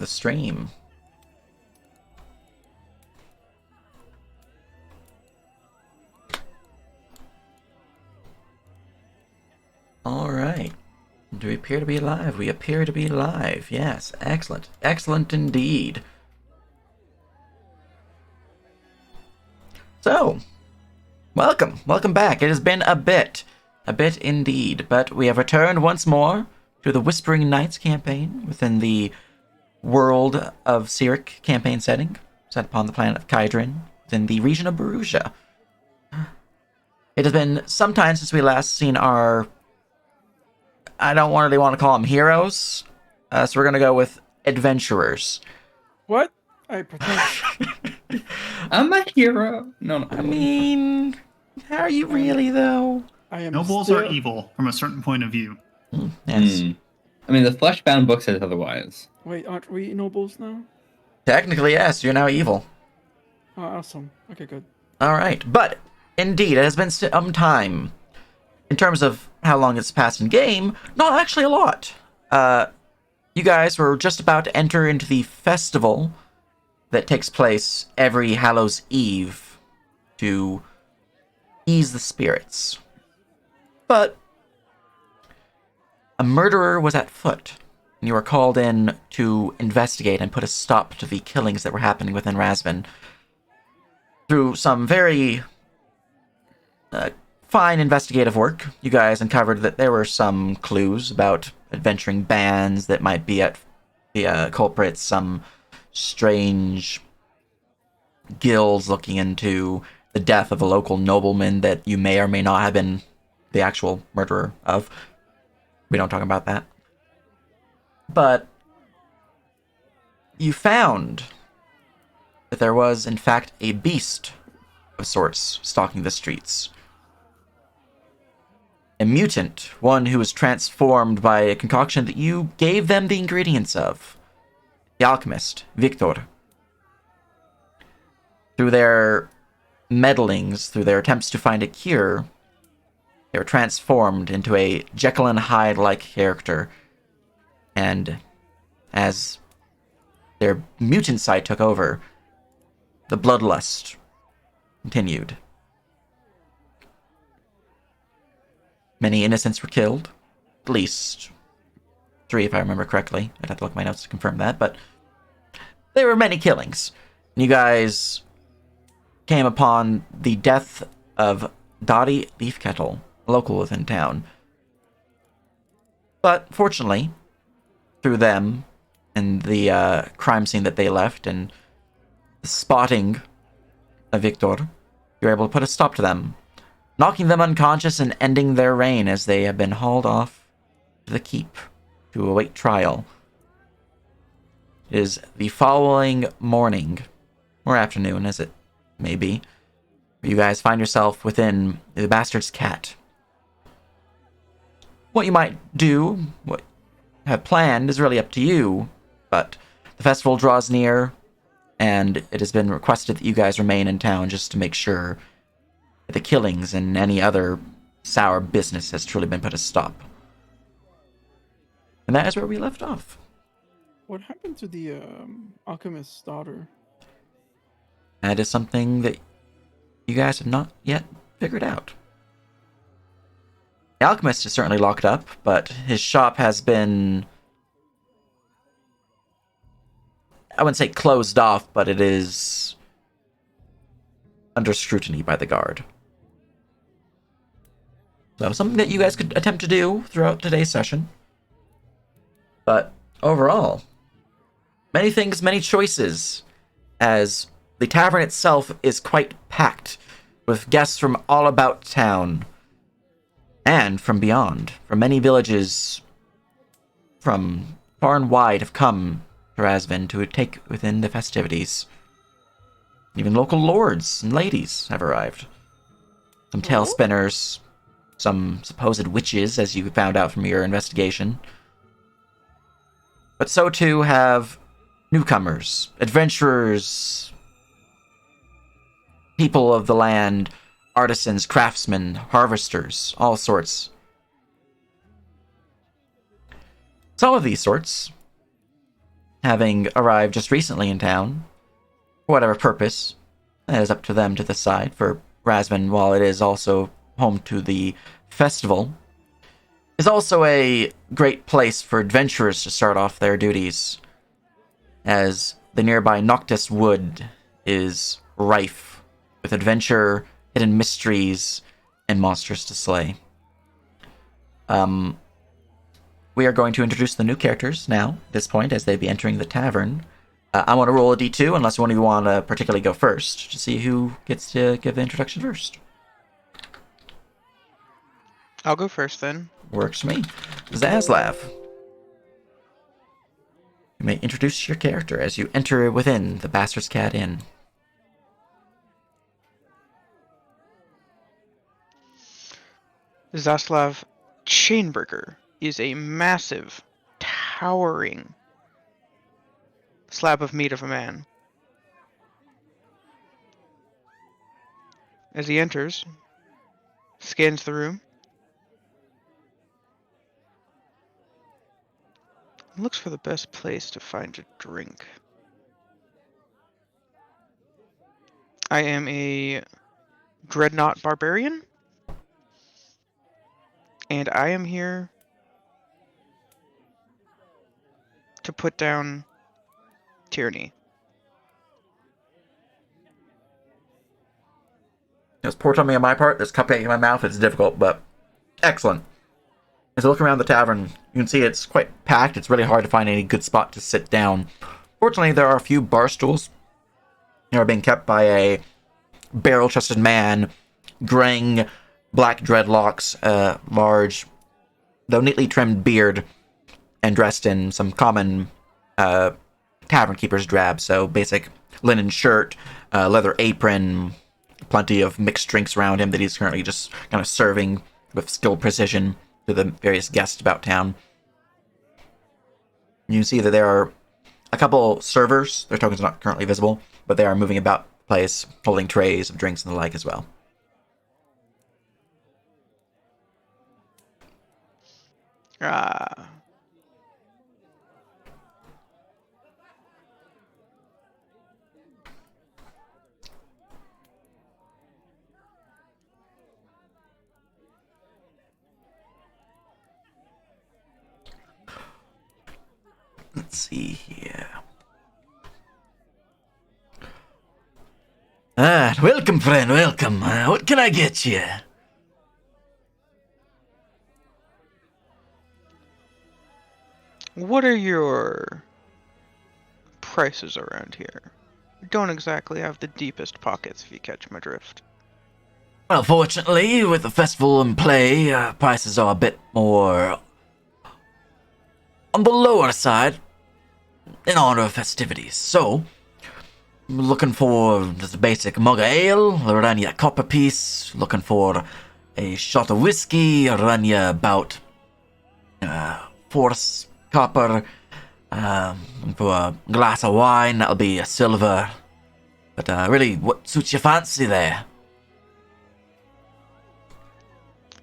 the stream. Alright. Do we appear to be live? We appear to be live. Yes, excellent. Excellent indeed. So, welcome. Welcome back. It has been a bit indeed, but we have returned once more to the Whispering Knights campaign within the world of Syrik campaign setting, set upon the planet of Kydrin, within the region of Borussia. It has been some time since we last seen our... I don't really want to call them heroes, so we're going to go with adventurers. What? I pretend. I'm a hero. No. I mean, how are you really, though? I am Nobles are evil from a certain point of view. Yes. I mean, the Fleshbound book says otherwise. Wait, aren't we nobles now? Technically, yes, you're now evil. Oh, awesome. Okay, good. Alright, but indeed, it has been some time. In terms of how long it's passed in game, not actually a lot. You guys were just about to enter into the festival that takes place every Hallows Eve to ease the spirits. But a murderer was at foot, and you were called in to investigate and put a stop to the killings that were happening within Razvan. Through some very fine investigative work, you guys uncovered that there were some clues about adventuring bands that might be at the culprits, some strange guilds looking into the death of a local nobleman that you may or may not have been the actual murderer of. We don't talk about that. But you found that there was, in fact, a beast of sorts stalking the streets. A mutant, one who was transformed by a concoction that you gave them the ingredients of. The alchemist, Victor. Through their meddlings, through their attempts to find a cure, they were transformed into a Jekyll and Hyde-like character. And as their mutant side took over, the bloodlust continued. Many innocents were killed. At least 3, if I remember correctly. I'd have to look at my notes to confirm that, but there were many killings. And you guys came upon the death of Dottie Beefkettle, a local within town. But fortunately, through them and the crime scene that they left and the spotting of Victor, you were able to put a stop to them, knocking them unconscious and ending their reign as they have been hauled off to the keep to await trial. It is the following morning, or afternoon as it may be, where you guys find yourself within the Bastard's Cat. What you might do, what you have planned, is really up to you, but the festival draws near, and it has been requested that you guys remain in town just to make sure that the killings and any other sour business has truly been put a stop. And that is where we left off. What happened to the alchemist's daughter? That is something that you guys have not yet figured out. The alchemist is certainly locked up, but his shop has been... I wouldn't say closed off, but it is under scrutiny by the guard. So something that you guys could attempt to do throughout today's session. But overall, many things, many choices, as the tavern itself is quite packed with guests from all about town and from beyond. From many villages from far and wide have come to Razvan to take within the festivities. Even local lords and ladies have arrived. Some tale spinners, some supposed witches, as you found out from your investigation. But so too have newcomers, adventurers, people of the land, artisans, craftsmen, harvesters, all sorts. Some of these sorts having arrived just recently in town, for whatever purpose, that is up to them to decide. For Razvan, while it is also home to the festival, is also a great place for adventurers to start off their duties, as the nearby Noctis Wood is rife with adventure, hidden mysteries, and monsters to slay. We are going to introduce the new characters now, at this point, as they be entering the tavern. I want to roll a d2, unless one of you want to particularly go first, to see who gets to give the introduction first. I'll go first then. Works for me. Zaslav. You may introduce your character as you enter within the Bastard's Cat Inn. Zaslav Chainburger is a massive, towering slab of meat of a man. As he enters, scans the room, and looks for the best place to find a drink. I am a Dreadnought Barbarian, and I am here to put down tyranny. It's poor timing on my part. There's cupcake in my mouth. It's difficult, but excellent. As I look around the tavern, you can see it's quite packed. It's really hard to find any good spot to sit down. Fortunately, there are a few bar stools. They are being kept by a barrel-chested man, graying black dreadlocks, large, though neatly trimmed beard, and dressed in some common tavern keeper's drab. So basic linen shirt, leather apron, plenty of mixed drinks around him that he's currently just kind of serving with skilled precision to the various guests about town. You can see that there are a couple servers. Their tokens are not currently visible, but they are moving about the place, holding trays of drinks and the like as well. Let's see here. Welcome, friend, welcome. What can I get you? What are your prices around here? We don't exactly have the deepest pockets, if you catch my drift. Well, fortunately, with the festival in play, prices are a bit more on the lower side in honor of festivities. So, looking for just a basic mug of ale, I'll run you a copper piece. Looking for a shot of whiskey, I'll run you about 4 copper. For a glass of wine, that'll be a silver. But really, what suits your fancy there?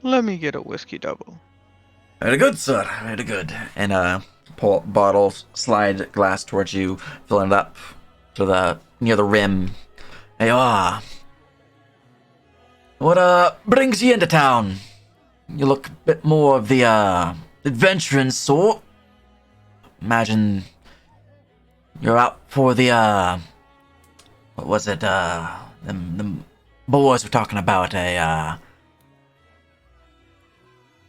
Let me get a whiskey double. Very good, sir. Very good. And pull up bottle, slide glass towards you, filling it up to the near the rim. Hey, what brings you into town? You look a bit more of the adventuring sort. Imagine you're out for the what was it? Them boys were talking about a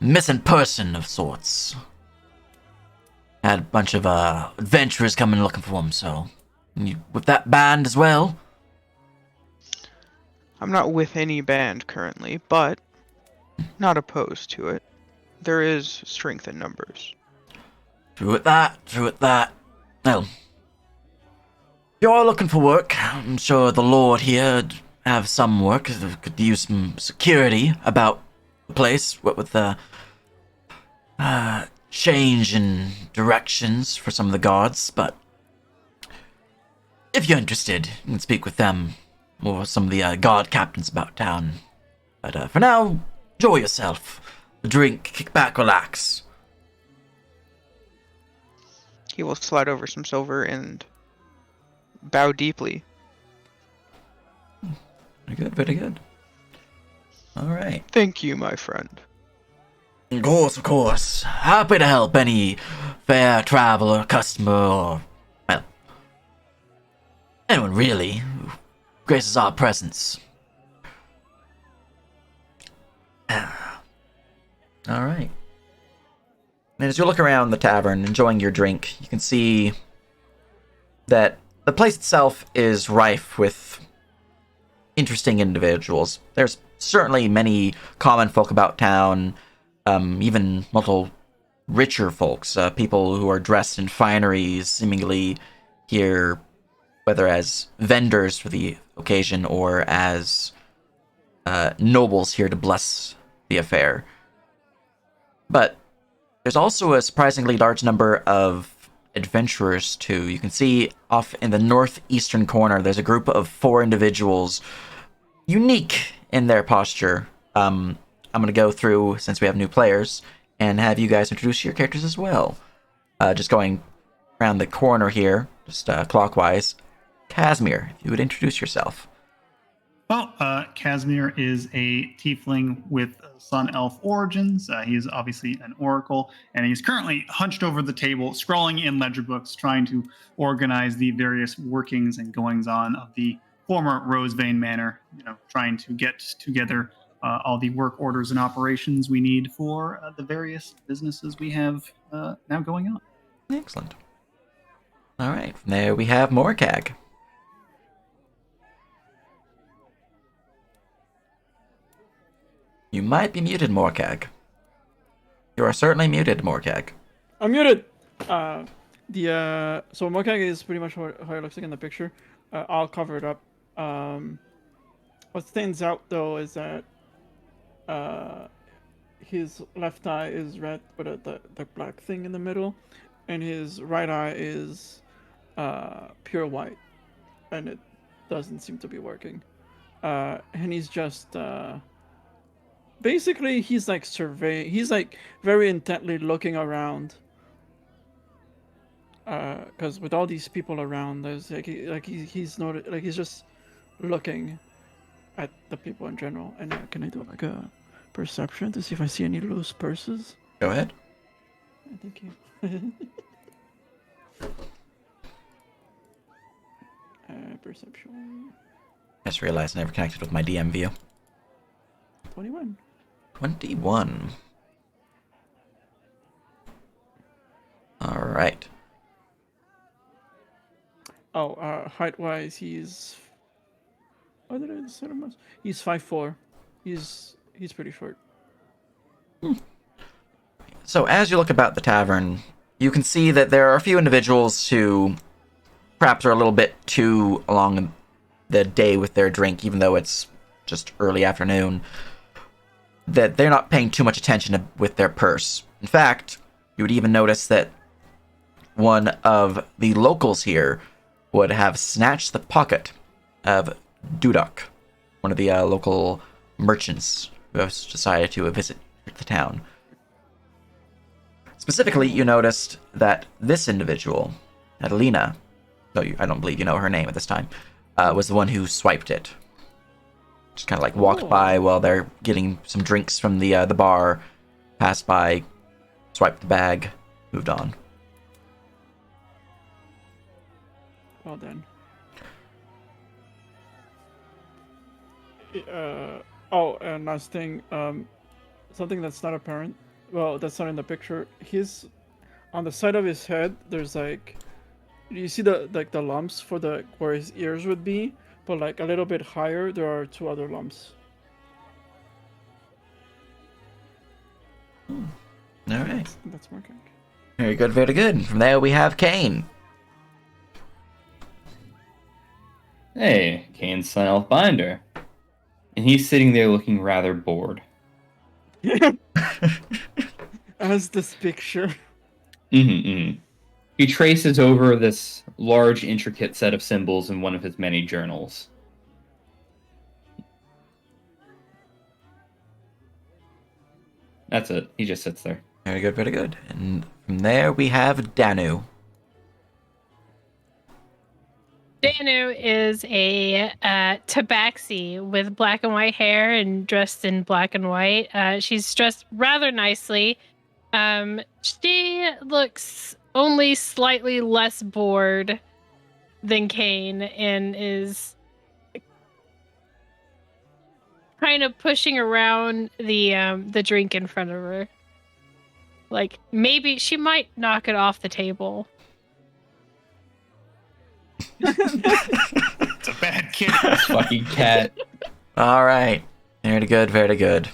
missing person of sorts. Had a bunch of adventurers coming looking for him, so you with that band as well? I'm not with any band currently, but not opposed to it. There is strength in numbers. True at that. Well, you're looking for work. I'm sure the Lord here'd have some work. Could use some security about the place, what with the change in directions for some of the guards, but if you're interested, you can speak with them or some of the guard captains about town. But for now, enjoy yourself. A drink, kick back, relax. He will slide over some silver and bow deeply. Very good, very good. All right. Thank you, my friend. Of course, of course. Happy to help any fair traveler, customer, or, well, anyone really who graces our presence. All right. And as you look around the tavern, enjoying your drink, you can see that the place itself is rife with interesting individuals. There's certainly many common folk about town, even multiple richer folks, people who are dressed in fineries, seemingly here, whether as vendors for the occasion or as nobles here to bless the affair. But there's also a surprisingly large number of adventurers, too. You can see off in the northeastern corner, there's a group of 4 individuals, unique in their posture. I'm going to go through, since we have new players, and have you guys introduce your characters as well. Just going around the corner here, just clockwise. Casimir, if you would introduce yourself. Well, Casimir is a tiefling with Sun Elf origins. He's obviously an oracle, and he's currently hunched over the table, scrawling in ledger books, trying to organize the various workings and goings-on of the former Rosevein Manor, trying to get together all the work orders and operations we need for the various businesses we have now going on. Excellent. All right, from there we have Morcag. You might be muted, Morcag. You are certainly muted, Morcag. I'm muted. So Mokag is pretty much how it looks like in the picture. I'll cover it up. What stands out though is that his left eye is red with the black thing in the middle, and his right eye is pure white, and it doesn't seem to be working. And he's just basically he's like surveying. He's like very intently looking around. Because with all these people around, there's he's noted, like he's just looking at the people in general. And can I do like a perception to see if I see any loose purses? Go ahead. Thank you. Perception. I just realized I never connected with my DM view. 21. 21. All right. Oh, height-wise, he's. What did I decide on? He's 5'4". He's pretty short. So as you look about the tavern, you can see that there are a few individuals who perhaps are a little bit too along the day with their drink, even though it's just early afternoon, that they're not paying too much attention with their purse. In fact, you would even notice that one of the locals here would have snatched the pocket of Dudok, one of the local merchants who has decided to visit the town. Specifically, you noticed that this individual, Adelina, though I don't believe you know her name at this time, was the one who swiped it. Just kind of like walked by while they're getting some drinks from the bar, passed by, swiped the bag, moved on. Well done. And last thing, something that's not apparent. Well, that's not in the picture. On the side of his head, there's like, you see the lumps for where his ears would be, but like a little bit higher, there are 2 other lumps. All right. That's working. Very good, very good. From there we have Kane. Hey, Kane's Sun Elf Binder. And he's sitting there looking rather bored. As this picture. He traces over this large, intricate set of symbols in one of his many journals. That's it. He just sits there. Very good, very good. And from there we have Danu. Danu is a tabaxi with black and white hair and dressed in black and white. She's dressed rather nicely. She looks only slightly less bored than Kane and is kind of pushing around the drink in front of her. Like, maybe she might knock it off the table. It's a bad kid. Fucking cat. All right. Very good, very good.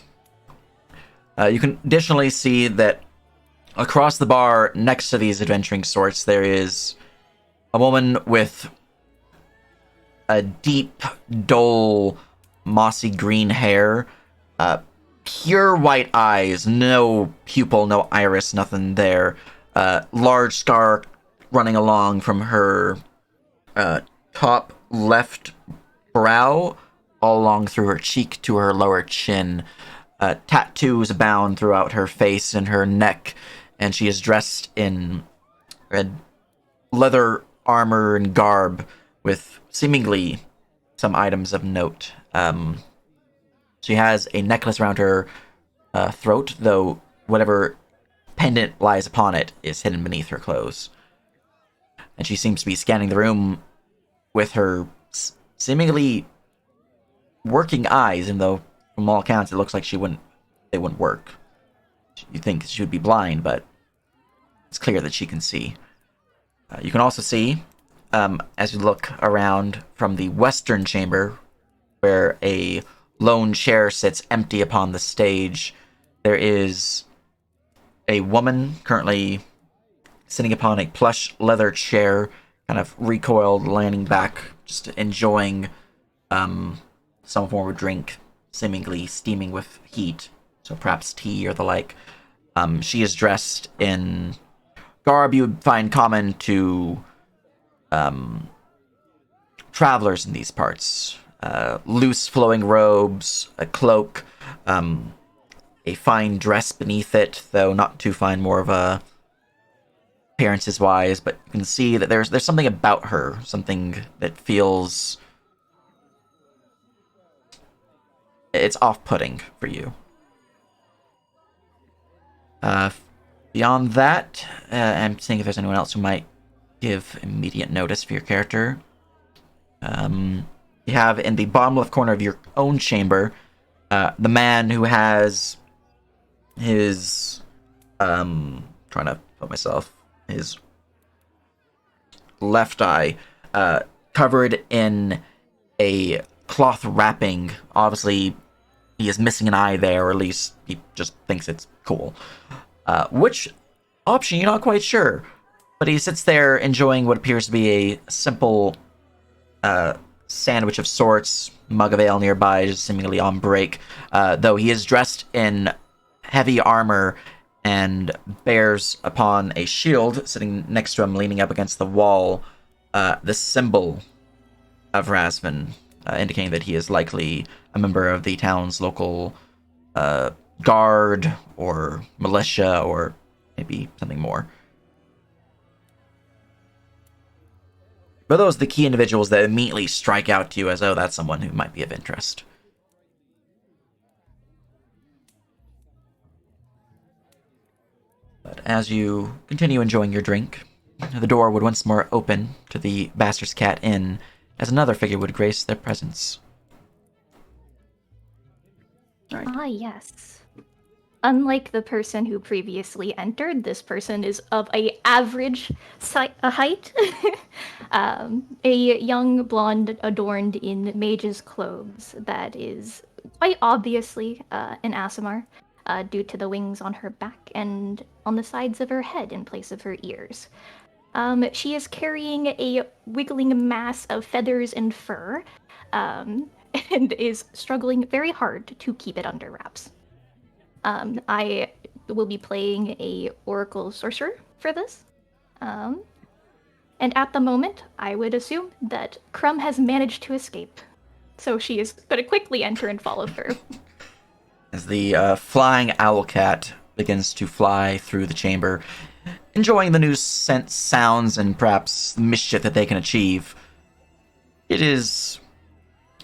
You can additionally see that across the bar next to these adventuring sorts, there is a woman with a deep, dull, mossy green hair, pure white eyes, no pupil, no iris, nothing there. Large scar running along from her top left brow, all along through her cheek to her lower chin. Tattoos abound throughout her face and her neck, and she is dressed in red leather armor and garb with seemingly some items of note. She has a necklace around her throat, though whatever pendant lies upon it is hidden beneath her clothes. And she seems to be scanning the room with her seemingly working eyes, even though from all accounts it looks like they wouldn't work. You think she would be blind, but it's clear that she can see. You can also see, as you look around from the western chamber, where a lone chair sits empty upon the stage, there is a woman currently sitting upon a plush leather chair, kind of recoiled, leaning back, just enjoying some form of drink, seemingly steaming with heat, so perhaps tea or the like. She is dressed in garb you would find common to travelers in these parts. Loose flowing robes, a cloak, a fine dress beneath it, though not too fine, more of a appearances wise, but you can see that there's something about her, something that feels it's off-putting for you. Beyond that, I'm seeing if there's anyone else who might give immediate notice for your character. You have in the bottom left corner of your own chamber, the man who has his trying to put myself, his left eye covered in a cloth wrapping. Obviously, he is missing an eye there, or at least he just thinks it's cool. Which option, you're not quite sure. But he sits there enjoying what appears to be a simple sandwich of sorts, mug of ale nearby, just seemingly on break. Though he is dressed in heavy armor and bears upon a shield sitting next to him, leaning up against the wall, the symbol of Rasman, indicating that he is likely a member of the town's local guard or militia or maybe something more. But those are the key individuals that immediately strike out to you as, oh, that's someone who might be of interest. But as you continue enjoying your drink, the door would once more open to the Bastard's Cat Inn as another figure would grace their presence. Right. Ah, yes. Unlike the person who previously entered, this person is of a average height. A young blonde adorned in mage's clothes that is quite obviously an Aasimar, due to the wings on her back and on the sides of her head in place of her ears. She is carrying a wiggling mass of feathers and fur, and is struggling very hard to keep it under wraps. I will be playing a Oracle Sorcerer for this. And at the moment, I would assume that Crumb has managed to escape. So she is going to quickly enter and follow through. As the flying owl cat begins to fly through the chamber, enjoying the new scent sounds and perhaps mischief that they can achieve, It is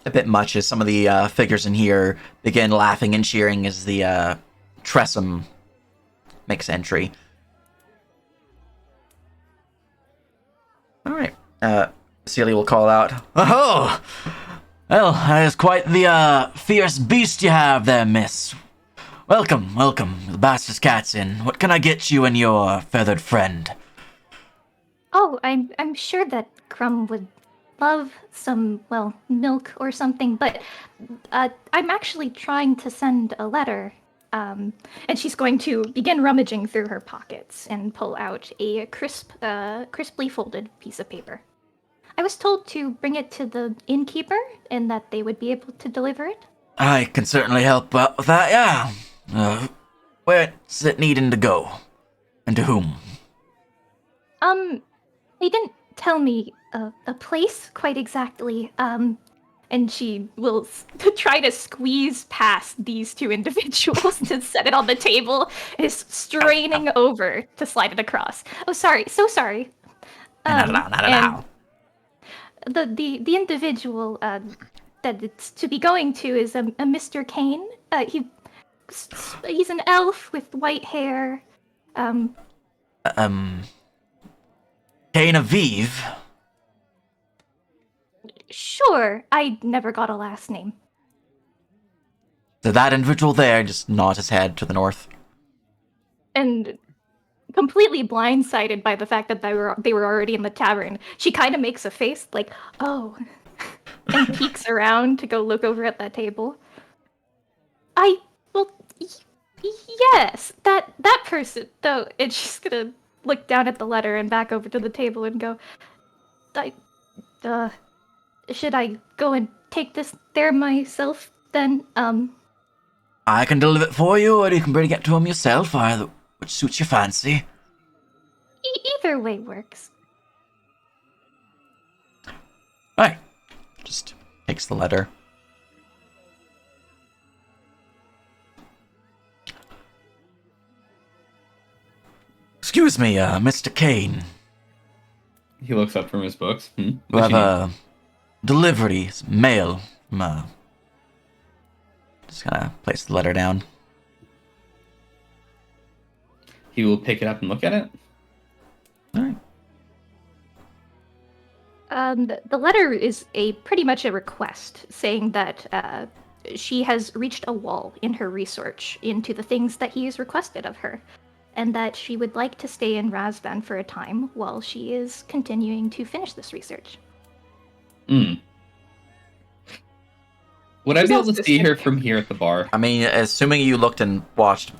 a bit much as some of the figures in here begin laughing and cheering as the Tressum makes entry. All right. Celia will call out, "Oh! Well, that is quite the fierce beast you have there, miss. Welcome, welcome. The Bastard's Cat's in. What can I get you and your feathered friend?" Oh, I'm sure that Crumb would love some, well, milk or something, but I'm actually trying to send a letter. And she's going to begin rummaging through her pockets and pull out a crisply folded piece of paper. I was told to bring it to the innkeeper and that they would be able to deliver it. I can certainly help out with that, yeah. Where's it needing to go? And to whom? They didn't tell me a place quite exactly. And she will try to squeeze past these two individuals to set it on the table, is straining over to slide it across. Oh, sorry, so sorry. Not at all. The individual that it's to be going to is a Mr. Kane. He's an elf with white hair. Cain Aviv? Sure, I never got a last name. So that individual there just nods his head to the north. And completely blindsided by the fact that they were already in the tavern, she kind of makes a face like, "Oh," and peeks around to go look over at that table. Yes, that person though, and she's gonna look down at the letter and back over to the table and go, should I go and take this there myself then? I can deliver it for you, or you can bring it to him yourself, either which suits your fancy. Either way works. Alright. Just takes the letter. Excuse me, Mr. Kane. He looks up from his books. We have a delivery, mail from, just gonna place the letter down. He will pick it up and look at it. Alright. The letter is pretty much a request saying that she has reached a wall in her research into the things that he has requested of her, and that she would like to stay in Razvan for a time while she is continuing to finish this research. Would I be able to see her from here at the bar? I mean, assuming you looked and watched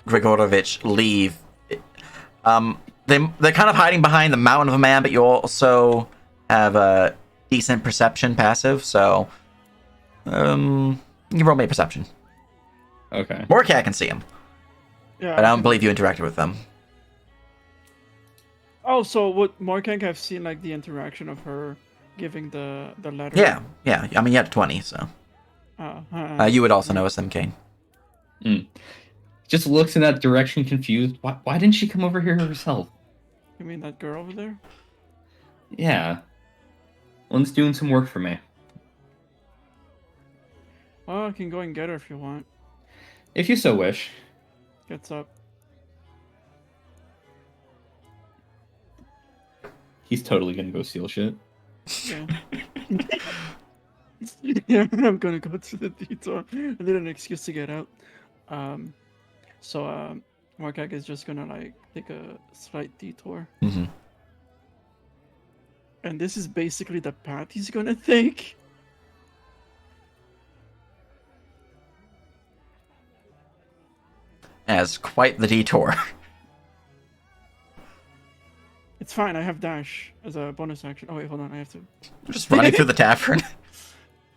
Grigorovich leave, they're kind of hiding behind the mountain of a man, but you also have a decent perception passive, so you roll me a perception. Okay. Morcat can see him, Yeah. but I don't believe you interacted with them. Oh, so would Morkank have seen like the interaction of her giving the letter? Yeah. I mean, you had 20, so you would also notice them, Kane. Just looks in that direction, confused. Why didn't she come over here herself? You mean that girl over there? Yeah. One's doing some work for me. Well, I can go and get her if you want. If you so wish. Gets up. He's totally gonna go steal shit. Yeah. Yeah, I'm gonna go to the detour. I need an excuse to get out. So Markak is just gonna like take a slight detour. Mm-hmm. And this is basically the path he's gonna take. As quite the detour. It's fine, I have dash as a bonus action. Oh wait, hold on, I have to. Just running through the tavern.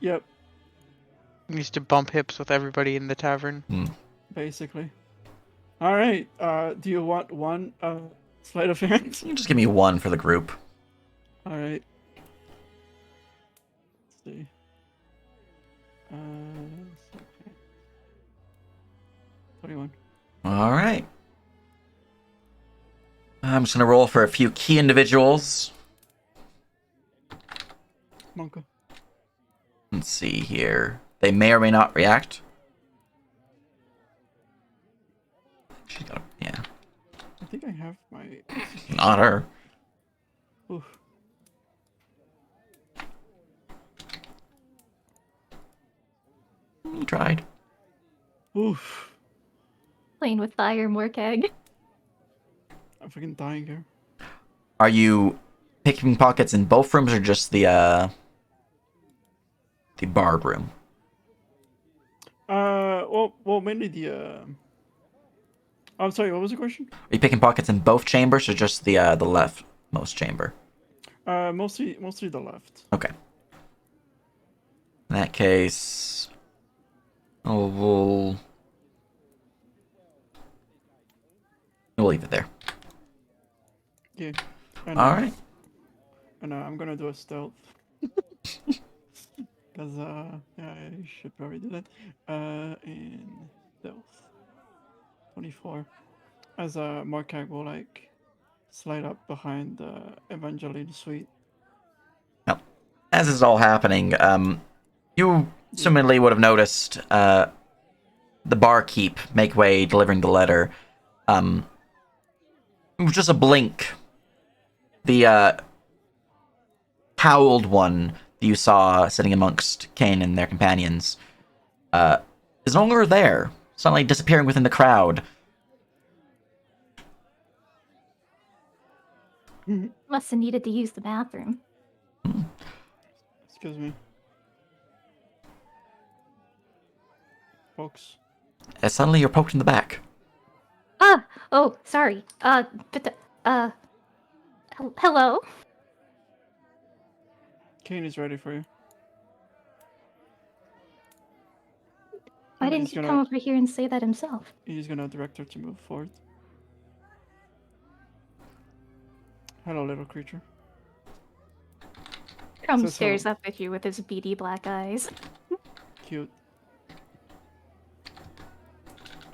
Yep, He needs to bump hips with everybody in the tavern. basically. Alright, do you want one sleight of hand? Just give me one for the group. Alright. Let's see. Okay. 21. Alright. I'm just gonna roll for a few key individuals. Monka. Let's see here. They may or may not react. Yeah. I think I have my. Not her. Oof. You tried. Oof. Playing with fire, Morkag. I'm freaking dying here. Are you picking pockets in both rooms or just the barred room? Well, mainly the. I'm sorry. What was the question? Are you picking pockets in both chambers or just the leftmost chamber? Mostly the left. Okay. In that case, we'll leave it there. Yeah. And, All right. And I'm gonna do a stealth. Cause yeah, I should probably do that. And stealth. 24. As Morkag will like slide up behind Evangeline suite. Now, as is all happening, you similarly would have noticed the barkeep make way delivering the letter. It was just a blink. The cowled one that you saw sitting amongst Kane and their companions is no longer there, suddenly disappearing within the crowd. Must have needed to use the bathroom. Excuse me. Folks. As suddenly you're poked in the back. Ah! Oh, sorry. Hello? Kane is ready for you. Why And didn't he's he gonna- come over here and say that himself? He's gonna direct her to move forward. Hello, little creature. Crumb Says stares hello. up at you with his beady black eyes. Cute.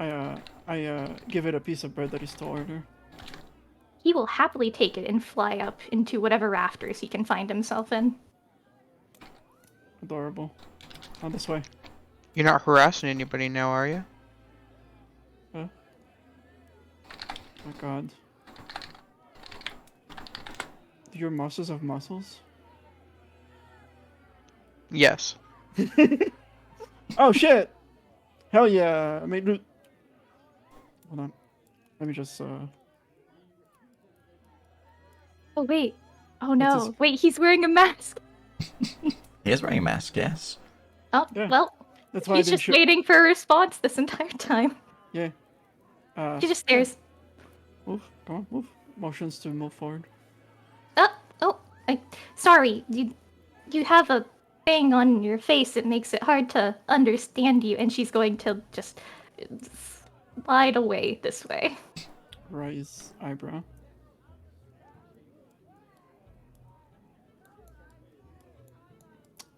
I give it a piece of bread that he stole earlier. He will happily take it and fly up into whatever rafters he can find himself in. Adorable. On this way. You're not harassing anybody now, are you? Huh? My god. Do your muscles have muscles? Yes. Oh shit! Hell yeah! I made loot. Hold on. Let me just Oh, wait. Oh, What's no. this? Wait, he's wearing a mask. He is wearing a mask, yes. Oh, Yeah. well, That's why he's I didn't just shoot. waiting for a response this entire time. Yeah. He just stares. Move. Come on, move. Motions to move forward. Sorry. You have a thing on your face that makes it hard to understand you, and she's going to just slide away this way. Raise eyebrow.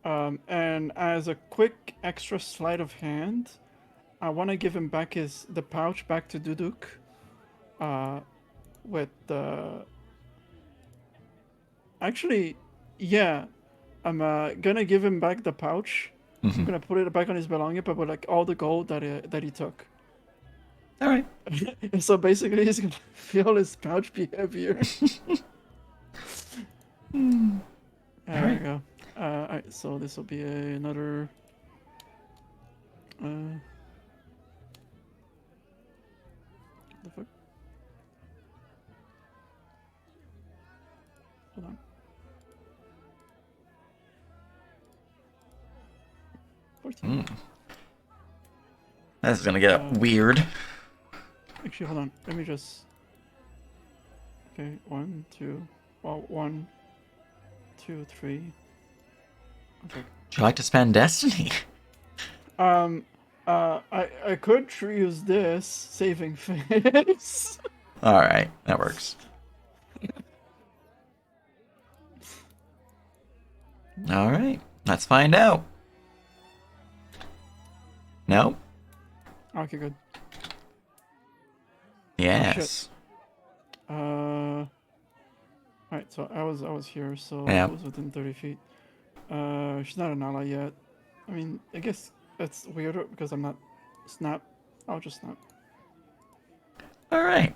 And as a quick extra sleight of hand, I want to give him back the pouch back to Duduk. With the. Actually, yeah, I'm gonna give him back the pouch. I'm gonna put it back on his belonging, but with like all the gold that he took. All right. So basically, he's gonna feel his pouch be heavier. There we go. Alright, so this will be another. The fuck? Hold on. 14. This is gonna get weird. Actually, hold on. Let me just. Okay, 1, 2. Well, 1, 2, 3. Okay. Would you like to spend destiny? I could use this saving face. All right, that works. All right, let's find out. No. Okay, good. Yes. Alright, so I was here, so Yeah. I was within 30 feet. She's not an ally yet. I mean, I guess that's weirder because I'm not snap. I'll just snap. All right.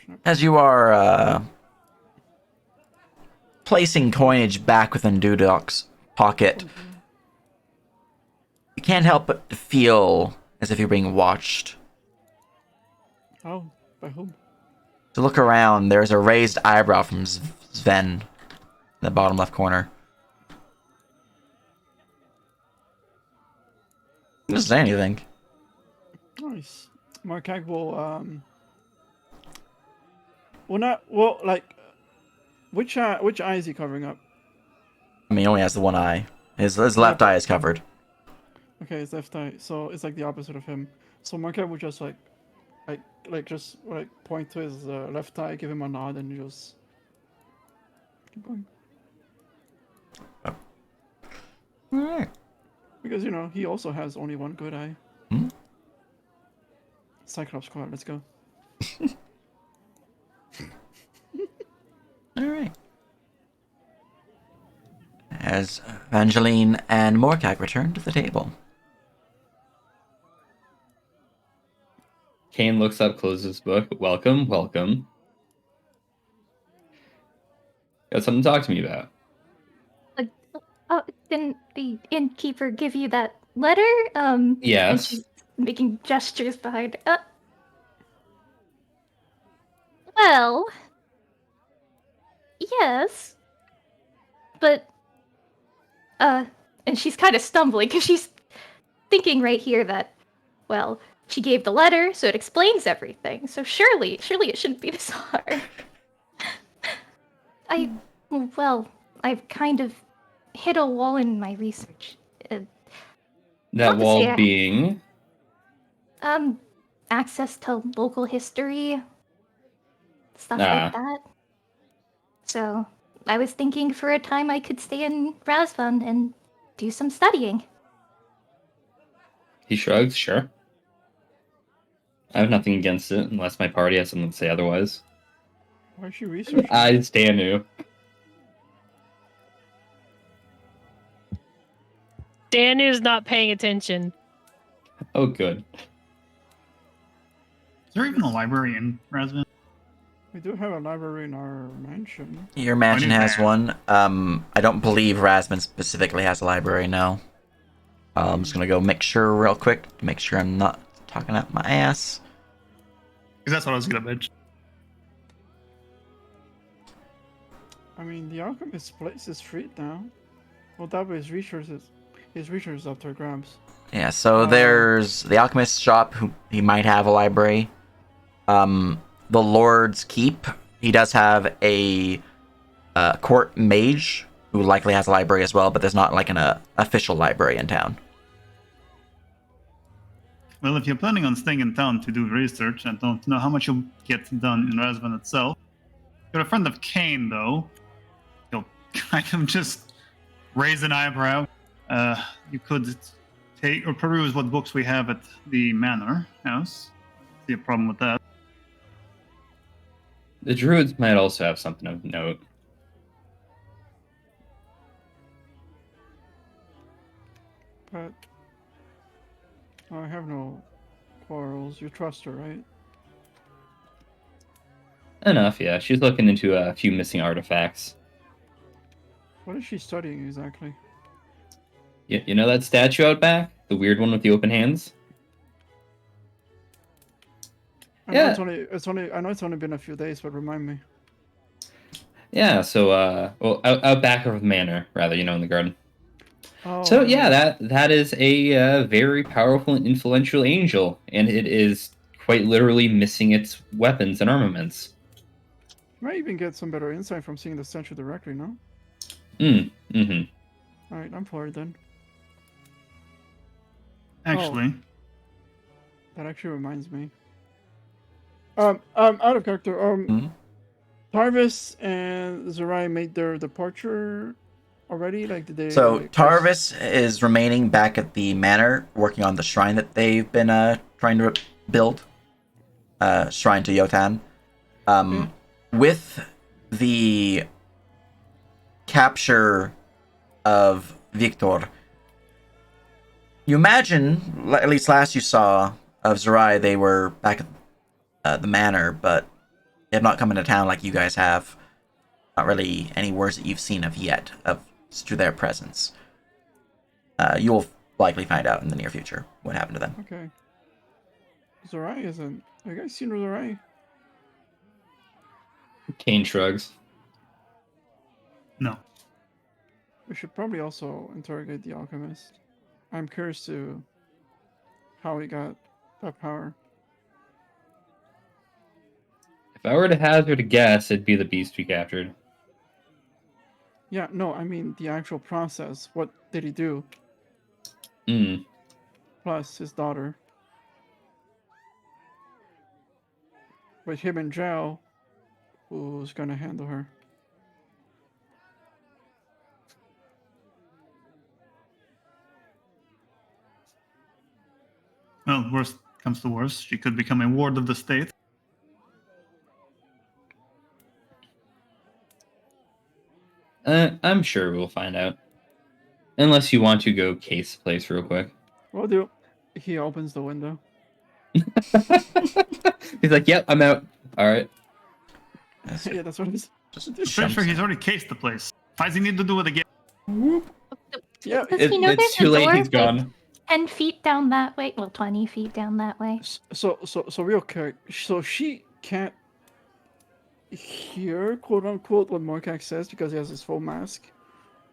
Snap. As you are placing coinage back within Dudok's pocket, you can't help but to feel as if you're being watched. Oh, by whom? To look around, there's a raised eyebrow from Sven in the bottom left corner. He doesn't say anything. Nice. Markag will well, not well. Like, which eye is he covering up? I mean, he only has the one eye. His left eye is covered. Okay, his left eye. So it's like the opposite of him. So Markag will just just point to his left eye, give him a nod, and just keep going. Alright. Because he also has only one good eye. Hmm? Cyclops squad, let's go. Alright. As Evangeline and Morkag return to the table. Kane looks up, closes his book. Welcome, welcome. Got something to talk to me about. Didn't the innkeeper give you that letter? Yes. And she's making gestures behind her. Well, yes, but and she's kind of stumbling because she's thinking right here that, well, she gave the letter, so it explains everything. So surely it shouldn't be this hard. I've kind of hit a wall in my research. That not to wall say being... access to local history, stuff like that. So I was thinking for a time I could stay in Razvan and do some studying. He shrugs, sure. I have nothing against it, unless my party has something to say otherwise. Why is she researching? It's Danu. Danu's not paying attention. Oh, good. Is there even a library in Razvan? We do have a library in our mansion. Your mansion What is has that? one. I don't believe Rasmus specifically has a library, no. I'm just gonna go make sure real quick to make sure I'm not talking out my ass. Because that's what I was gonna mention. I mean, the alchemist's place is free now. Well, that was his research is up to grams. Yeah, so there's the alchemist's shop, who he might have a library. The Lord's Keep, he does have a court mage who likely has a library as well, but there's not like an official library in town. Well, if you're planning on staying in town to do research, I don't know how much you'll get done in Razvan itself. You're a friend of Kane, though. You'll kind of just raise an eyebrow. You could take or peruse what books we have at the manor house. See a problem with that. The druids might also have something of note. But I have no quarrels. You trust her, right? Enough, yeah. She's looking into a few missing artifacts. What is she studying exactly? You know that statue out back? The weird one with the open hands? I know Yeah. I know it's only been a few days, but remind me. Yeah, so, out back of the manor, rather, in the garden. Oh, So, yeah, that is a very powerful and influential angel, and it is quite literally missing its weapons and armaments. You might even get some better insight from seeing the statue directly, no? Mm-hmm. Alright, I'm for it then. Actually, That actually reminds me. Out of character. Mhm. Tarvis and Zerai made their departure already. Like, did they? So like, Tarvis is remaining back at the manor, working on the shrine that they've been trying to build. Shrine to Yotan. With the capture of Victor, you imagine, at least last you saw of Zerai, they were back at the manor, but they have not come into town like you guys have. Not really any words that you've seen of yet of through their presence. You'll likely find out in the near future what happened to them. Okay. Zerai isn't. Have you guys seen Zerai? Kane shrugs. No. We should probably also interrogate the alchemist. I'm curious to how he got that power. If I were to hazard a guess, it'd be the beast we captured. Yeah, no, I mean the actual process. What did he do? Hmm. Plus his daughter. With him in jail, who's gonna handle her? Well, worst comes to worst, she could become a ward of the state. I'm sure we'll find out. Unless you want to go case the place real quick. Well, do. He opens the window. He's like, "Yep, I'm out." All right. Yeah, that's what it is. I'm pretty sure he's already cased the place. Why does he need to do it again? Yeah, Does he know It's there's too a late. door, He's like, gone. 10 feet down that way? Well, 20 feet down that way. So real quick. So she can't hear, quote unquote, what Morkak says because he has his full mask.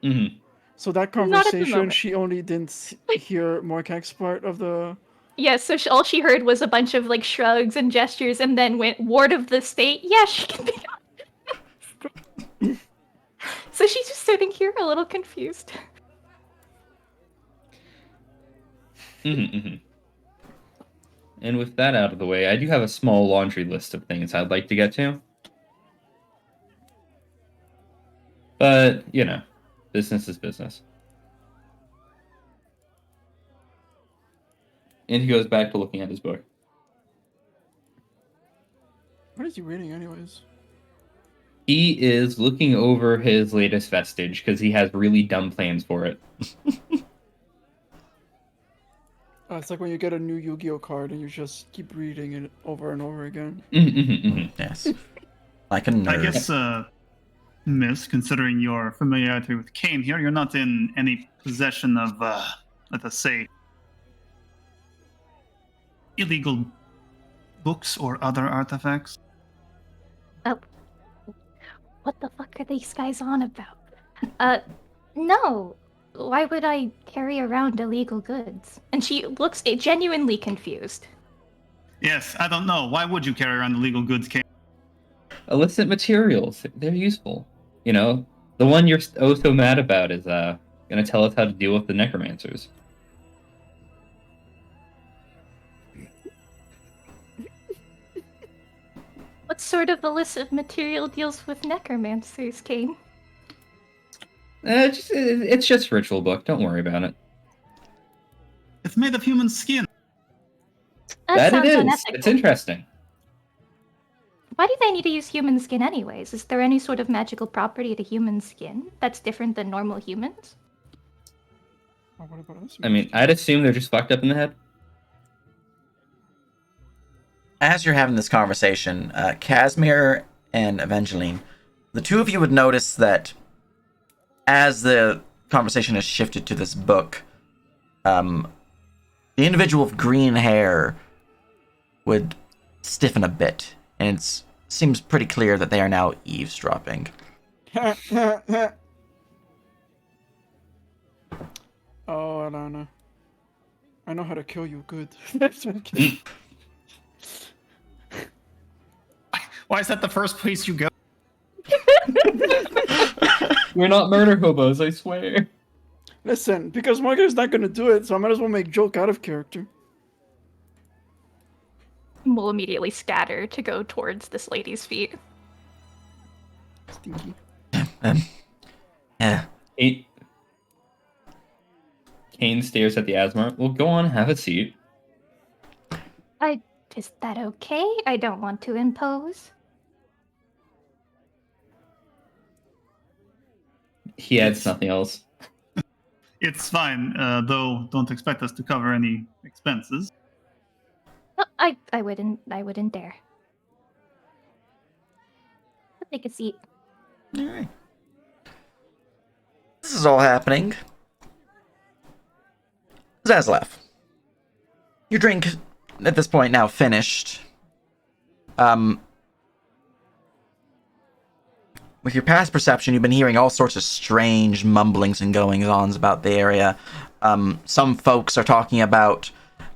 Mm-hmm. So that Not at the conversation, moment. she only didn't hear Morkak's part of the. Yes, so all she heard was a bunch of like shrugs and gestures, and then went ward of the state. Yeah, she can be. So she's just sitting here a little confused. Mm-hmm. And with that out of the way, I do have a small laundry list of things I'd like to get to. But, you know, business is business. And he goes back to looking at his book. What is he reading, anyways? He is looking over his latest vestige because he has really dumb plans for it. It's like when you get a new Yu-Gi-Oh card and you just keep reading it over and over again. Yes. Like a nerd. I guess, Miss, considering your familiarity with Kane here, you're not in any possession of, let us say, illegal books or other artifacts. Oh, what the fuck are these guys on about? No. Why would I carry around illegal goods? And she looks genuinely confused. Yes, I don't know. Why would you carry around illegal goods, Kane? Illicit materials, they're useful. You know, the one you're oh so mad about is going to tell us how to deal with the necromancers. What sort of illicit material deals with necromancers, Kane? It's just ritual book. Don't worry about it. It's made of human skin. That sounds it is. unethical. It's interesting. Why do they need to use human skin anyways? Is there any sort of magical property to human skin that's different than normal humans? Oh, what about us? I mean, I'd assume they're just fucked up in the head. As you're having this conversation, Casimir and Evangeline, the two of you would notice that as the conversation has shifted to this book, the individual with green hair would stiffen a bit, and it seems pretty clear that they are now eavesdropping. Oh, Alana. I know how to kill you good. Why is that the first place you go? We're not murder hobos, I swear. Listen, because Morgan's not gonna do it, so I might as well make joke out of character. We'll immediately scatter to go towards this lady's feet. Stinky. Yeah. Kane stares at the Asmar. Well, go on, have a seat. Is that okay? I don't want to impose. He adds nothing else. It's fine, though. Don't expect us to cover any expenses. Oh, I wouldn't dare. Take a seat. All right. This is all happening. Zaslav, your drink at this point now finished. With your past perception, you've been hearing all sorts of strange mumblings and goings-ons about the area. Some folks are talking about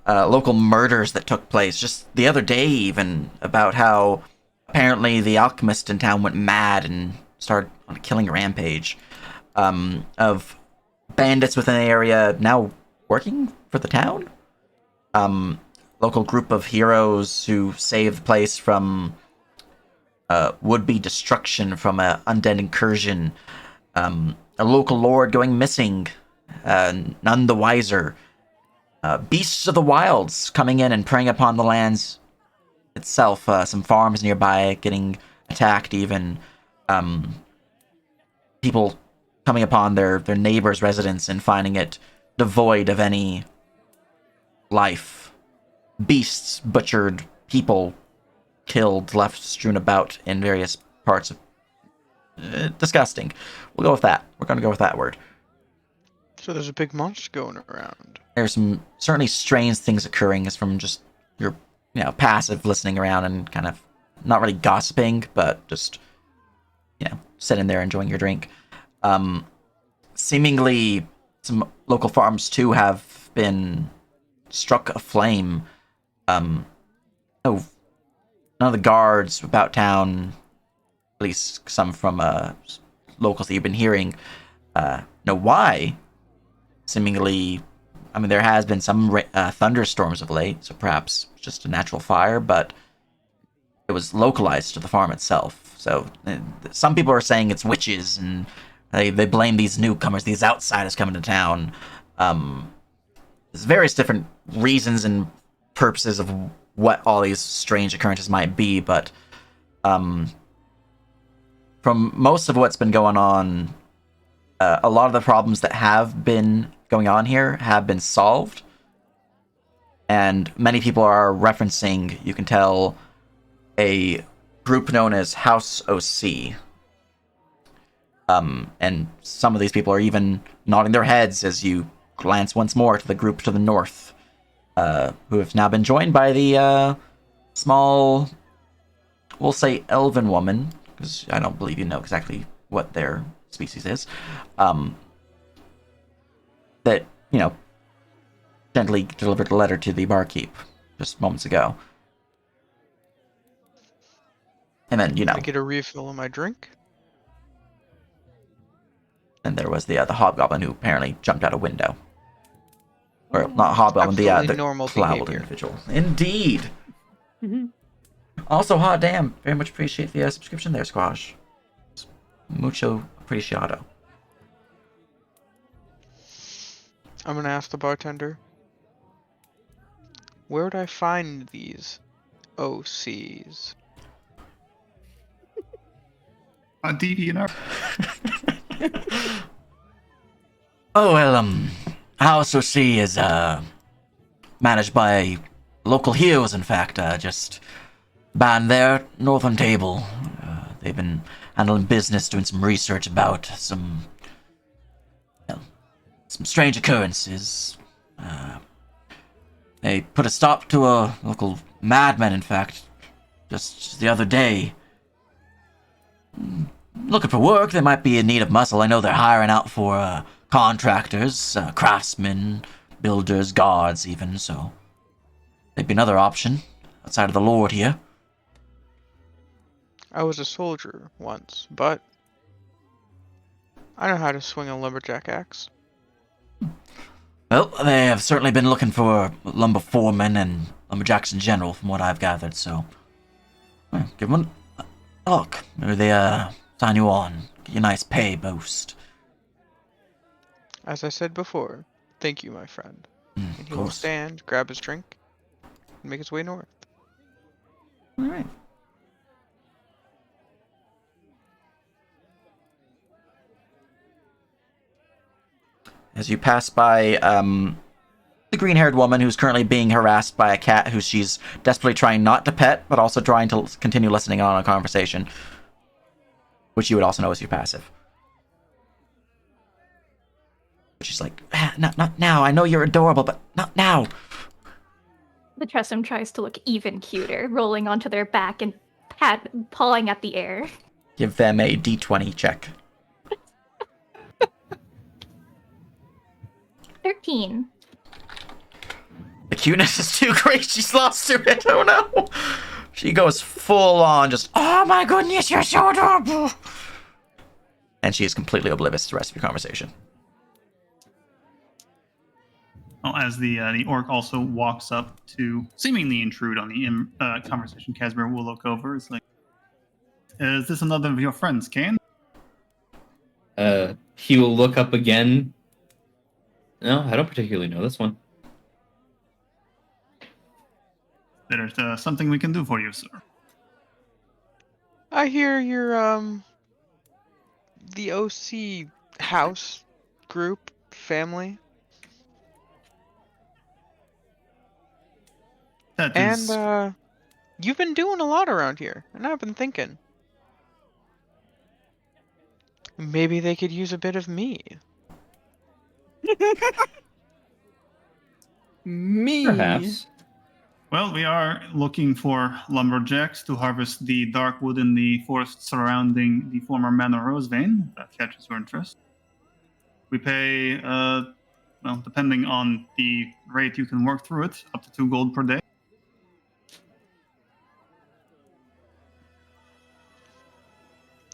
local murders that took place just the other day, even about how apparently the alchemist in town went mad and started on a killing rampage. Of bandits within the area now working for the town. Local group of heroes who saved the place from would-be destruction from an undead incursion. A local lord going missing, none the wiser. Beasts of the wilds coming in and preying upon the lands itself. Some farms nearby getting attacked even. People coming upon their neighbor's residence and finding it devoid of any life. Beasts butchered, people killed, left strewn about in various parts of... disgusting. We'll go with that. We're going to go with that word. So there's a big monster going around. There's some certainly strange things occurring as from just your, passive listening around and kind of not really gossiping, but just, sitting there enjoying your drink. Seemingly, some local farms too have been struck aflame. None of the guards about town, at least some from locals that you've been hearing, know why. Seemingly, there has been some thunderstorms of late, so perhaps just a natural fire, but it was localized to the farm itself. So some people are saying it's witches, and they blame these newcomers, these outsiders coming to town. There's various different reasons and purposes of what all these strange occurrences might be, but from most of what's been going on, a lot of the problems that have been going on here have been solved, and many people are referencing, you can tell, a group known as House OC. And some of these people are even nodding their heads as you glance once more to the group to the north, who have now been joined by the small, we'll say elven woman, because I don't believe you know exactly what their species is, that, gently delivered a letter to the barkeep just moments ago. And then, I get a refill on my drink. And there was the hobgoblin who apparently jumped out a window. Or not hobgoblin, the normal cloud behavior. individual. Indeed. Also, hot damn, very much appreciate the subscription there, Squash. Mucho apreciado. I'm gonna ask the bartender. Where would I find these OCs? On DeviantArt. Oh, well, House OC is, managed by local heroes, in fact, just behind their northern table. They've been handling business, doing some research about some strange occurrences. They put a stop to a local madman, in fact, just the other day. Looking for work, they might be in need of muscle. I know they're hiring out for contractors, craftsmen, builders, guards even, so they'd be another option outside of the Lord here. I was a soldier once, but I know how to swing a lumberjack axe. Well, they have certainly been looking for lumber foremen and lumberjacks in general, from what I've gathered, so give them a look. Maybe they sign you on, get you a nice pay boost. As I said before, thank you, my friend. And he will course. stand, grab his drink, and make his way north. All right. as you pass by the green-haired woman who's currently being harassed by a cat who she's desperately trying not to pet, but also trying to continue listening on a conversation, which you would also know as your passive. She's like, not now. I know you're adorable, but not now. The Tressum tries to look even cuter, rolling onto their back and pawing at the air. Give them a d20 check. 13. The cuteness is too great. She's lost to it. Oh no. She goes full on, just, oh my goodness, you're so adorable. And she is completely oblivious to the rest of your conversation. Well, as the orc also walks up to seemingly intrude on the conversation, Casimir will look over. It's like, is this another of your friends, Kane? He will look up again. No, I don't particularly know this one. There's something we can do for you, sir. I hear you're the OC house group family. That is... And you've been doing a lot around here, and I've been thinking maybe they could use a bit of me. Me. Perhaps. Well, we are looking for lumberjacks to harvest the dark wood in the forest surrounding the former Manor Rosevein, if that catches your interest. We pay, well, depending on the rate you can work through it, up to 2 gold per day.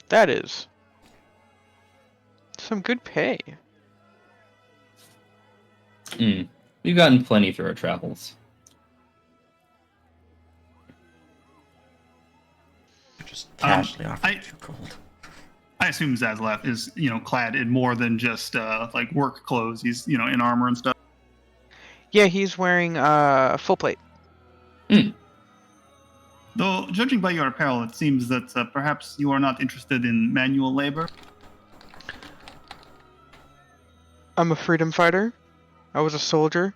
That is some good pay. We've gotten plenty through our travels. Just casually offer 2 gold. I assume Zaslav is, clad in more than just like work clothes. He's, in armor and stuff. Yeah, he's wearing full plate. Though, judging by your apparel, it seems that perhaps you are not interested in manual labor. I'm a freedom fighter. I was a soldier.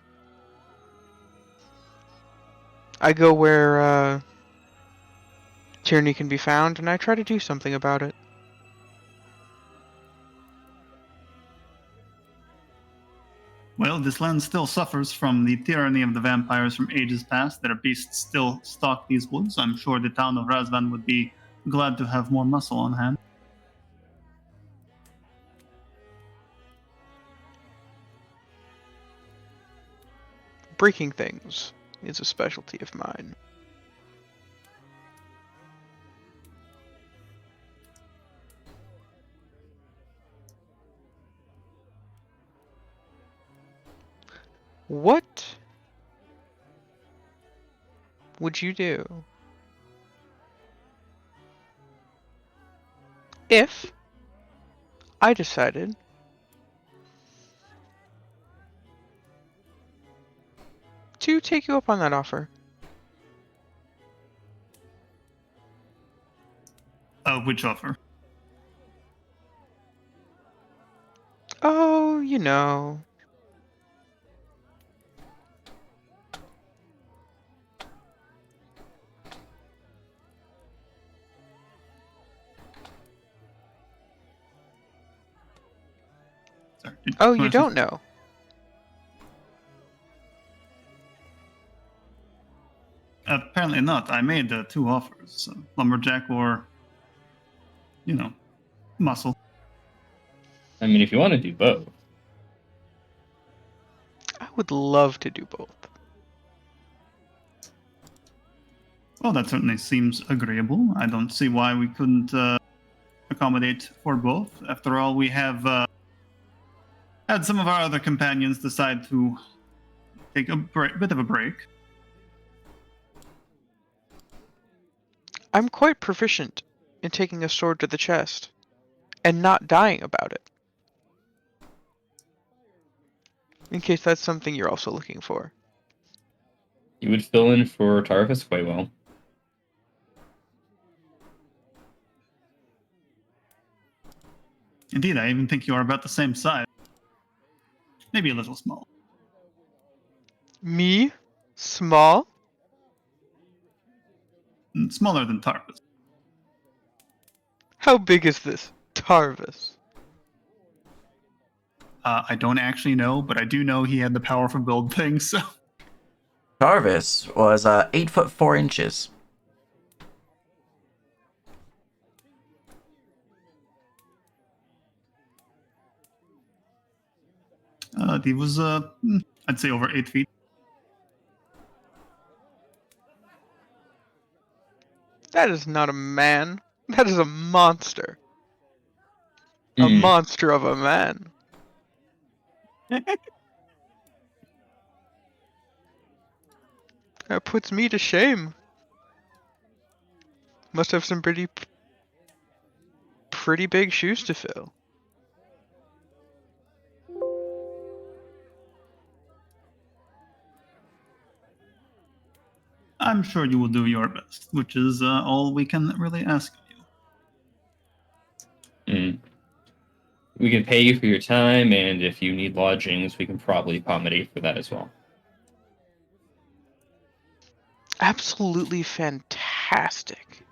I go where tyranny can be found, and I try to do something about it. Well, this land still suffers from the tyranny of the vampires from ages past. Their beasts still stalk these woods. I'm sure the town of Razvan would be glad to have more muscle on hand. Breaking things is a specialty of mine. What would you do if I decided to take you up on that offer? Which offer? Oh, you know. Sorry, Oh, you don't know. Apparently not. I made 2 offers. Lumberjack or, muscle. I mean, if you want to do both. I would love to do both. Well, that certainly seems agreeable. I don't see why we couldn't accommodate for both. After all, we have had some of our other companions decide to take a bit of a break. I'm quite proficient in taking a sword to the chest and not dying about it. In case that's something you're also looking for. You would fill in for Tarvis quite well. Indeed, I even think you are about the same size. maybe a little small. Me? Small? Smaller than Tarvis. How big is this Tarvis? I don't actually know, but I do know he had the power for build things, so... Tarvis was 8 foot 4 inches. He was, I'd say over 8 feet. That is not a man. That is a monster. A Mm. monster of a man. That puts me to shame. Must have some pretty big shoes to fill. I'm sure you will do your best, which is all we can really ask of you. Mm. We can pay you for your time, and if you need lodgings, we can probably accommodate for that as well. Absolutely fantastic.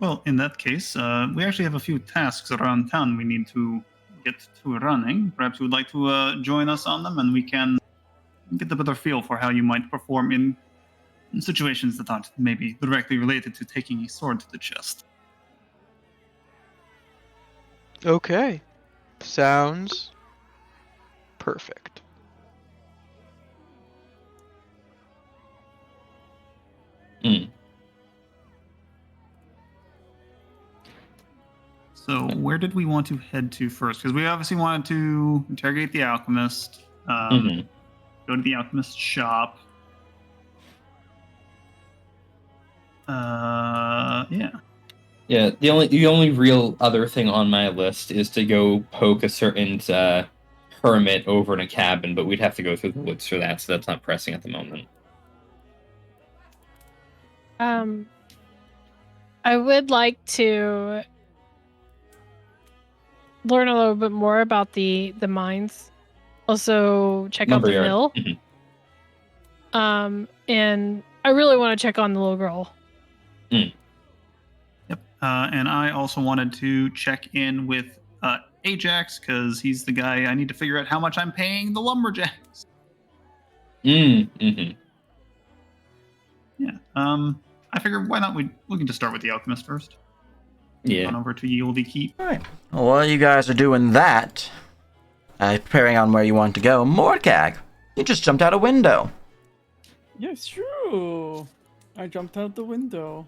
Well, in that case, we actually have a few tasks around town we need to get to running. Perhaps you would like to join us on them, and we can get a better feel for how you might perform in situations that aren't maybe directly related to taking a sword to the chest. Okay. Sounds perfect. Mm. So, where did we want to head to first? Because we obviously wanted to interrogate the alchemist, Mhm. go to the alchemist's shop. Yeah. Yeah, the only real other thing on my list is to go poke a certain hermit over in a cabin, but we'd have to go through the woods for that, so that's not pressing at the moment. I would like to learn a little bit more about the mines. Also, check out the Lumberyard. mill. Mhm. And I really want to check on the little girl. Yep. And I also wanted to check in with Ajax because he's the guy I need to figure out how much I'm paying the lumberjacks. Mm-hmm. Yeah. I figured why not we can just start with the alchemist first. Yeah. On over to Yieldy Keep. Alright. Well, while you guys are doing that, preparing on where you want to go, Mordkag, you just jumped out a window. Yes, true. I jumped out the window.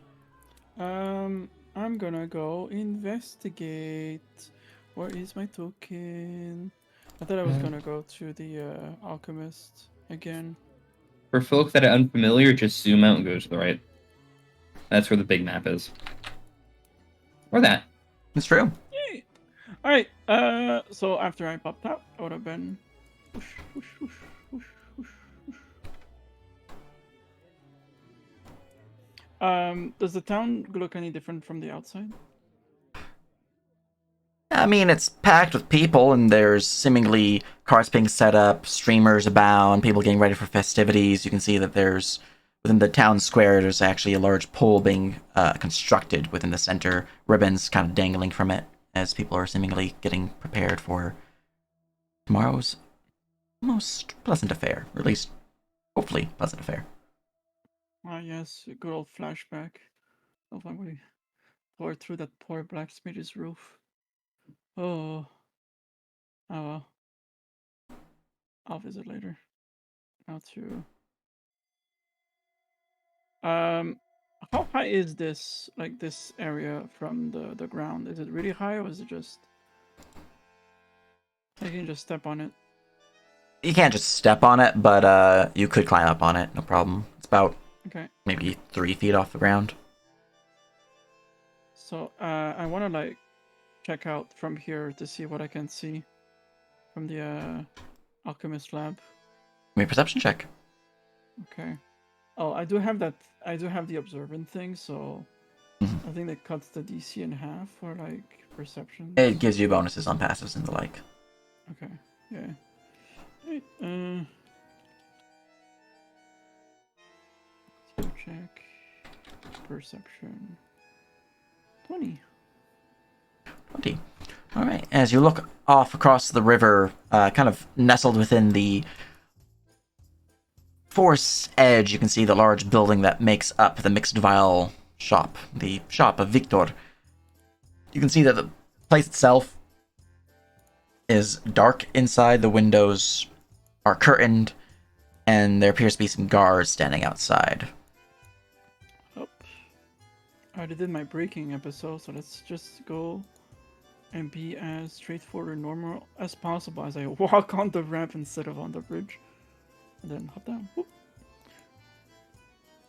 I'm gonna go investigate. Where is my token? I thought I was gonna go to the alchemist again. For folk that are unfamiliar, just zoom out and go to the right. That's where the big map is. Or that. It's true. Yay! All right. So after I popped out, I would have been. Whoosh, whoosh, whoosh, whoosh, whoosh, whoosh. Does the town look any different from the outside? I mean, it's packed with people, and there's seemingly carts being set up, streamers abound, people getting ready for festivities. You can see that there's, within the town square, there's actually a large pole being constructed within the center, ribbons kind of dangling from it, as people are seemingly getting prepared for tomorrow's most pleasant affair, or at least, hopefully, pleasant affair. Ah, yes, a good old flashback of when we tore through that poor blacksmith's roof. Oh. Oh well. I'll visit later. Now to. How high is this, like, this area from the ground? Is it really high, or is it just... I can just step on it? You can't just step on it, but you could climb up on it, no problem. It's about Okay. maybe 3 feet off the ground. So, I want to, like, check out from here to see what I can see from the alchemist lab. Give me a perception check. Okay. Oh, I do have that. I do have the observant thing, so I think that cuts the DC in half for like perception. It gives you bonuses on passives and the like. Okay. Yeah. Right, skill check. Perception. 20. 20. All right. As you look off across the river, kind of nestled within the forest's edge, you can see the large building that makes up the mixed vial shop, the shop of Victor. You can see that the place itself is dark inside. The windows are curtained, and there appears to be some guards standing outside. Oh. I already did my breaking episode, so let's just go and be as straightforward and normal as possible as I walk on the ramp instead of on the bridge. And then hop down. Whoop.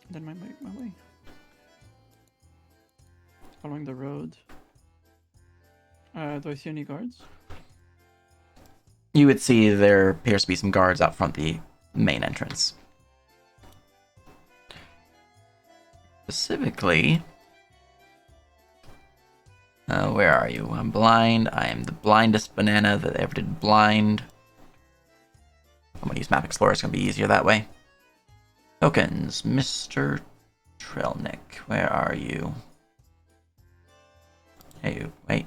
And then make my way. Following the road. Do I see any guards? You would see there appears to be some guards out front the main entrance. Specifically, where are you? I'm blind. I am the blindest banana that ever did blind. I'm gonna use Map Explorer. It's gonna be easier that way. Tokens, Mr. Trelnick. Where are you? Hey, wait.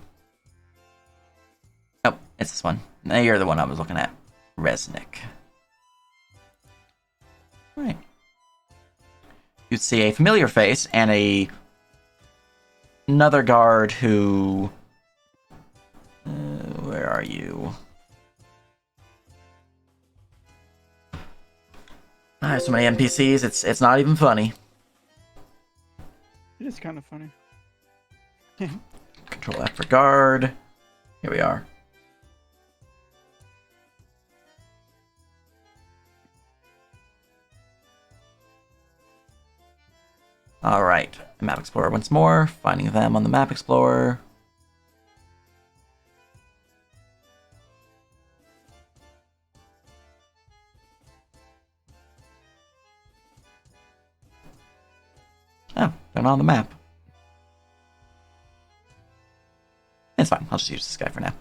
Nope, it's this one. Now you're the one I was looking at. Resnick. Right. You'd see a familiar face and another guard who... where are you? I have so many NPCs, it's not even funny. It is kind of funny. Control F for guard. Here we are. Alright, Map Explorer once more, finding them on the Map Explorer. Oh, they're not on the map. It's fine, I'll just use this guy for now.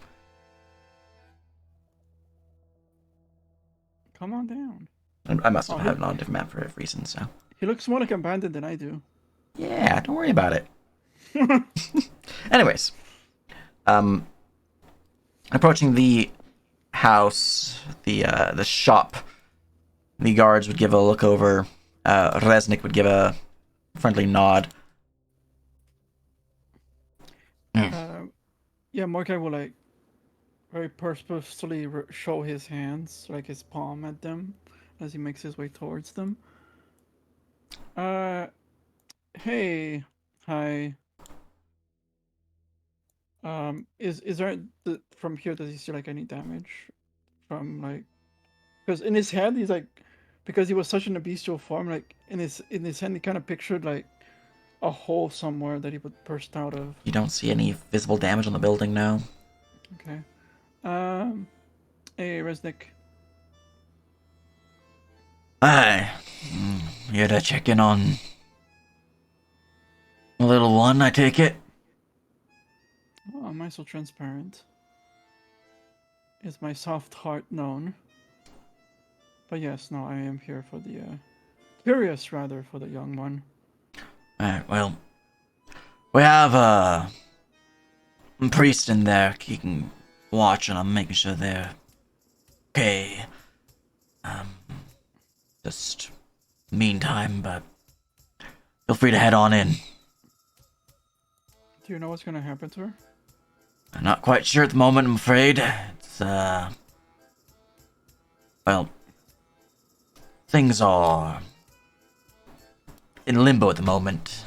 Come on down. I must have had it on a different map for a reason, so... He looks more like a bandit than I do. Yeah, don't worry about it. Anyways, approaching the house, the shop, the guards would give a look over. Resnick would give a friendly nod. Yeah, Mordecai will like very purposefully show his hands, like his palm at them, as he makes his way towards them. Hey, hi. Is there from here? Does he see like any damage from like? Because in his head, he's like, because he was such in a bestial form, like in his hand, he kind of pictured like a hole somewhere that he would burst out of. You don't see any visible damage on the building now. Okay. Hey, Resnick. Hi. Here to check in on a little one, I take it? Oh, am I so transparent? Is my soft heart known? But yes, no, I am here for the, curious rather, for the young one. Alright, well, we have a priest in there keeping watch, and I'm making sure they're okay. Just meantime, but feel free to head on in. Do you know what's gonna happen to her? I'm not quite sure at the moment, I'm afraid. It's, well, things are in limbo at the moment.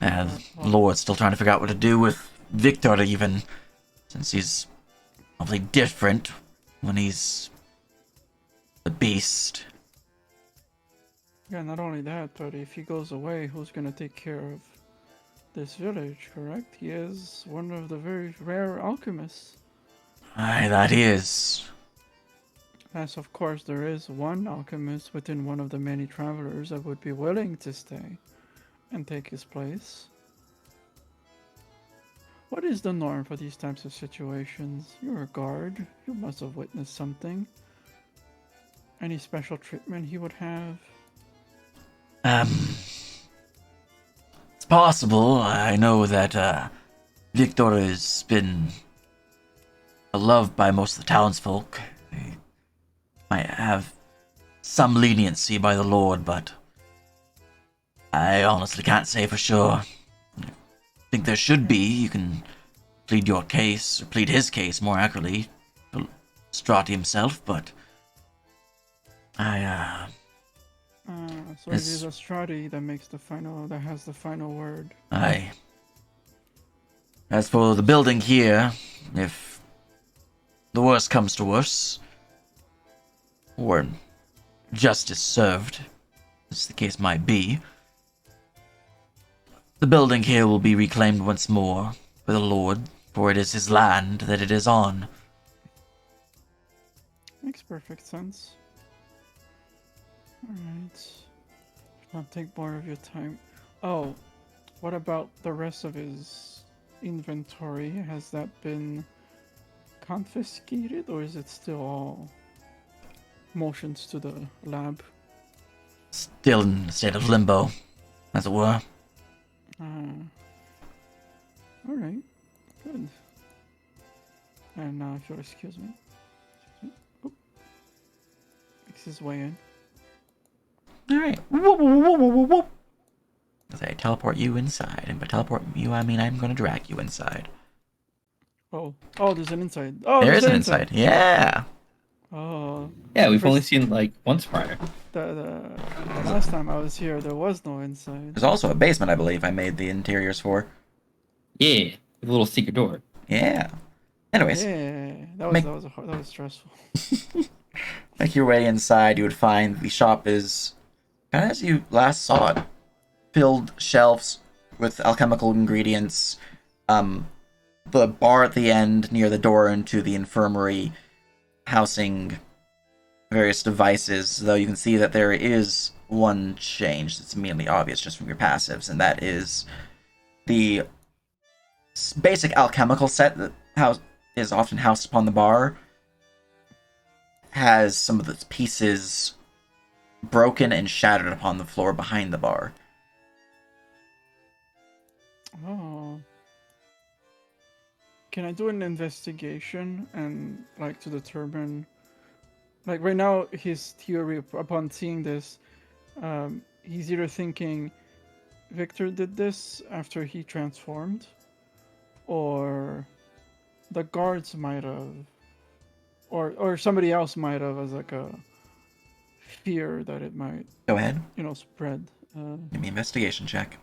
The Lord's still trying to figure out what to do with Victor, even, since he's probably different when he's the beast. Yeah, not only that, but if he goes away, who's gonna take care of this village, correct? He is one of the very rare alchemists. Aye, that is. Yes, of course, there is one alchemist within one of the many travelers that would be willing to stay and take his place. What is the norm for these types of situations? You're a guard. You must have witnessed something. Any special treatment he would have? It's possible. I know that Victor has been beloved by most of the townsfolk. He might have some leniency by the Lord, but I honestly can't say for sure. I think there should be. You can plead your case, or plead his case more accurately, Strati himself, but So it is Astrati that has the final word. Aye. As for the building here, if the worst comes to worst, or justice served, as the case might be, the building here will be reclaimed once more by the Lord, for it is his land that it is on. Makes perfect sense. Alright. I'll take more of your time. Oh, what about the rest of his inventory? Has that been confiscated, or is it still all motions to the lab? Still in a state of limbo, as it were. Alright. Good. And now, if you'll excuse me. Oop. Makes his way in. Alright. Whoop, whoop, whoop, whoop, whoop. As I teleport you inside, and by teleport you, I mean I'm going to drag you inside. Oh, there's an inside. Oh, There there's is an inside. Yeah. Oh. Yeah, we've only seen like once prior. The last time I was here, there was no inside. There's also a basement, I believe, I made the interiors for. Yeah, a little secret door. Yeah. Anyways, Yeah, that was stressful. make your way inside. You would find the shop is kind of as you last saw it, filled shelves with alchemical ingredients. The bar at the end near the door into the infirmary, housing various devices. Though you can see that there is one change that's immediately obvious just from your passives, and that is the basic alchemical set that is often housed upon the bar has some of its pieces broken and shattered upon the floor behind the bar. Oh. Can I do an investigation and to determine right now his theory upon seeing this, he's either thinking Victor did this after he transformed, or the guards might have, or somebody else might have, as like a fear that it might Go ahead. Spread. Give me an investigation check.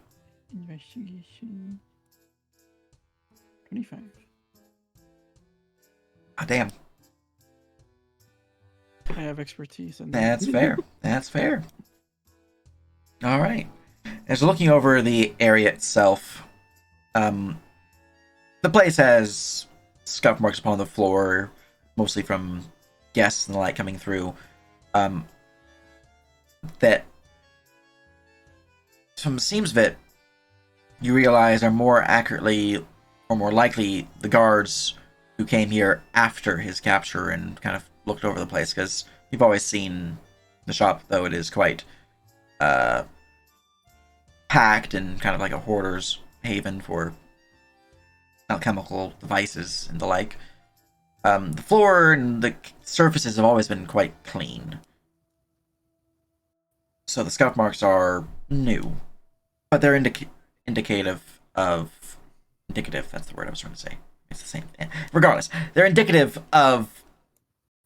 Investigation 25. Ah, damn. I have expertise in That's fair. That's fair. All right. As you're looking over the area itself, the place has scuff marks upon the floor, mostly from guests and the light coming through. That, from the seams of it, you realize are more accurately, or more likely, the guards who came here after his capture and kind of looked over the place, because you've always seen the shop, though it is quite packed and kind of like a hoarder's haven for alchemical devices and the like. The floor and the surfaces have always been quite clean. So the scuff marks are new, but they're indicative, that's the word I was trying to say. It's the same thing. Regardless, they're indicative of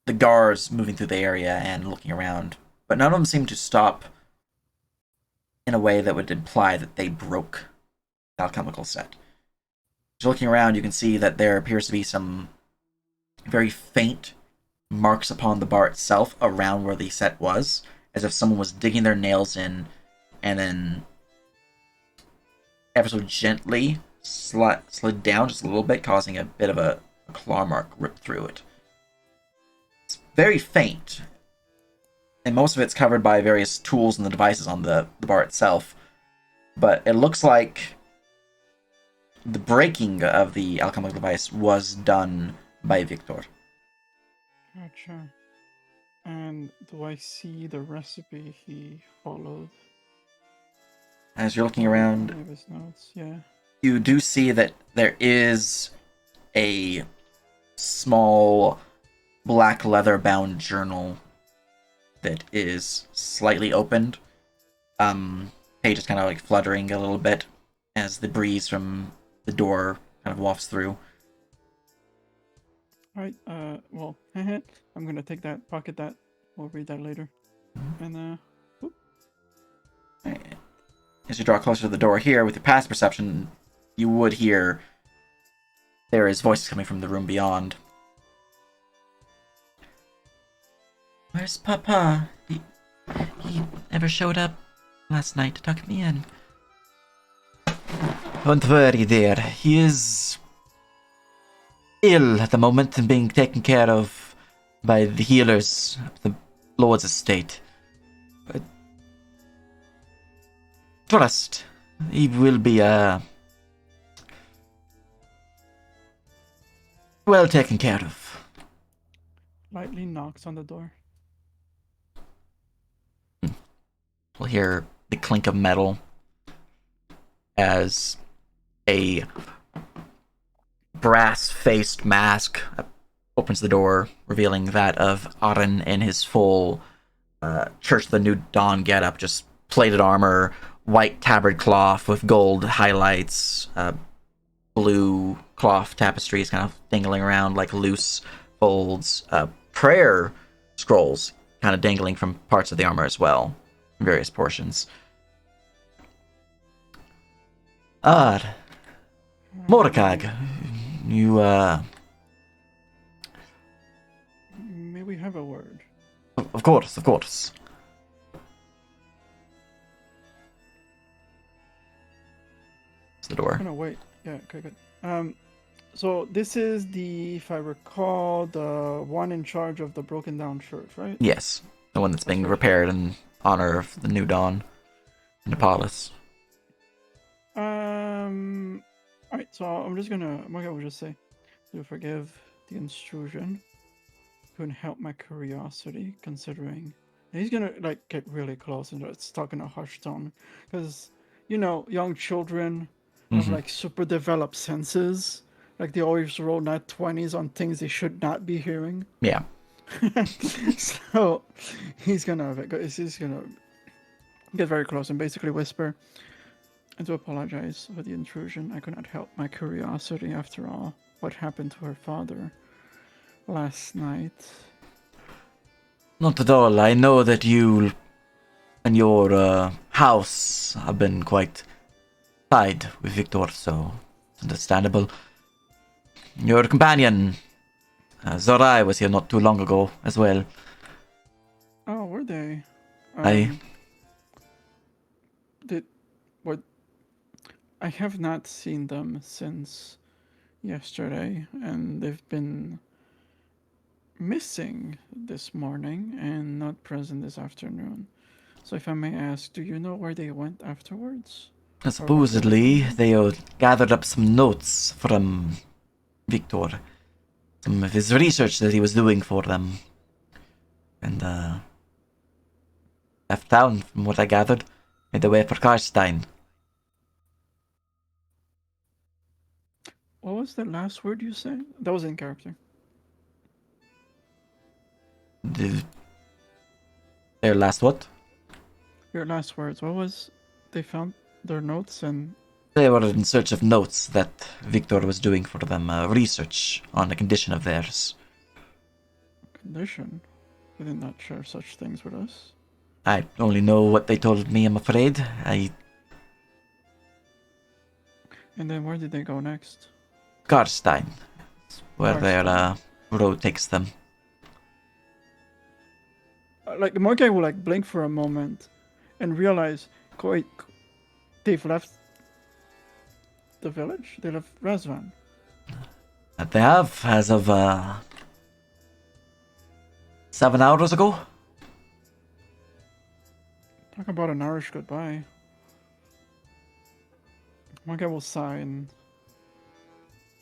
the guards moving through the area and looking around, but none of them seem to stop in a way that would imply that they broke the alchemical set. As you're looking around, you can see that there appears to be some very faint marks upon the bar itself around where the set was, as if someone was digging their nails in and then ever so gently slid down just a little bit, causing a bit of a claw mark rip through it. It's very faint, and most of it's covered by various tools and the devices on the bar itself. But it looks like the breaking of the alchemical device was done by Victor. Gotcha. And do I see the recipe he followed? As you're looking around, Any of his notes, yeah. you do see that there is a small black leather bound journal that is slightly opened. Pages kind of like fluttering a little bit as the breeze from the door kind of wafts through. Alright, well, I'm gonna take that, pocket that. We'll read that later. And, whoop. As you draw closer to the door here, with your past perception, you would hear there is voices coming from the room beyond. Where's Papa? He never showed up last night to tuck me in. Don't worry there. He is ill at the moment and being taken care of by the healers of the Lord's estate. But trust, he will be, well taken care of. Lightly knocks on the door. We'll hear the clink of metal as a brass-faced mask opens the door, revealing that of Arin in his full Church of the New Dawn getup, just plated armor, white tabard cloth with gold highlights, blue cloth tapestries kind of dangling around like loose folds, prayer scrolls kind of dangling from parts of the armor as well, in various portions. Mordecai, you, May we have a word? Of course, of course. It's the door. Oh, no, wait. Yeah, okay, good. So this is the, if I recall, the one in charge of the broken down church, right? Yes, the one that's being repaired in honor of the New Dawn in Apollos. Alright, so I'm just gonna, Morgan will just say, do forgive the intrusion. Couldn't help my curiosity, considering. And he's gonna, like, get really close and just talk in a hushed tone. Because, you know, young children have, like, super developed senses. Like, they always roll nat 20s on things they should not be hearing. Yeah. So, he's gonna get very close and basically whisper, I do apologize for the intrusion. I could not help my curiosity after all. What happened to her father last night? Not at all. I know that you and your house have been quite tied with Victor, so it's understandable. Your companion, Zorai, was here not too long ago as well. Oh, were they? I have not seen them since yesterday, and they've been missing this morning and not present this afternoon. So if I may ask, do you know where they went afterwards? Supposedly, they gathered up some notes from Victor. Some of his research that he was doing for them. And, left town, from what I gathered. Made their way for Karstein. What was the last word you said? That was in character. Their last what? Your last words. What was? They found their notes and. They were in search of notes that Victor was doing for them, research on a condition of theirs. Condition? They did not share such things with us. I only know what they told me, I'm afraid. And then where did they go next? Karstein, where their road takes them. Like, Morgan will, like, blink for a moment and realize, wait, they've left the village? They left Razvan. That they have, as of 7 hours ago. Talk about an Irish goodbye. One guy will sigh and...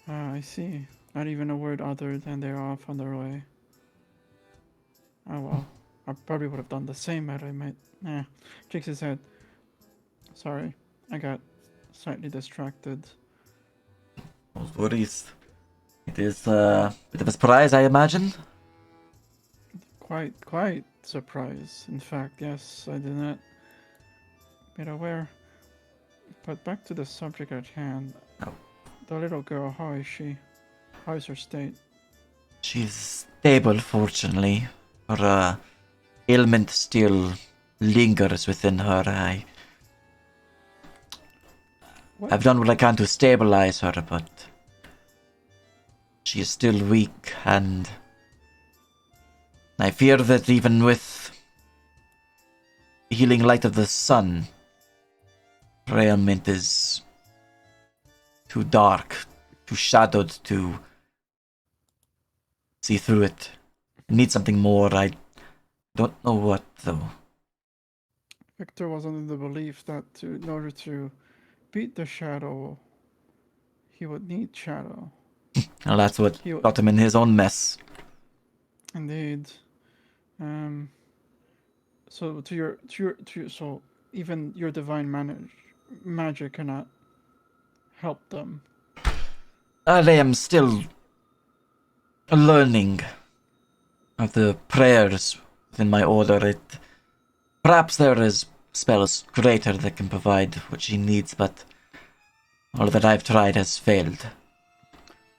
Ah, I see. Not even a word other than they're off on their way. Oh well. I probably would have done the same had I met... Shakes his head. Sorry. I got slightly distracted. No worries. It is a bit of a surprise, I imagine. Quite surprised. In fact, yes, I did not get aware. But back to the subject at hand. Oh. The little girl, how is she? How is her state? She's stable, fortunately. Her ailment still lingers within her. What? I've done what I can to stabilize her, but she is still weak, and I fear that even with the healing light of the sun, her ailment is too dark, too shadowed to see through it. I need something more. I don't know what, though. Victor was under the belief that in order to beat the shadow, he would need shadow. Well, that's what He- got him in his own mess. Indeed. So so even your divine magic cannot help them. I am still learning of the prayers within my order. Perhaps there is spells greater that can provide what she needs, but all that I've tried has failed.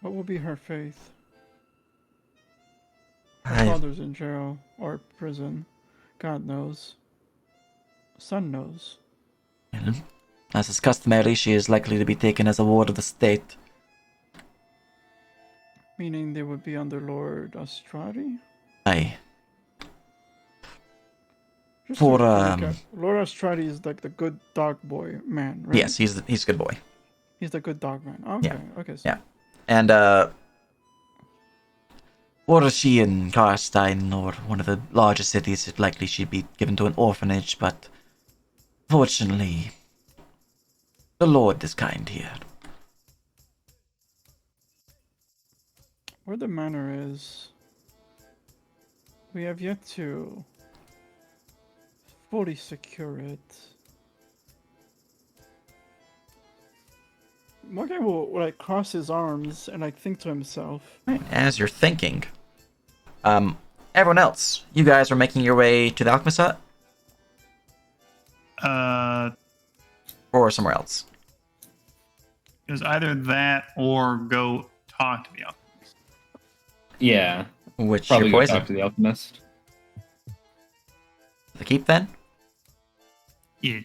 What will be her faith? Her father's in jail or prison. God knows. Son knows. Well, as is customary, she is likely to be taken as a ward of the state. Meaning they would be under Lord Astrati? Aye. Just For, to recap, Lord Astrati is like the good dog boy man, right? Yes, he's a good boy. He's the good dog man. Okay, Yeah. okay. So Yeah. And, were she in Karstein or one of the larger cities, it likely she'd be given to an orphanage, but fortunately, the Lord is kind here. where the manor is, we have yet to fully secure it. Morgan will like cross his arms and like think to himself. As you're thinking, everyone else, you guys are making your way to the alchemist hut or somewhere else. It was either that or go talk to the alchemist. Yeah, Which probably your go poison? talk to the alchemist. The keep then? Yeah.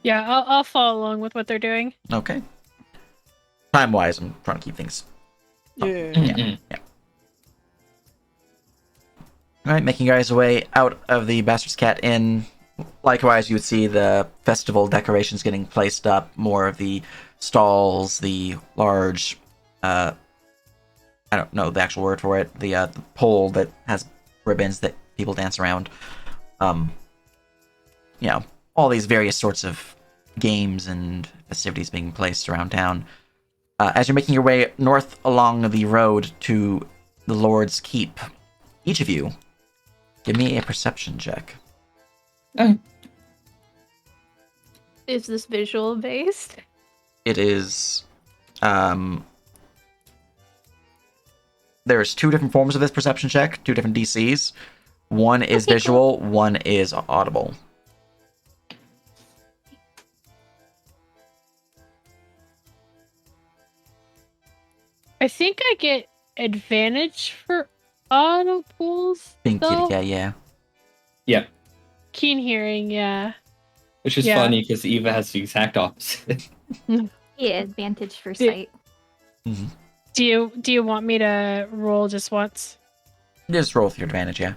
Yeah, I'll follow along with what they're doing. Okay. Time-wise, I'm trying to keep things. Yeah. Mhm. Alright, making your guys' way out of the Bastard's Cat Inn. Likewise, you would see the festival decorations getting placed up, more of the stalls, the large, I don't know the actual word for it, the pole that has ribbons that people dance around. You know, all these various sorts of games and festivities being placed around town. As you're making your way north along the road to the Lord's Keep, each of you, give me a perception check. Is this visual based? It is, there's two different forms of this perception check, two different DCs. One is Okay, visual, one is audible. I think I get advantage for auto pulls. Think though? yeah. Yeah, Keen hearing, yeah. which is Yeah. funny because Eva has the exact opposite. Yeah, advantage for Did- sight. Mm-hmm. Do you want me to roll just once? Just roll with your advantage, yeah.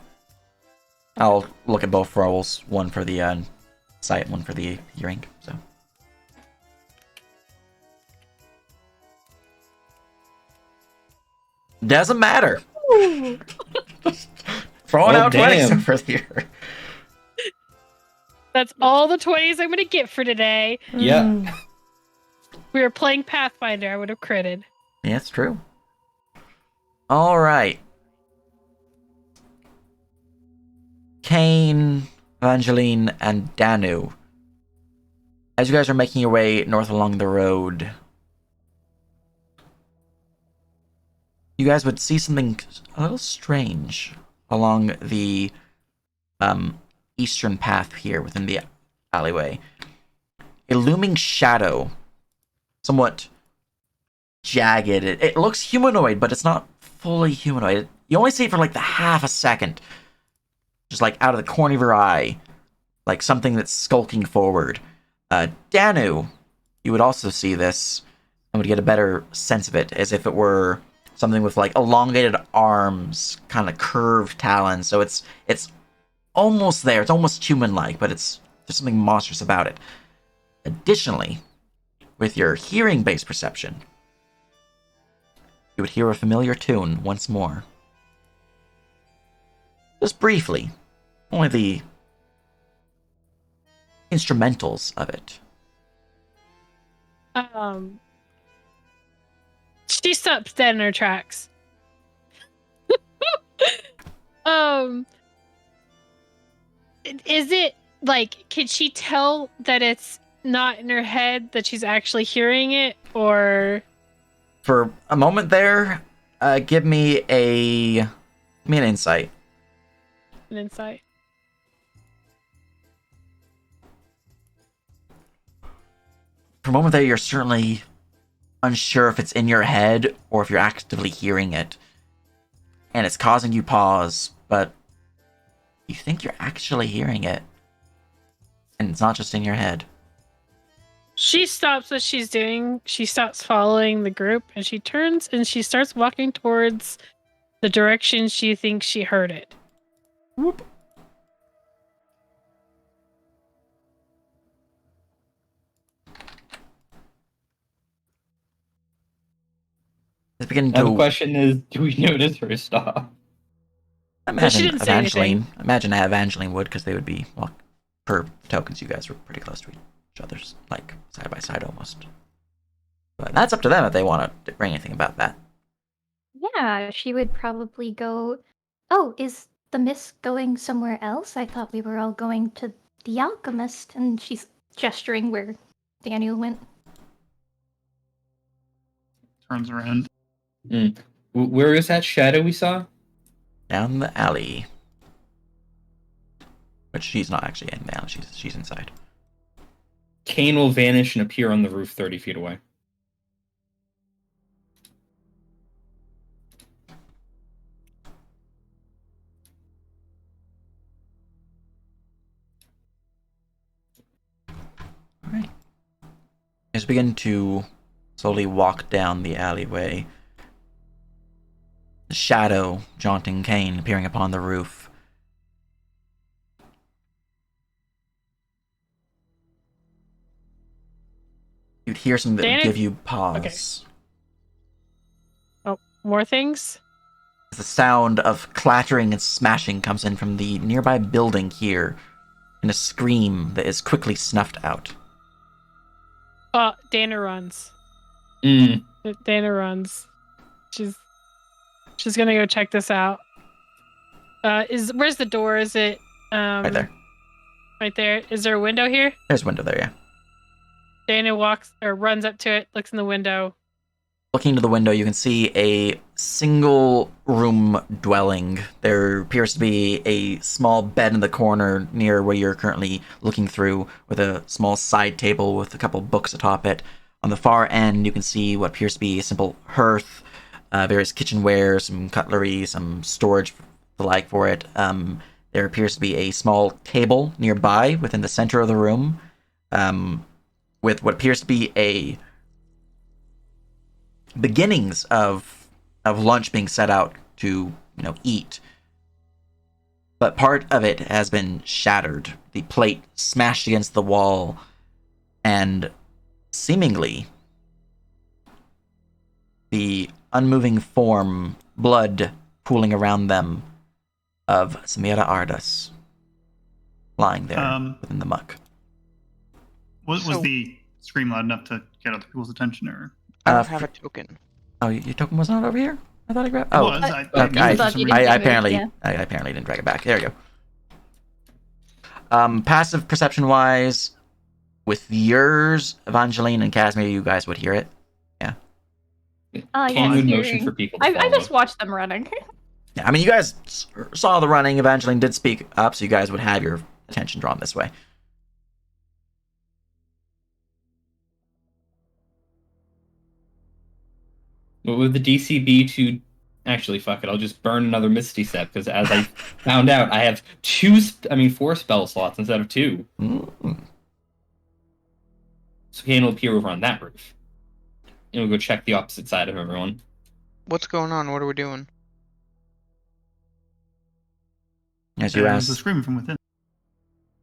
I'll look at both rolls, one for the sight, one for the hearing, so. Doesn't matter. Throwing Oh, out 20s damn. over here. That's all the 20s I'm gonna get for today. Yeah. If we were playing Pathfinder, I would have critted. Yeah, it's true. All right. Kane, Evangeline, and Danu. As you guys are making your way north along the road, you guys would see something a little strange along the eastern path here within the alleyway. A looming shadow, somewhat jagged. It looks humanoid, but it's not fully humanoid. You only see it for like the half a second, just like out of the corner of your eye, like something that's skulking forward. Danu, you would also see this and would get a better sense of it, as if it were something with like elongated arms, kind of curved talons. So it's almost there. It's almost human-like, but there's something monstrous about it. Additionally, with your hearing-based perception, you would hear a familiar tune once more. Just briefly. Only the instrumentals of it. She stops dead in her tracks. Is it like, can she tell that it's not in her head, that she's actually hearing it, or? For a moment there, give me an insight. An insight. For a moment there, you're certainly unsure if it's in your head or if you're actively hearing it. And it's causing you pause, but you think you're actually hearing it. And it's not just in your head. She stops what she's doing. She stops following the group, and she turns and she starts walking towards the direction she thinks she heard it. Whoop. It's beginning Now the to question is, do we notice her stop? imagine didn't say Evangeline. anything. Imagine Evangeline would, because they would be, well, per tokens, you guys were pretty close to each other's, like side by side almost. But that's up to them if they want to bring anything about that. Yeah, she would probably go. Oh, is the mist going somewhere else? I thought we were all going to the alchemist, and she's gesturing where Daniel went. Turns around. Where is that shadow we saw? Down the alley. But she's not actually in the alley, she's inside. Kane will vanish and appear on the roof 30 feet away. Alright. As we begin to slowly walk down the alleyway, the shadow jaunting Kane appearing upon the roof. You'd hear something that would Dana? give you pause. Oh, more things? The sound of clattering and smashing comes in from the nearby building here, in a scream that is quickly snuffed out. Oh, Dana runs. Dana runs. She's gonna go check this out. Where's the door? Is it Right there. Right there. Is there a window here? There's a window there, yeah. Dana walks or runs up to it, looks in the window. Looking into the window, you can see a single room dwelling. There appears to be a small bed in the corner near where you're currently looking through, with a small side table with a couple books atop it. On the far end, you can see what appears to be a simple hearth, various kitchenware, some cutlery, some storage, the like for it. There appears to be a small table nearby within the center of the room, with what appears to be a beginnings of lunch being set out to, eat. But part of it has been shattered, the plate smashed against the wall, and seemingly the unmoving form, blood pooling around them, of Samira Ardas lying there within the muck. Was So- the scream loud enough to get other people's attention, or I don't have a token. Oh, your token was not over here? I thought I grabbed. it Oh, was? okay. I thought you didn't I bring it, apparently, yeah. I apparently didn't drag it back. There you go. Passive perception wise, with yours, Evangeline and Casimir, you guys would hear it. Can yes, would motion hearing. for people to I follow. just watched them running. Yeah, I mean, you guys saw the running. Evangeline did speak up, so you guys would have your attention drawn this way. What would the DC be to... Actually, fuck it. I'll just burn another Misty Step, because as I found out, I have 4 spell slots instead of 2. Mm. So Kane will appear over on that roof. And we'll go check the opposite side of everyone. What's going on? What are we doing? As you there's a ask, scream from within.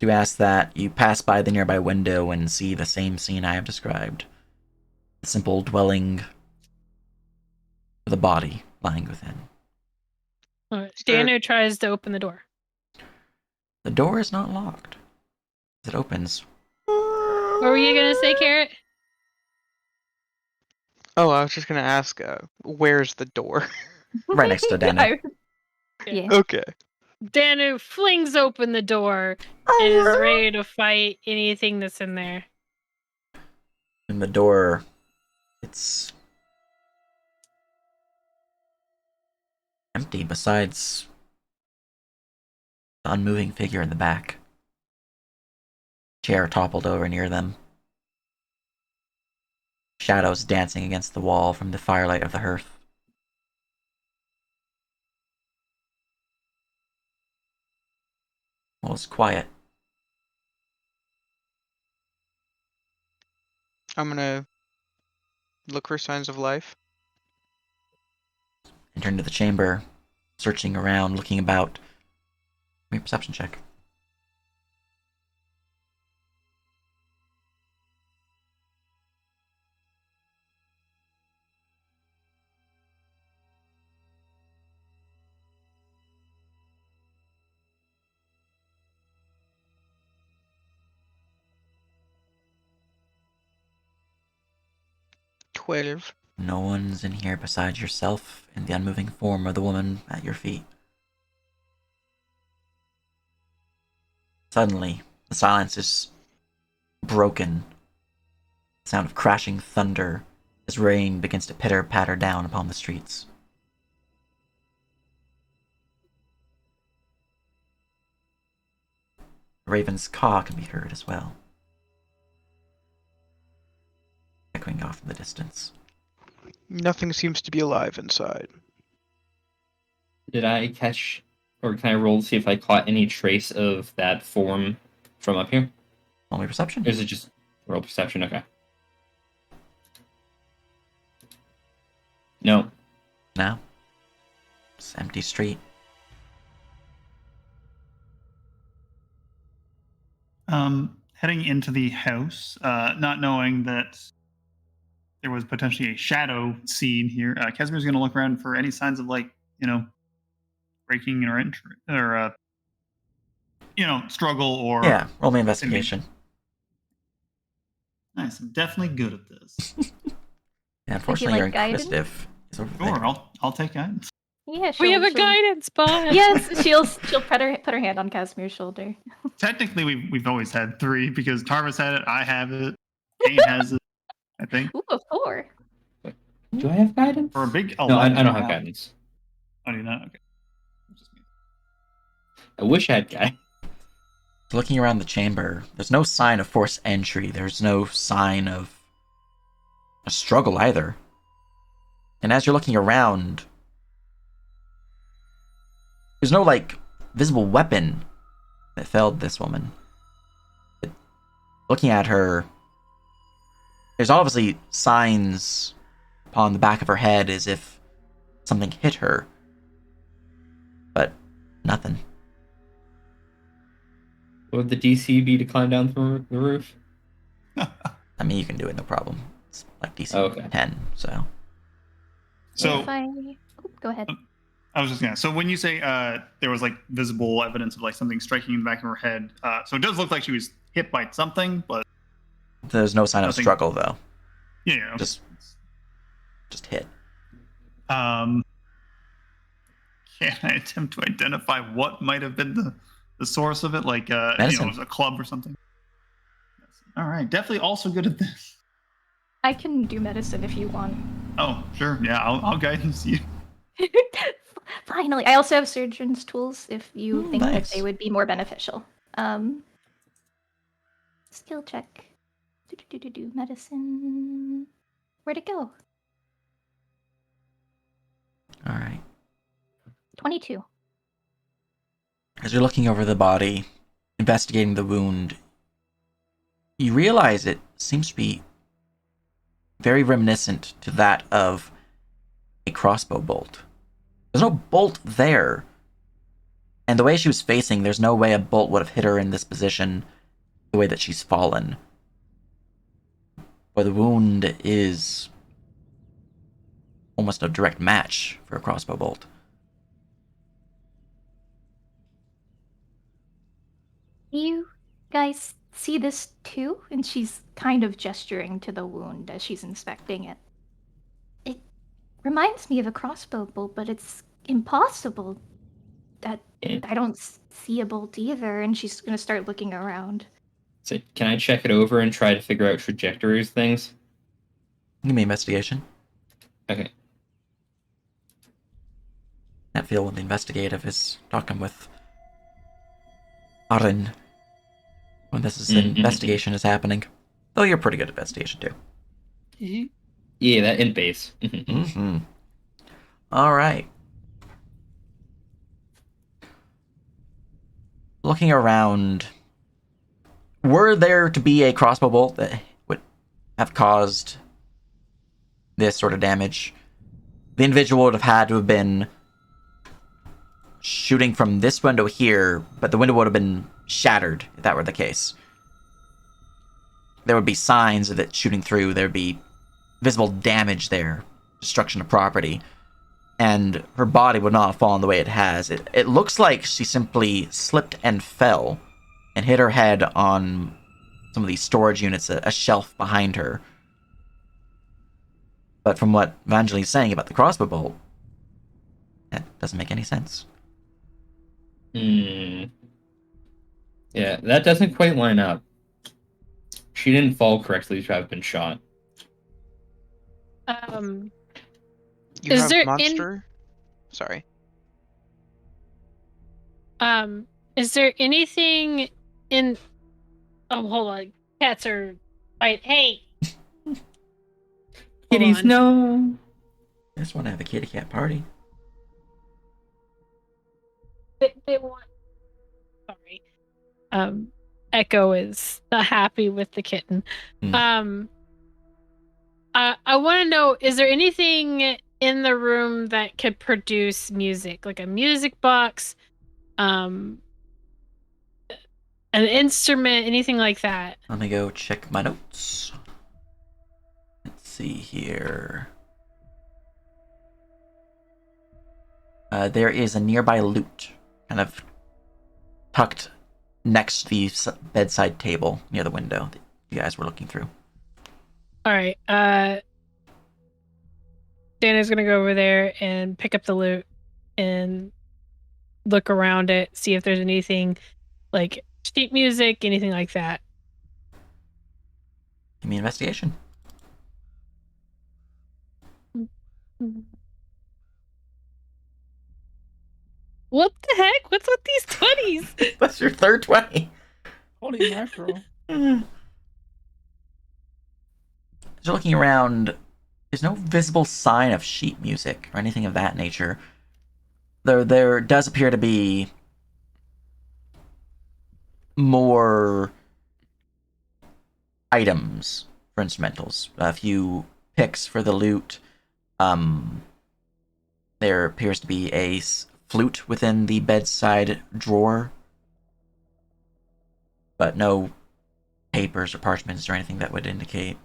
you ask that, you pass by the nearby window and see the same scene I have described. A simple dwelling with a body lying within. Dano tries to open the door. The door is not locked. As it opens, What were you gonna say, Carrot? Oh, I was just gonna ask, where's the door? right next to Dano. Yeah. Okay. Danu flings open the door and is ready to fight anything that's in there. In the door, it's empty besides the unmoving figure in the back. Chair toppled over near them. Shadows dancing against the wall from the firelight of the hearth. All is quiet. I'm gonna look for signs of life. Enter into the chamber, searching around, looking about. Make a perception check. $12. No one's in here besides yourself and the unmoving form of the woman at your feet. Suddenly, the silence is broken. The sound of crashing thunder as rain begins to pitter-patter down upon the streets. The raven's caw can be heard as well, echoing off in the distance. Nothing seems to be alive inside. Did I catch, or can I roll to see if I caught any trace of that form from up here? Only perception? Or is it just roll perception? Okay. No. No. It's an empty street. Heading into the house, not knowing that there was potentially a shadow scene here, Casimir's going to look around for any signs of, like, breaking or entry, or struggle or. Yeah, roll me investigation. Nice, I'm definitely good at this. Yeah, unfortunately, you're like guidance? inquisitive. It's over there. Sure, I'll take guidance. Yeah, We have a she'll- guidance bot. Yes, she'll put her hand on Casimir's shoulder. Technically, we've always had 3 because Tarvis had it, I have it, Kane has it, I think. Ooh, a 4. Do I have guidance? For a big. No, I don't have guidance. Oh, do you not? Okay. I wish I had guidance. Looking around the chamber, there's no sign of forced entry. There's no sign of a struggle either. And as you're looking around, there's no, visible weapon that felled this woman. But looking at her, there's obviously signs upon the back of her head as if something hit her. But nothing. What would the DC be to climb down through the roof? I mean, you can do it, no problem. It's like DC Okay. 10, so. So Go ahead. I was just gonna. So when you say there was like visible evidence of like something striking in the back of her head, so it does look like she was hit by something, but There's no sign of Nothing. struggle though. yeah. Okay. Just hit. Can I attempt to identify what might have been the source of it? Like it Medicine. was a club or something. All right, definitely also good at this. I can do medicine if you want. Oh, sure. Yeah, I'll guidance you. Finally, I also have surgeon's tools if you think that nice. they would be more beneficial. Skill check. Do medicine. Where'd it go? All right. 22. As you're looking over the body, investigating the wound, you realize it seems to be very reminiscent to that of a crossbow bolt. There's no bolt there. And the way she was facing, there's no way a bolt would have hit her in this position the way that she's fallen. But the wound is almost a direct match for a crossbow bolt. You guys see this too? And she's kind of gesturing to the wound as she's inspecting it. It reminds me of a crossbow bolt, but it's impossible. That I don't see a bolt either, and she's gonna start looking around. So can I check it over and try to figure out trajectories things? Give me investigation. Okay. Can't feel when the investigative is talking with Arin when this is investigation is happening. Though you're pretty good at investigation too. Yeah, that in base. Mm-hmm. All right. Looking around, were there to be a crossbow bolt that would have caused this sort of damage, the individual would have had to have been shooting from this window here, but the window would have been shattered if that were the case. There would be signs of it shooting through. There would be visible damage there, destruction of property, and her body would not have fallen the way it has. It looks like she simply slipped and fell and hit her head on some of these storage units, a shelf behind her. But from what Evangeline's saying about the crossbow bolt, that doesn't make any sense. Yeah, that doesn't quite line up. She didn't fall correctly to have been shot. You Is have there monster? Sorry. Is there anything in? Oh, hold on. Cats are. Right. Hey. Hold Kitties, on. no. I just want to have a kitty cat party. They want. Sorry. Echo is not happy with the kitten. Mm. I want to know: is there anything in the room that could produce music, like a music box, an instrument, anything like that? Let me go check my notes. Let's see here. There is a nearby lute, kind of tucked next to the bedside table near the window that you guys were looking through. All right. Dana's gonna go over there and pick up the lute and look around it, see if there's anything like sheet music, anything like that. Give me investigation. What the heck? What's with these 20s? That's your third 20. Holy mackerel. As you're looking around, there's no visible sign of sheet music or anything of that nature. There does appear to be more items for instrumentals. A few picks for the lute. There appears to be a flute within the bedside drawer, but no papers or parchments or anything that would indicate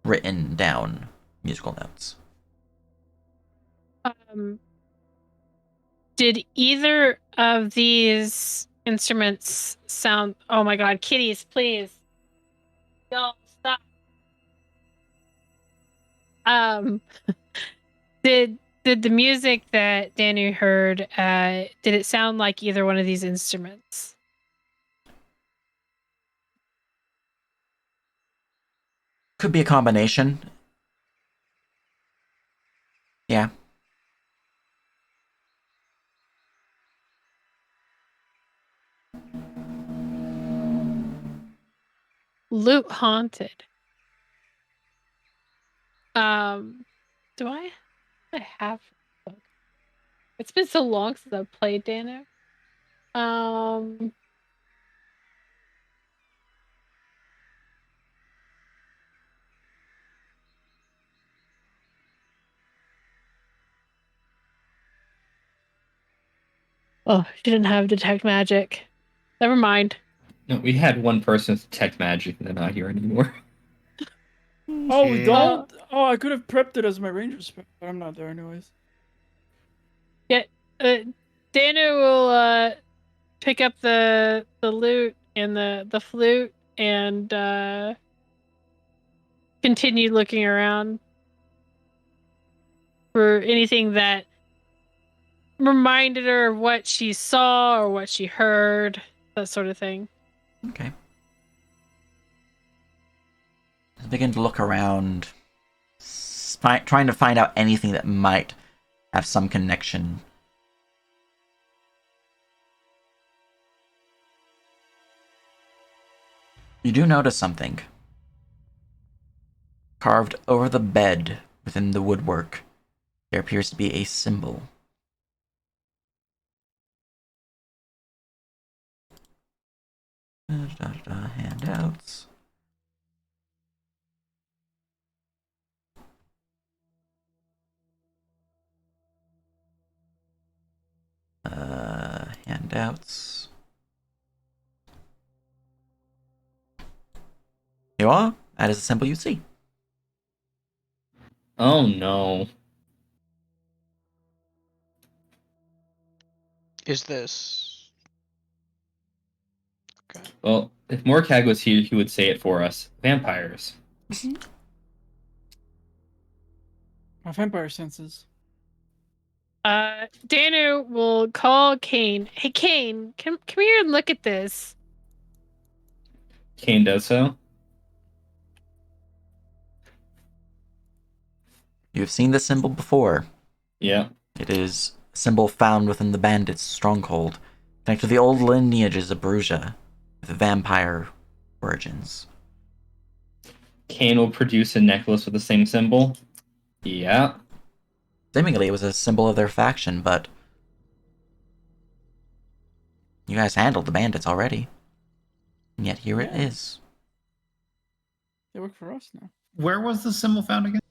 written down musical notes. Did either of these instruments sound? Oh my God, kitties, please, don't stop. Did the music that Danu heard? Did it sound like either one of these instruments? Could be a combination. Yeah. Lute haunted. Do I have a book? It's been so long since I've played Dano. Oh, she didn't have detect magic. Never mind. No, we had one person with detect magic, and they're not here anymore. Oh, we Yeah. don't. Oh, I could have prepped it as my ranger spell, but I'm not there anyways. Yeah, Dano will pick up the lute and the flute and continue looking around for anything that reminded her of what she saw or what she heard, that sort of thing. Okay. Begin to look around, trying to find out anything that might have some connection. You do notice something. Carved over the bed within the woodwork, there appears to be a symbol. Handouts. Handouts. You are? That is a symbol you see. Oh no. Is this? Okay. Well, if Morcag was here, he would say it for us. Vampires. My vampire senses. Danu will call Kane. Hey, Kane, come here and look at this. Kane does so. You have seen this symbol before. Yeah. It is a symbol found within the bandits' stronghold, connected to the old lineages of Brugia, with vampire origins. Kane will produce a necklace with the same symbol. Yeah. Seemingly, it was a symbol of their faction, but you guys handled the bandits already. And yet here it Yeah. is. They work for us now. Where was the symbol found again?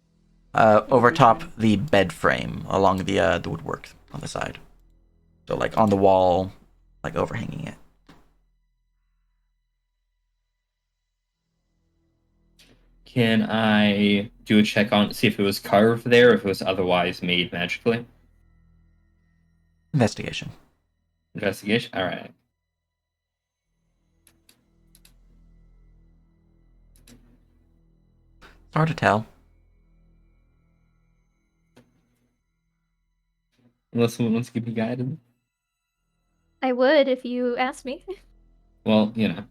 Over top the bed frame, along the woodwork on the side. So, like, on the wall, like, overhanging it. Can I do a check on see if it was carved there, or if it was otherwise made magically? Investigation. Investigation? Alright. It's hard to tell. Unless someone wants to give me guidance. I would if you asked me. Well, you know.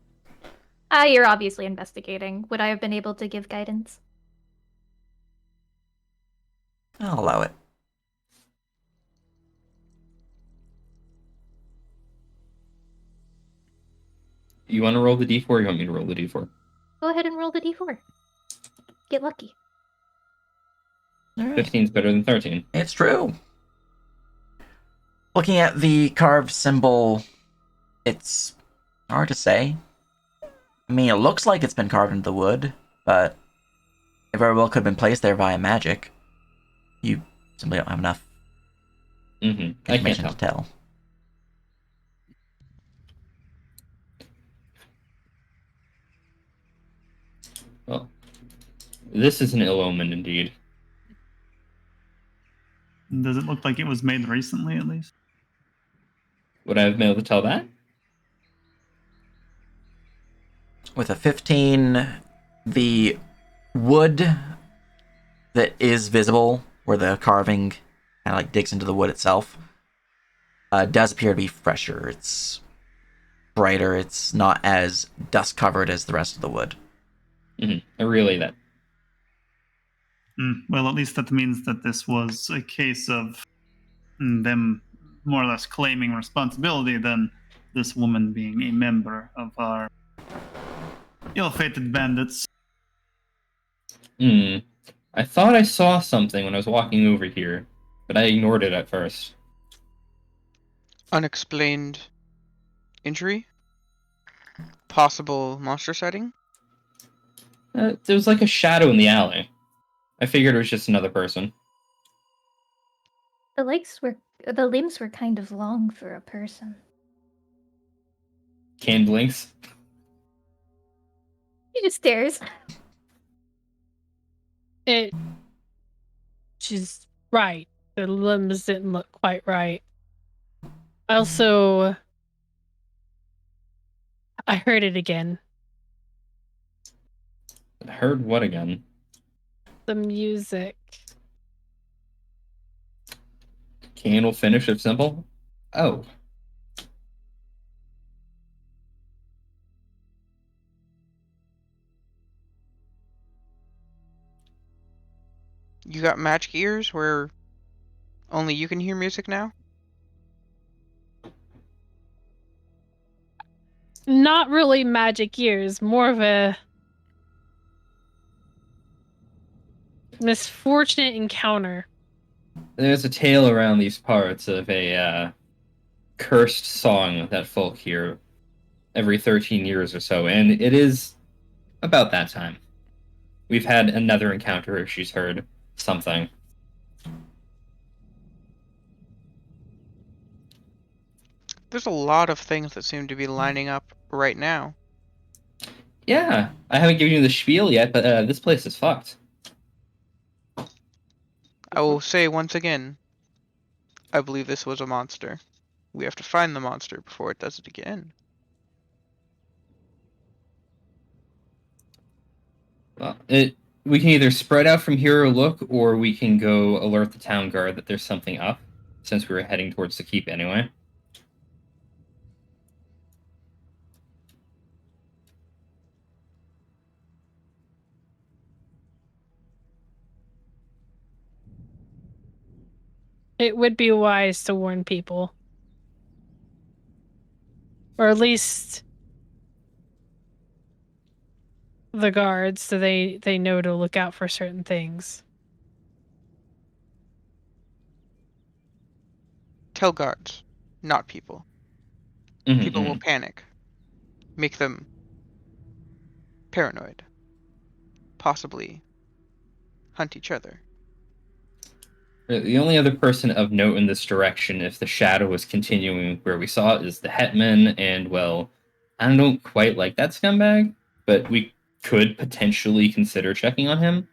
You're obviously investigating. Would I have been able to give guidance? I'll allow it. You want to roll the d4 or you want me to roll the d4? Go ahead and roll the d4. Get lucky. All right. 15 is better than 13. It's true. Looking at the carved symbol, it's hard to say. I mean, it looks like it's been carved into the wood, but it very well could have been placed there via magic. You simply don't have enough Mm-hmm. I can't information tell. to tell. Well, this is an ill omen indeed. Does it look like it was made recently, at least? Would I have been able to tell that? With a 15, the wood that is visible, where the carving kind of like digs into the wood itself, does appear to be fresher. It's brighter. It's not as dust covered as the rest of the wood. I relay that. Well, at least that means that this was a case of them more or less claiming responsibility than this woman being a member of our ill-fated bandits. I thought I saw something when I was walking over here, but I ignored it at first. Unexplained injury? Possible monster sighting? There was like a shadow in the alley. I figured it was just another person. The limbs were kind of long for a person. Can blinks. He just stares. She's right. The limbs didn't look quite right. Also, I heard it again. I heard what again? The music. Can will finish if simple. Oh. You got magic ears where only you can hear music now? Not really magic ears, more of a misfortunate encounter. There's a tale around these parts of a cursed song that folk hear every 13 years or so, and it is about that time. We've had another encounter where she's heard something. There's a lot of things that seem to be lining up right now. Yeah, I haven't given you the spiel yet, but this place is fucked. I will say once again, I believe this was a monster. We have to find the monster before it does it again. Well, we can either spread out from here or look, or we can go alert the town guard that there's something up, since we were heading towards the keep anyway. It would be wise to warn people. Or at least the guards, so they know to look out for certain things. Tell guards, not people. People will panic. Make them paranoid. Possibly hunt each other. The only other person of note in this direction, if the shadow was continuing where we saw it, is the Hetman, and, well, I don't quite like that scumbag, but we could potentially consider checking on him.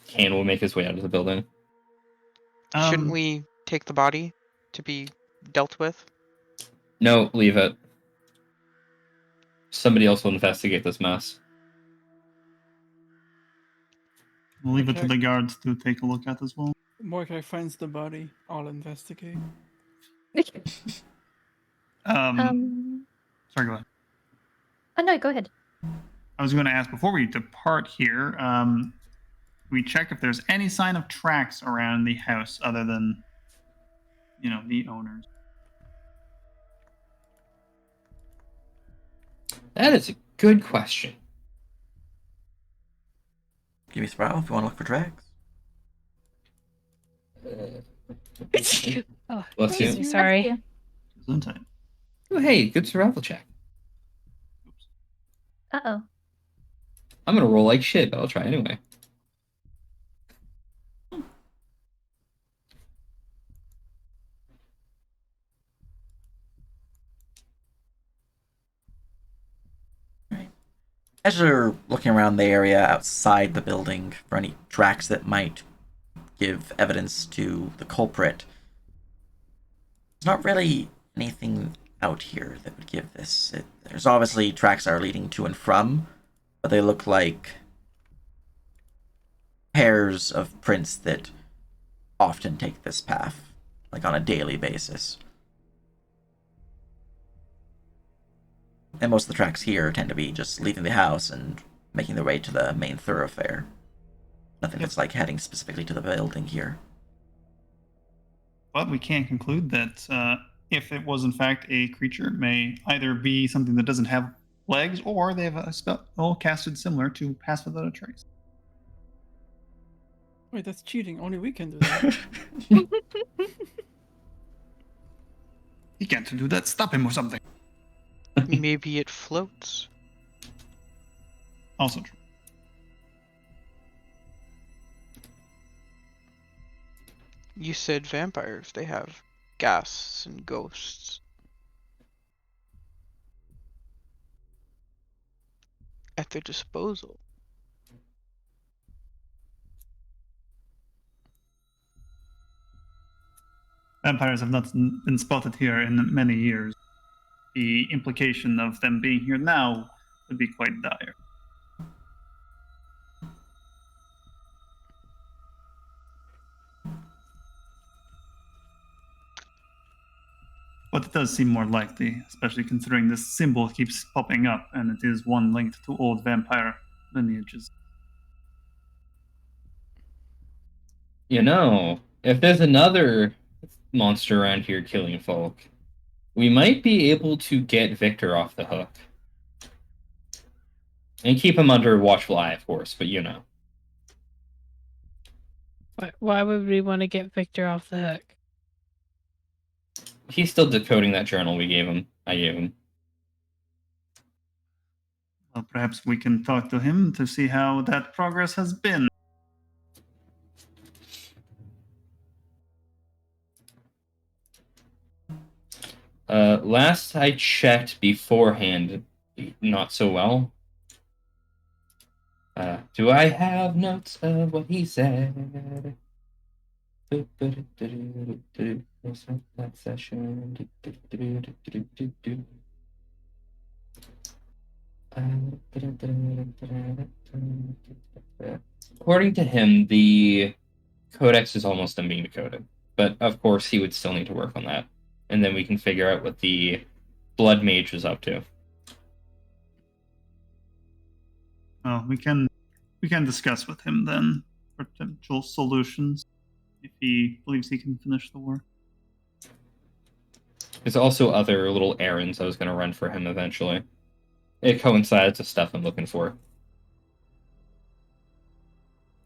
Can will make his way out of the building. Shouldn't we take the body to be dealt with? No, leave it. Somebody else will investigate this mess. We'll leave it to Okay. the guards to take a look at as well. Mordecai finds the body. I'll investigate. Sorry, go ahead. Oh no, go ahead. I was going to ask before we depart here. We check if there's any sign of tracks around the house other than, the owners. That is a good question. Give me Sprout if you want to look for tracks. Oh, Bless you. sorry. Gesundheit. Oh, hey, good survival check. Uh-oh. I'm gonna roll like shit, but I'll try anyway. As you're looking around the area outside the building for any tracks that might give evidence to the culprit, there's not really anything out here that would give this. There's obviously tracks that are leading to and from, but they look like pairs of prints that often take this path, like on a daily basis. And most of the tracks here tend to be just leaving the house and making their way to the main thoroughfare. Nothing that's like heading specifically to the building here. But we can conclude that if it was in fact a creature, it may either be something that doesn't have legs, or they have a spell casted similar to pass without a trace. Wait, that's cheating. Only we can do that. He can't do that. Stop him or something. Maybe it floats. Also true. You said vampires. They have ghasts and ghosts at their disposal. Vampires have not been spotted here in many years. The implication of them being here now would be quite dire. But it does seem more likely, especially considering this symbol keeps popping up, and it is one linked to old vampire lineages. You know, if there's another monster around here killing folk, we might be able to get Victor off the hook. And keep him under watchful eye, of course, but you know. Why would we want to get Victor off the hook? He's still decoding that journal we gave him. I gave him. Well, perhaps we can talk to him to see how that progress has been. Last I checked beforehand, not so well. Do I have notes of what he said? That session. According to him, the codex is almost done being decoded, but of course he would still need to work on that, and then we can figure out what the blood mage was up to. Well, we can discuss with him then potential solutions if he believes he can finish the work. There's also other little errands I was going to run for him eventually. It coincides with stuff I'm looking for.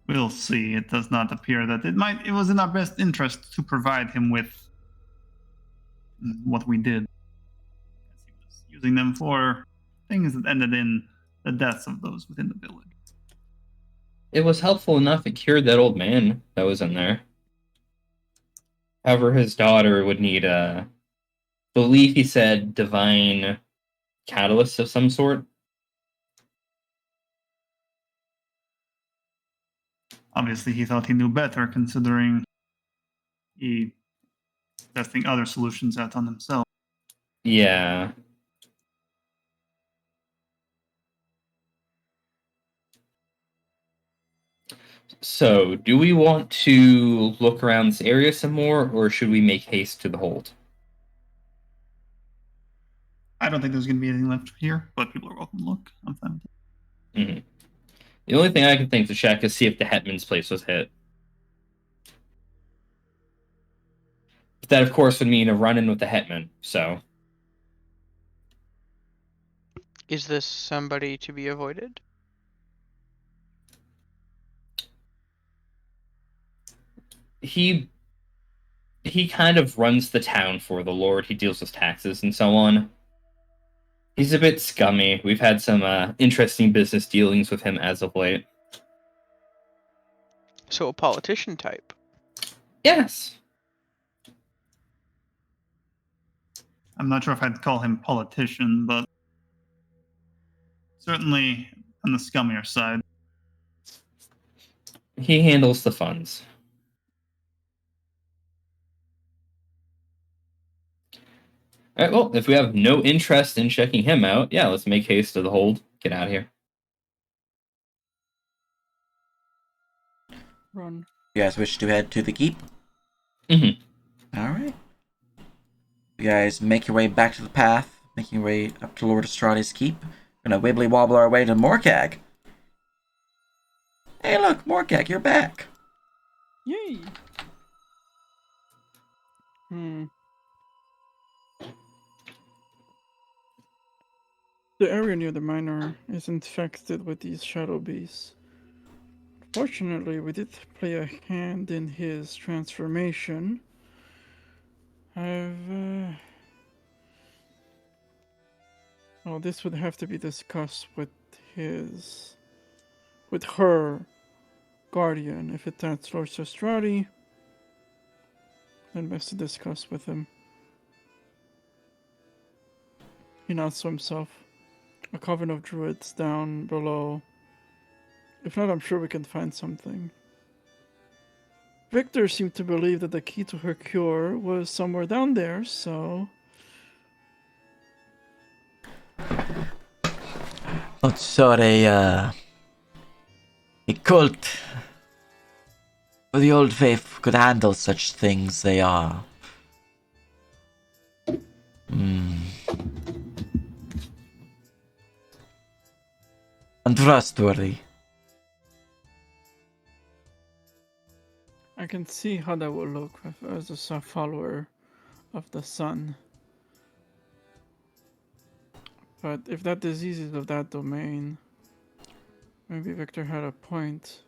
We'll see. It does not appear that it was in our best interest to provide him with what we did. He was using them for things that ended in the deaths of those within the village. It was helpful enough it cured that old man that was in there. However, his daughter would need a belief, he said, divine catalyst of some sort. Obviously, he thought he knew better, considering he testing other solutions out on himself. Yeah. So, do we want to look around this area some more, or should we make haste to the hold? I don't think there's going to be anything left here, but people are welcome to look. I'm fine with it. Mm-hmm. The only thing I can think to check is see if the Hetman's place was hit. But that, of course, would mean a run-in with the Hetman, so... Is this somebody to be avoided? He kind of runs the town for the Lord. He deals with taxes and so on. He's a bit scummy. We've had some interesting business dealings with him as of late. So a politician type. Yes. I'm not sure if I'd call him politician, but certainly on the scummier side. He handles the funds. All right, well, if we have no interest in checking him out, yeah, let's make haste to the hold. Get out of here. Run. You guys wish to head to the keep? Mm-hmm. Alright. You guys make your way back to the path, making your way up to Lord Estrade's keep. Gonna wibbly wobble our way to Morcag. Hey look, Morcag, you're back. Yay! The area near the manor is infected with these shadow beasts. Fortunately, we did play a hand in his transformation. Well, this would have to be discussed with her guardian. If that's Lord Sestrati, then best to discuss with him. He nods to himself. A coven of druids down below. If not, I'm sure we can find something. Victor seemed to believe that the key to her cure was somewhere down there, so... Not sure a cult for the old faith could handle such things. They are untrustworthy. I can see how that would look as a follower of the sun. But if that disease is of that domain, maybe Victor had a point.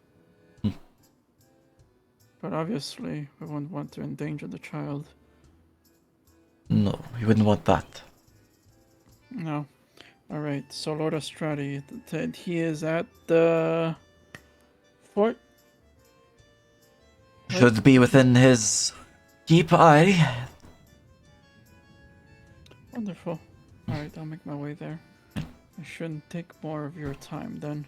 But obviously, we wouldn't want to endanger the child. No, you wouldn't want that. No. Alright, so Lord Estradi, he is at the fort? Should be within his keep eye. Wonderful. Alright, I'll make my way there. I shouldn't take more of your time then.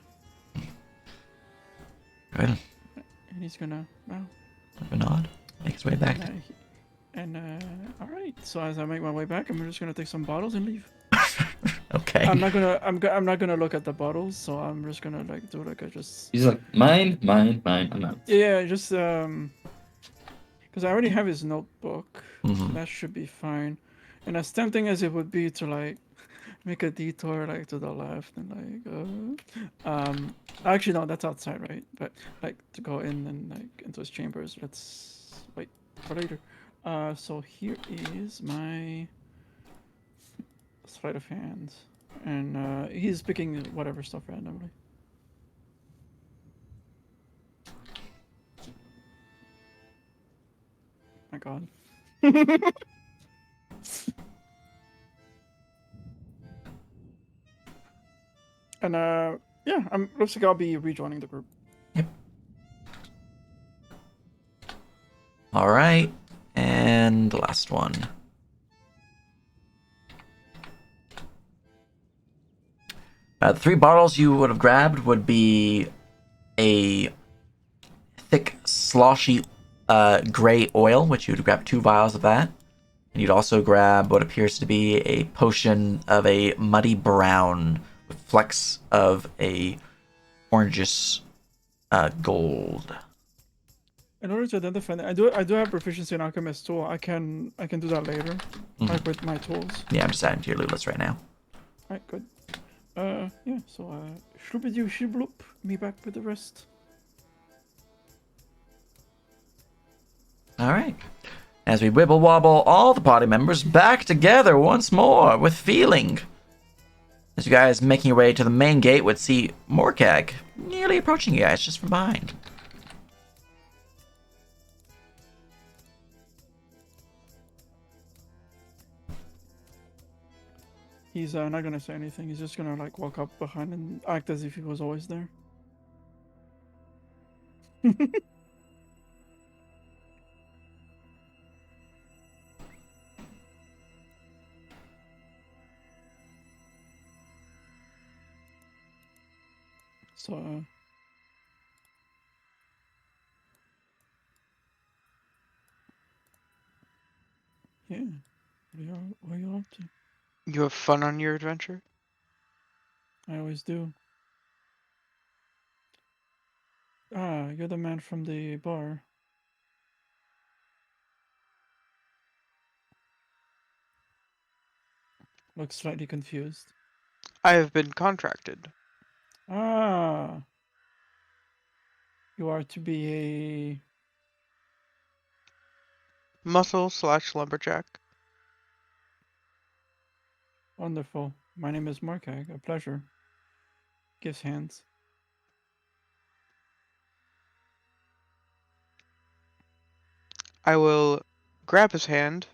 Good. And he's gonna... Well, Nod. Make his way back. Alright, so as I make my way back, I'm just gonna take some bottles and leave. Okay. I'm not gonna look at the bottles, so I'm just gonna like do like I just... He's like, mine, I'm out. Yeah, just because I already have his notebook. Mhm. That should be fine. And as tempting as it would be to like make a detour like to the left and like actually no, that's outside, right? But like to go in and like into his chambers, let's wait for later. So here is my sleight of hand, and he's picking whatever stuff randomly. My God. And yeah, looks like I'll be rejoining the group. Yep. All right, and the last one. The 3 bottles you would have grabbed would be a thick, sloshy, gray oil, which you'd grab 2 vials of that. And you'd also grab what appears to be a potion of a muddy brown with flecks of a orangish gold. In order to identify that, I do have proficiency in alchemist tool. I can do that later, like with my tools. Yeah, I'm just adding to your loot list right now. Alright, good. Yeah. So shloopity shibloop, me back with the rest. All right. As we wibble wobble all the party members back together once more with feeling. As you guys making your way to the main gate would see Morcag nearly approaching you guys just from behind. He's not gonna say anything. He's just gonna like walk up behind and act as if he was always there. So, yeah. What are you up to? You have fun on your adventure? I always do. Ah, you're the man from the bar. Looks slightly confused. I have been contracted. Ah, you are to be Muscle/lumberjack. a wonderful. My name is Markag. A pleasure. Gives hands. I will grab his hand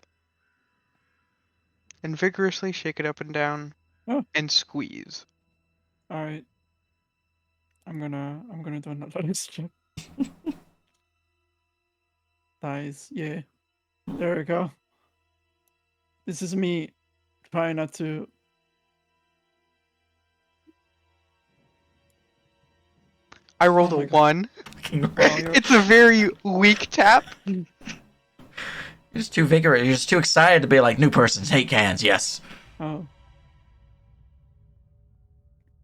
and vigorously shake it up and down Oh, and squeeze. all right. I'm gonna do an athletics check. Thighs. Yeah. There we go. This is me trying not to. I rolled Oh a my God. 1. Oh, you're. It's a very weak tap. You're just too vigorous. You're just too excited to be like, new persons hate cans, yes. Oh.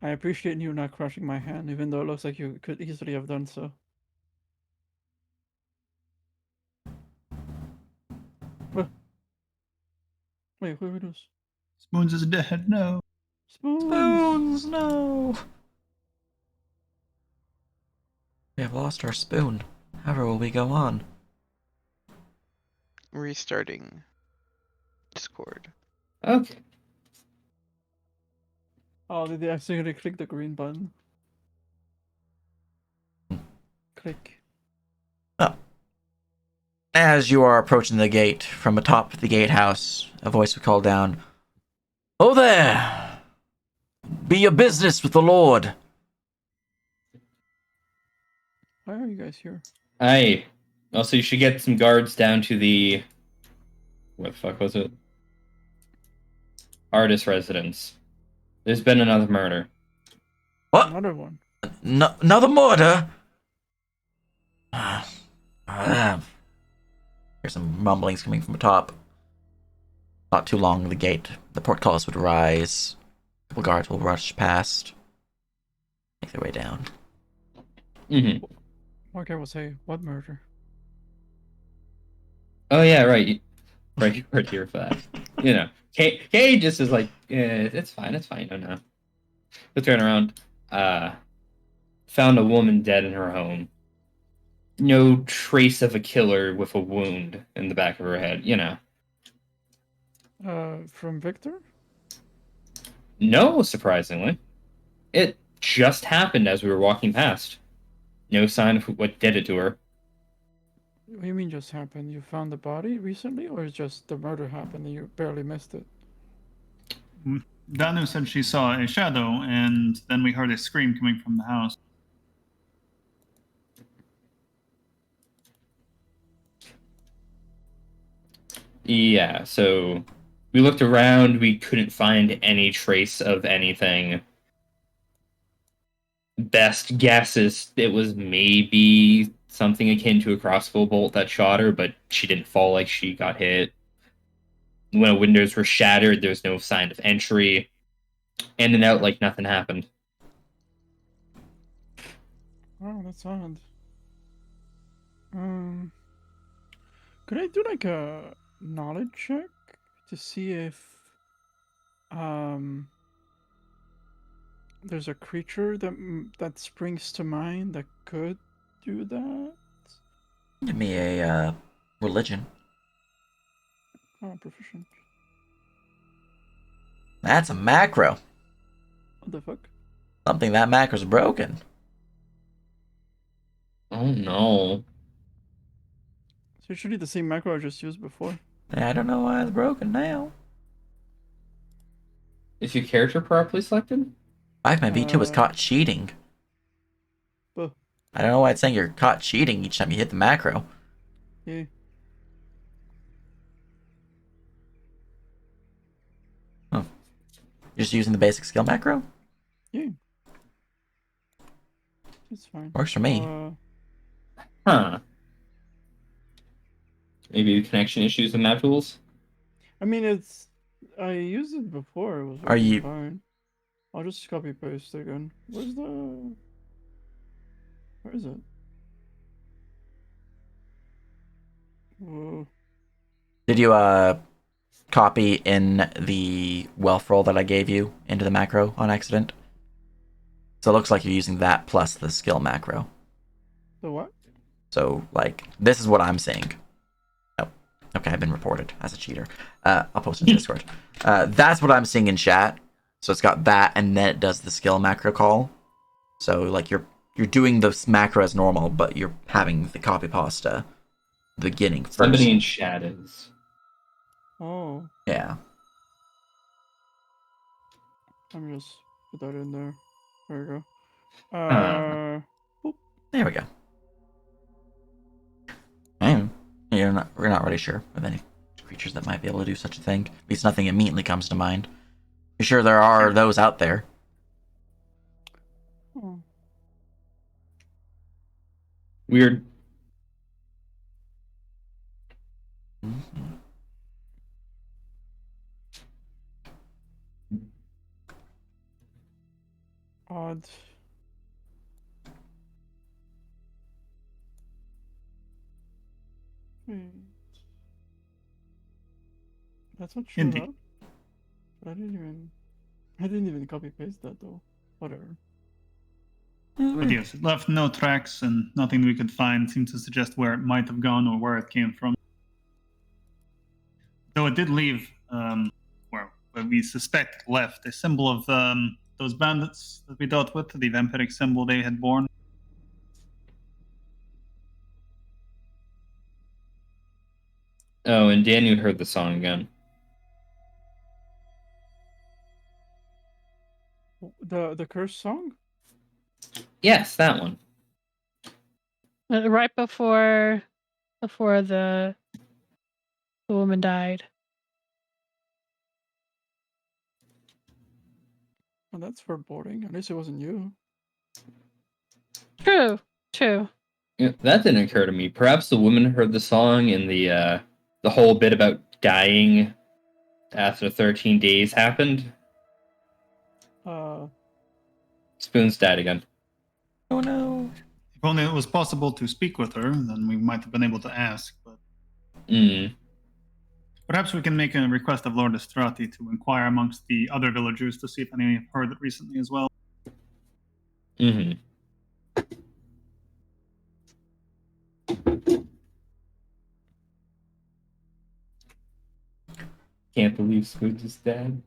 I appreciate you not crushing my hand, even though it looks like you could easily have done so. Wait, who are those? Spoons is dead. No. Spoons! Spoons, no. We have lost our spoon. However will we go on? Restarting Discord. Okay. Oh, did they accidentally click the green button? Click. Oh. As you are approaching the gate, from atop the gatehouse, a voice would call down, "Oh there! Be your business with the Lord." Why are you guys here? Aye. Also, you should get some guards down to the... What the fuck was it? Artist residence. There's been another murder. What? Another one. No, another murder? Here's some mumblings coming from atop. Not too long, the portcullis would rise. A couple guards will rush past, make their way down. Mm-hmm. Okay, will say, what murder? Oh yeah, right. Right, right here for that. You know, Kay just is like, yeah, it's fine, no, no. He'll turn around. Found a woman dead in her home. No trace of a killer with a wound in the back of her head. You know. From Victor? No, surprisingly, it just happened as we were walking past. No sign of what did it to her. What do you mean just happened? You found the body recently, or is just the murder happened and you barely missed it? Danu said she saw a shadow, and then we heard a scream coming from the house. Yeah, so we looked around, we couldn't find any trace of anything. Best guess is it was maybe something akin to a crossbow bolt that shot her, but she didn't fall like she got hit. When windows were shattered, there's no sign of entry. In and out like nothing happened. Oh, that's odd. Could I do like a knowledge check to see if there's a creature that springs to mind that could do that? Give me a religion. Oh, proficient. That's a macro. What the fuck? Something that macro's broken. Oh no. It's usually the same macro I just used before. I don't know why it's broken now. Is your character properly selected? 5 my V2 was Uh, caught cheating. But I don't know why it's saying you're caught cheating each time you hit the macro. yeah. You're just using the basic skill macro? Yeah. It's fine. Works for me. Huh. Maybe connection issues with map tools? I mean, I used it before. It was Are working you- fine. I'll just copy paste again. Where is it? Whoa. Did you copy in the wealth roll that I gave you into the macro on accident? So it looks like you're using that plus the skill macro. The what? So, like, this is what I'm seeing. Oh, okay, I've been reported as a cheater. I'll post it in Discord. That's what I'm seeing in chat. So it's got that, and then it does the skill macro call. So, like, you're doing the macro as normal, but you're having the copy pasta beginning first. Somebody in chat is. Oh, Yeah. let me just put that in there. There we go. There we go. And we're not really sure of any creatures that might be able to do such a thing. At least nothing immediately comes to mind. You're sure there are those out there. Oh. Weird. Mm-hmm. Odd. Wait. That's what showed Indeed. up. But I didn't even copy paste that though. Whatever. But yes, it left no tracks, and nothing we could find seemed to suggest where it might have gone or where it came from. Though it did leave, where we suspect left, a symbol of those bandits that we dealt with, the vampiric symbol they had borne. Oh, and Daniel heard the song again. The curse song? Yes, that one. Right before the woman died. Oh, that's foreboding. At least it wasn't you. True. Yeah, that didn't occur to me. Perhaps the woman heard the song and the whole bit about dying after 13 days happened. Spoons died again. Oh no. If only it was possible to speak with her, then we might have been able to ask. But perhaps we can make a request of Lord Estrati to inquire amongst the other villagers to see if any have heard it recently as well. Mm-hmm. Can't believe Spoons is dead.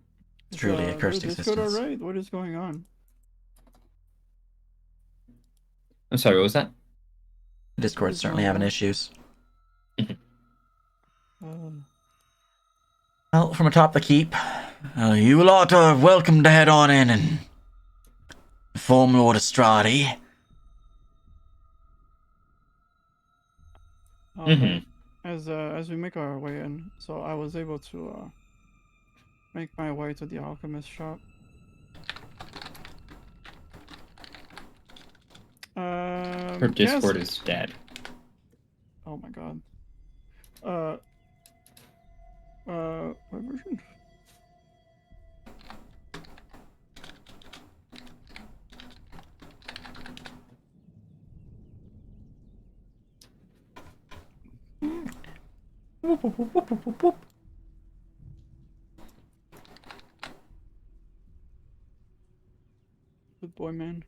It's truly a cursed Discord existence. alright? What is going on? I'm sorry, what was that? Discord's certainly having issues. Well, from atop the keep, you lot are welcome to head on in and inform Lord Estradi. As we make our way in, so I was able to make my way to the alchemist shop. Her Discord is dead. Oh my god. What version? Good boy, man.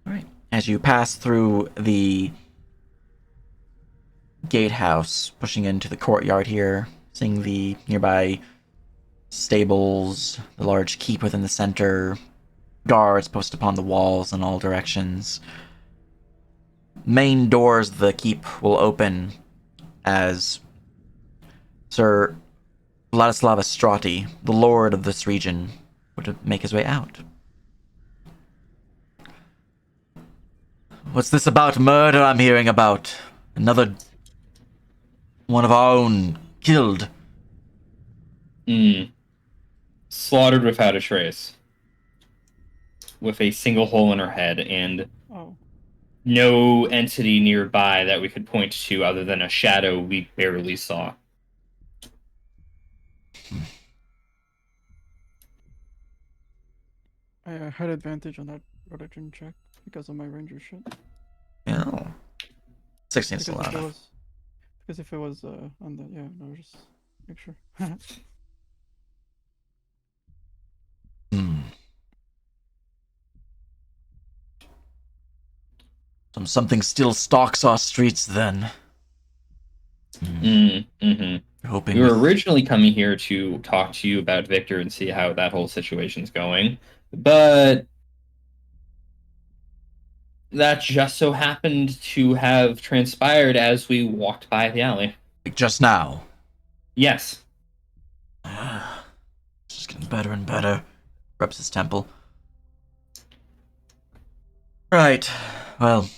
Alright. As you pass through the gatehouse, pushing into the courtyard here, seeing the nearby stables, the large keep within the center, guards posted upon the walls in all directions. Main doors of the keep will open as Sir Vladislav Estrati, the lord of this region, would make his way out. What's this about murder I'm hearing about? Another one of our own killed. Slaughtered without a trace. With a single hole in her head, and Oh. no entity nearby that we could point to other than a shadow we barely saw. I had advantage on that religion check because of my ranger shit. Yeah. 16 is Because still if it enough. was, because if it was on the no, just make sure. Hmm. Something still stalks our streets then. Mm-hmm. Hoping We were with- originally coming here to talk to you about Victor and see how that whole situation's going, but that just so happened to have transpired as we walked by the alley. like just now. Yes. It's just getting better and better. Rubs his temple. Right. Well,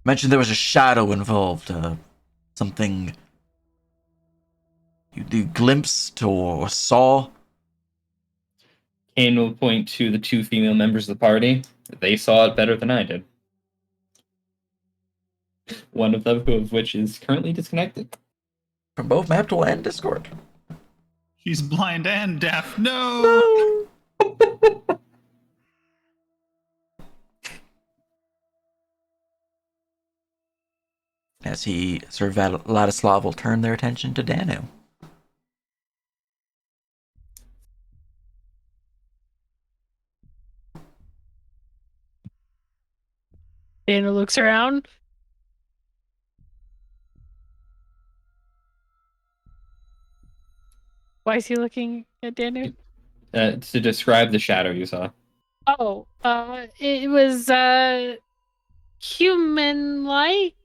mentioned there was a shadow involved. Something you glimpsed or saw. Kane will point to the two female members of the party. They saw it better than I did. One of them, of which is currently disconnected. From both map tool and Discord. She's blind and deaf. No! As Sir Vladislav will turn their attention to Danu. Dana looks around. Why is he looking at Danu? To describe the shadow you saw. Oh, it was human-like,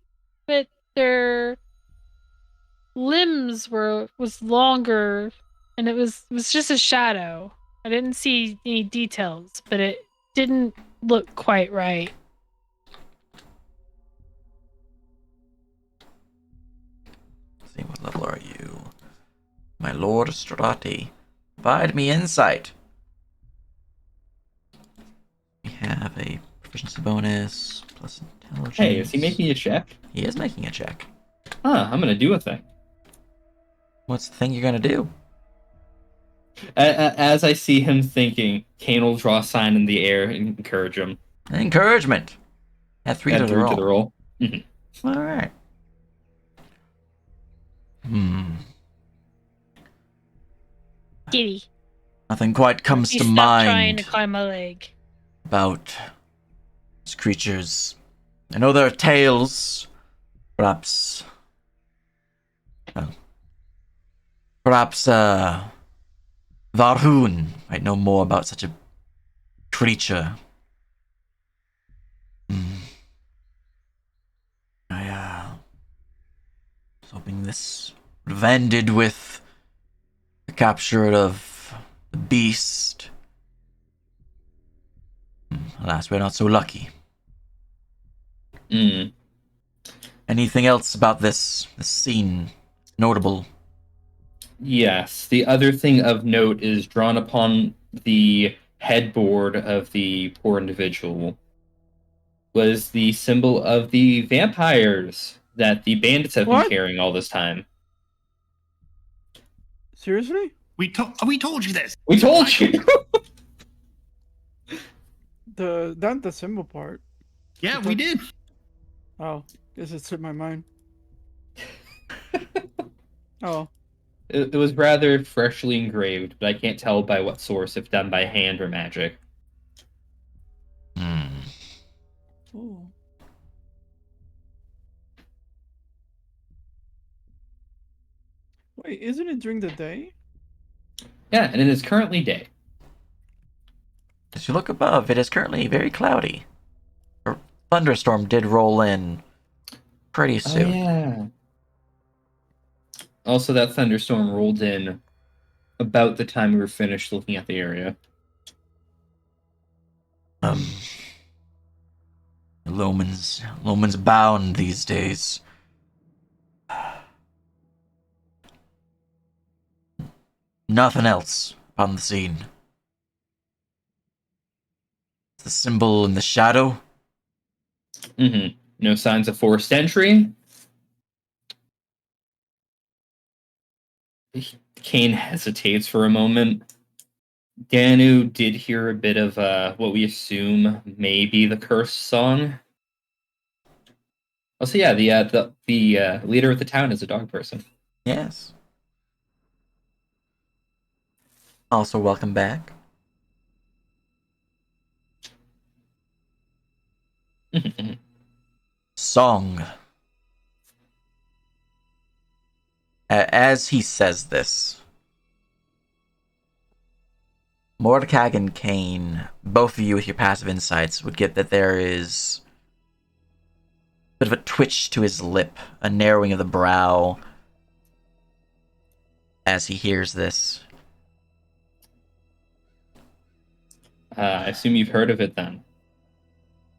but their limbs was longer, and it was just a shadow. I didn't see any details, but it didn't look quite right. Let's see, what level are you? My Lord Strati. Provide me insight. We have a proficiency bonus plus intelligence. Hey, is he making a check? He is making a check. I'm gonna do a thing. What's the thing you're gonna do? As I see him thinking, Kane will draw a sign in the air and encourage him. Encouragement. Add 3 Add to the 3 roll. to the roll. All right. Giddy. Nothing quite comes He to stopped trying mind to climb my leg. about these creatures. I know there are tales. Perhaps. Perhaps, Varhun might know more about such a creature. I was hoping this would have ended with the capture of the beast. Alas, we're not so lucky. Anything else about this scene notable? Yes. The other thing of note is drawn upon the headboard of the poor individual was the symbol of the vampires that the bandits have been What? carrying all this time. Seriously? We told you this. We told you! Not the symbol part. Yeah, we did. Oh, guess it slipped my mind. Oh, It was rather freshly engraved, but I can't tell by what source, if done by hand or magic. ooh. Wait, isn't it during the day? Yeah, and it is currently day. As you look above, it is currently very cloudy. A thunderstorm did roll in pretty soon. Oh, yeah. Also, that thunderstorm rolled in about the time we were finished looking at the area. Loman's bound these days. Nothing else on the scene. The symbol in the shadow. Mm-hmm. No signs of forced entry. Kane hesitates for a moment. Danu did hear a bit of what we assume may be the curse song. Also, yeah, the leader of the town is a dog person. Yes. Also, welcome back. Song. As he says this, Mordecai and Kane, both of you with your passive insights, would get that there is a bit of a twitch to his lip, a narrowing of the brow as he hears this. I assume you've heard of it then.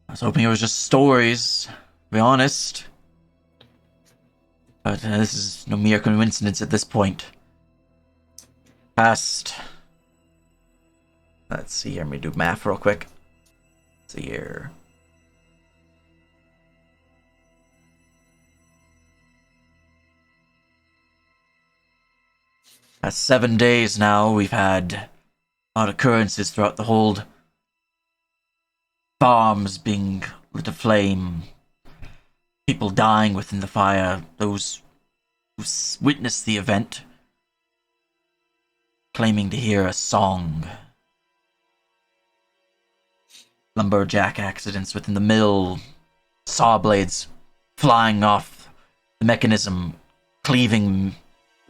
I was hoping it was just stories, to be honest. But this is no mere coincidence at this point. Past. Let's see here, let me do math real quick. Let's see here. Past 7 days now, we've had odd occurrences throughout the hold. Farms being lit aflame. People dying within the fire. Those who witnessed the event claiming to hear a song. Lumberjack accidents within the mill. Saw blades flying off the mechanism, cleaving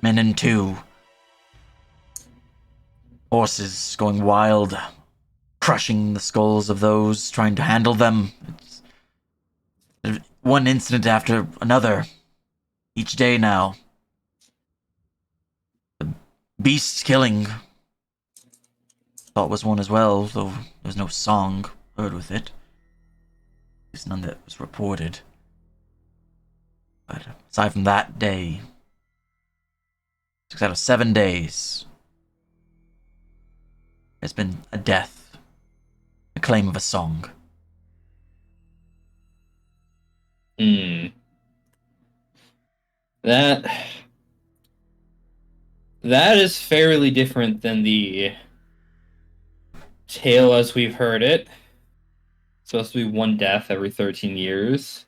men in two. Horses going wild, crushing the skulls of those trying to handle them. It's one incident after another, each day now. The beast killing thought was one as well, though there was no song heard with it. At least none that was reported. But aside from that day, 6 out of 7 days, there's been a death, a claim of a song. That is fairly different than the tale as we've heard it. It's supposed to be one death every 13 years.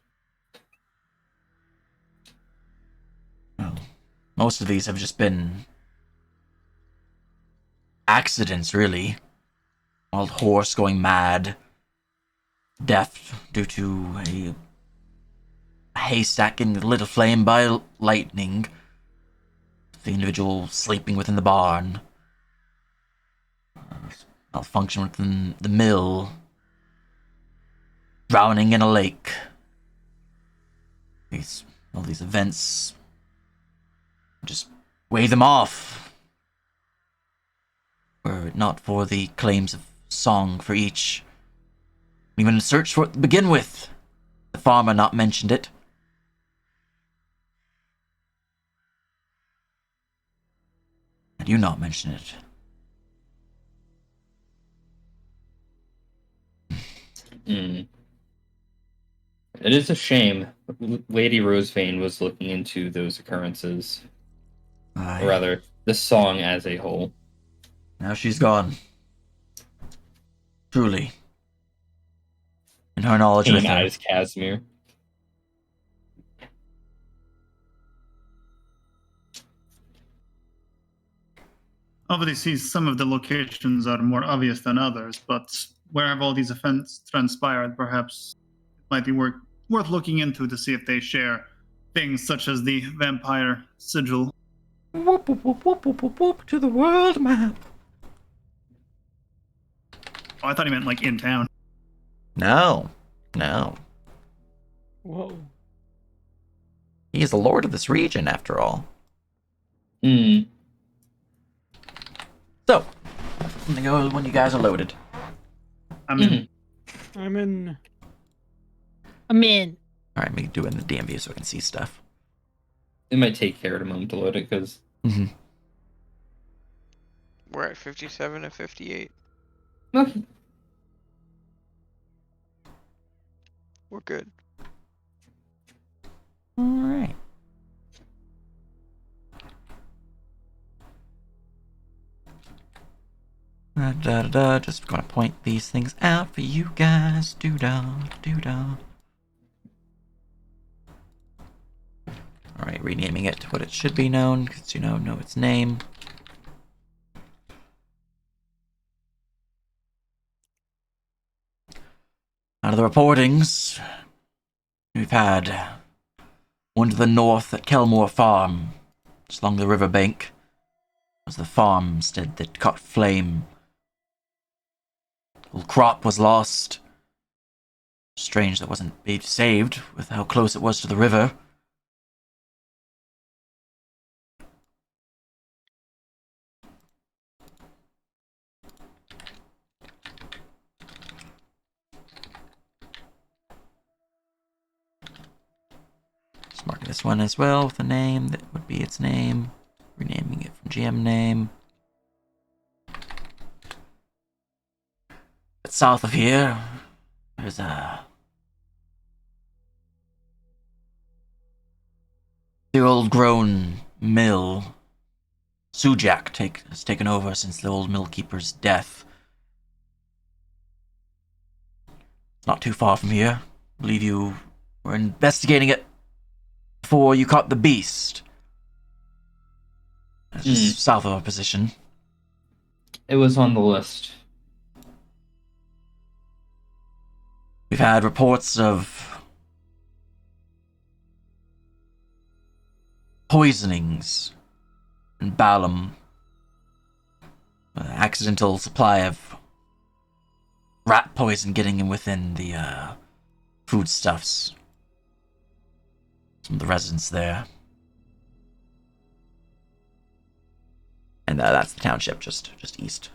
Well, most of these have just been accidents, really. Old horse going mad. Death due to a haystack getting lit aflame by lightning. The individual sleeping within the barn. Malfunction within the mill. Drowning in a lake. All these events, just weigh them off. Were it not for the claims of song for each. Even in search for it to begin with. The farmer not mentioned it. And you not mention it. It is a shame. Lady Rosevane was looking into those occurrences. Aye. Or rather, the song as a whole. Now she's gone. Truly. And her knowledge with Kane her. eyes Casimir. Obviously, some of the locations are more obvious than others, but where have all these events transpired? Perhaps it might be worth looking into to see if they share things such as the vampire sigil. Whoop, whoop, whoop, whoop, whoop, whoop, whoop, to the world map. Oh, I thought he meant like in town. No. Whoa. He is the lord of this region, after all. So, I'm gonna go when you guys are loaded. I'm in. I'm in. I'm in. All right, let me do it in the DMV so I can see stuff. It might take care of a moment to load it because Mm-hmm. We're at 57 to 58. We're good. All right. Just gonna point these things out for you guys. Doo-dah, doo-dah. Alright, renaming it to what it should be known, because you know its name. Out of the reportings, we've had one to the north at Kelmore Farm, just along the riverbank. Was the farmstead that caught flame. Whole crop was lost. Strange that wasn't saved with how close it was to the river. Just marking this one as well with a name that would be its name. Renaming it from GM name. But south of here, there's the old-grown mill. Sujak has taken over since the old mill keeper's death. It's not too far from here. I believe you were investigating it before you caught the beast. It's just south of our position. it was on the list. We've had reports of poisonings in Balam. Accidental supply of rat poison getting in within the foodstuffs. Some of the residents there. And that's the township just east,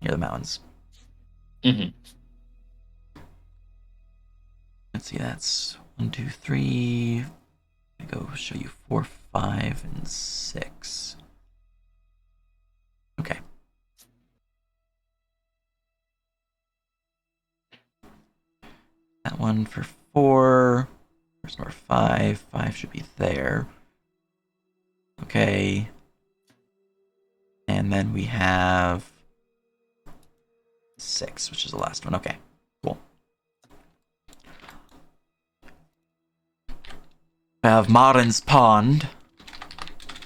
near the mountains. Mm-hmm. Let's see, that's 1, 2, 3. I go show you 4, 5, and 6. Okay. That one for 4. There's number 5. 5 should be there. Okay. And then we have 6, which is the last one. Okay, cool. We have Marin's Pond.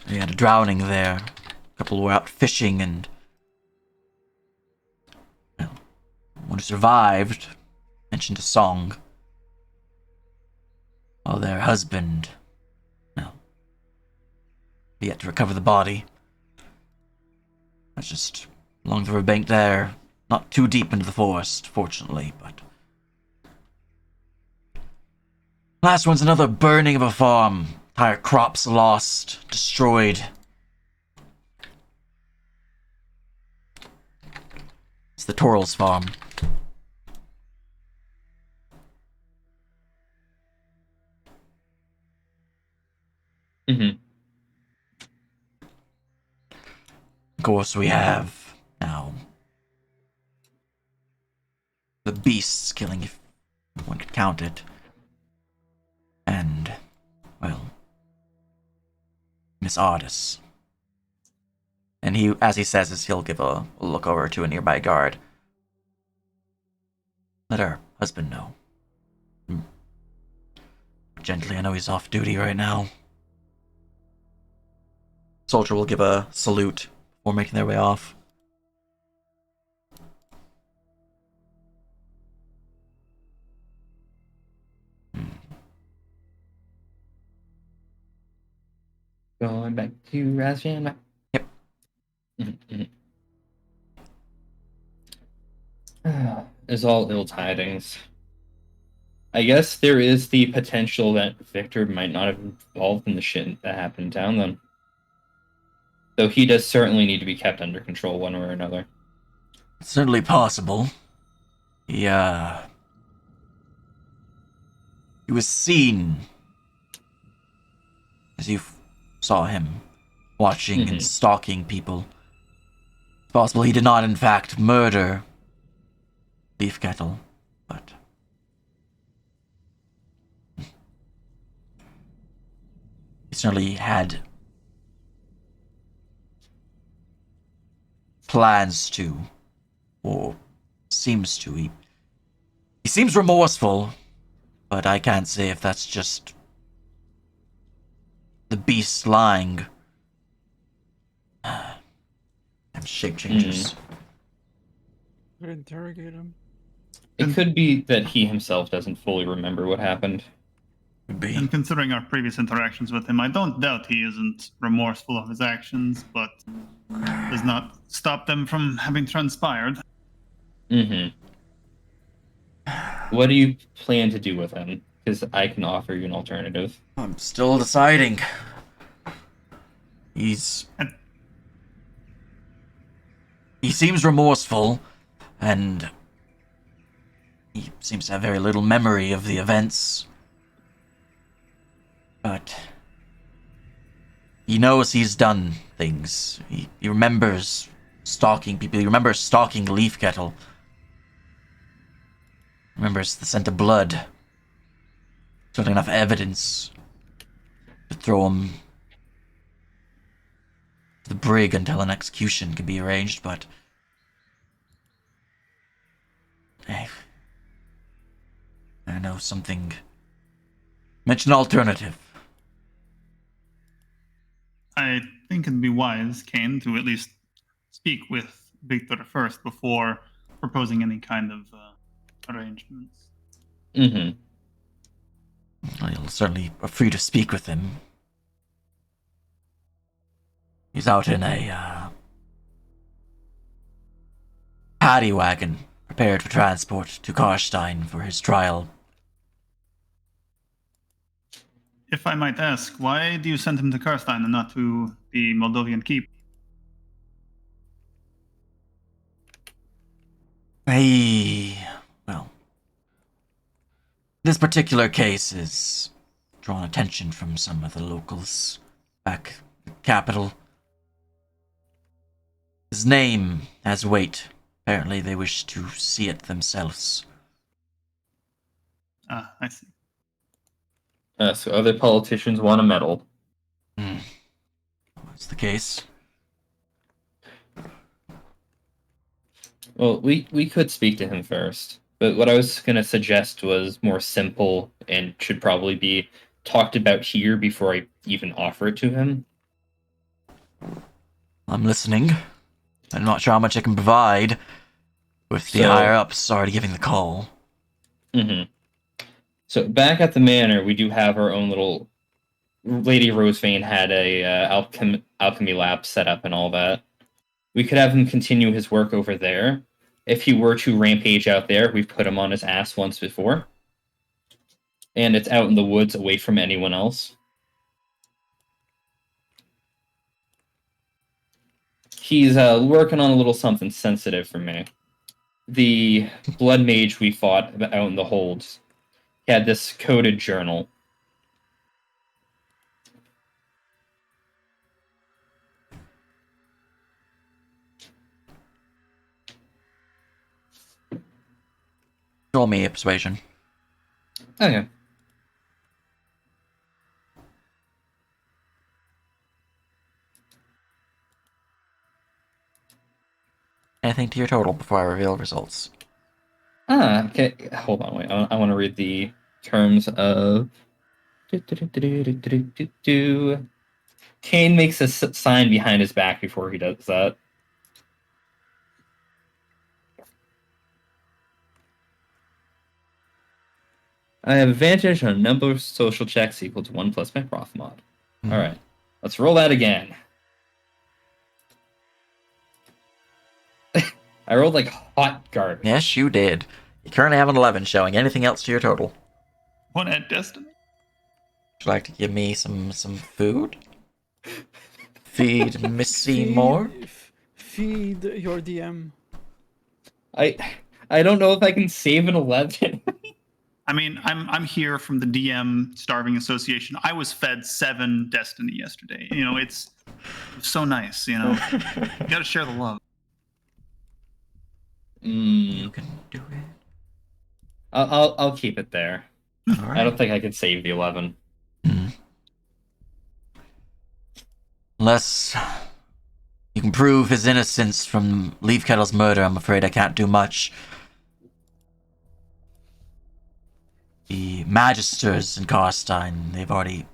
We had a drowning there. A couple were out fishing and... well, one who survived mentioned a song. While their husband... well, yet to recover the body. That's just along the riverbank there. Not too deep into the forest, fortunately, but... last one's another burning of a farm. Entire crops lost, destroyed. It's the Torrals farm. Mm-hmm. Of course, we have now the beasts killing, if one could count it. And, well, Miss Ardis. And he, as he says, is he'll give a look over to a nearby guard. Let her husband know. Gently, I know he's off duty right now. Soldier will give a salute before making their way off. Going back to Razvan. Yep. It's all ill tidings. I guess there is the potential that Victor might not have involved in the shit that happened down then. Though he does certainly need to be kept under control one way or another. It's certainly possible. He, He was seen, as you saw him, watching and stalking people. It's possible he did not, in fact, murder Leaf Kettle, but he certainly had plans to, or seems to. He seems remorseful, but I can't say if that's just the beast lying. And shape changes. Could interrogate him. It could be that he himself doesn't fully remember what happened. Could be. And considering our previous interactions with him, I don't doubt he isn't remorseful of his actions, but does not stop them from having transpired. What do you plan to do with him? Because I can offer you an alternative. I'm still deciding. He seems remorseful, and he seems to have very little memory of the events. But he knows he's done things. He remembers stalking people. He remembers stalking Leaf Kettle. Remembers the scent of blood. Certainly enough evidence to throw him to the brig until an execution can be arranged, but hey, I know something. Mention alternative. I think it'd be wise, Kane, to at least speak with Victor first before proposing any kind of arrangements. Well, you'll certainly be free to speak with him. He's out in a paddy wagon, prepared for transport to Karstein for his trial. If I might ask, why do you send him to Karstein and not to the Moldovan keep? Well, this particular case has drawn attention from some of the locals back in the capital. His name has weight. Apparently they wish to see it themselves. Ah, I see. So other politicians want a medal. That's the case. Well, we could speak to him first, but what I was going to suggest was more simple and should probably be talked about here before I even offer it to him. I'm listening. I'm not sure how much I can provide with the So- higher-ups already giving the call. So back at the manor, we do have our own little... Lady Rosevane had a alchemy lab set up and all that. We could have him continue his work over there. If he were to rampage out there, we've put him on his ass once before. And it's out in the woods away from anyone else. He's working on a little something sensitive for me. The blood mage we fought out in the holds had this coded journal. Roll me a persuasion. Okay. Anything to your total before I reveal results. Okay. Hold on, wait. I want to read the terms of... Kane makes a sign behind his back before he does that. I have advantage on a number of social checks equal to 1 plus my prof mod. Alright. Let's roll that again. I rolled like hot garbage. Yes, you did. You currently have an 11 showing. Anything else to your total? What at Destiny? Would you like to give me some food? Feed Missy more? Feed your DM. I don't know if I can save an 11. I mean, I'm here from the DM Starving Association. I was fed 7 Destiny yesterday. You know, it's so nice. You know, you got to share the love. You can do it. I'll keep it there. All I right. don't think I can save the 11. Unless you can prove his innocence from Leaf Kettle's murder, I'm afraid I can't do much. The Magisters in Karstein, they've already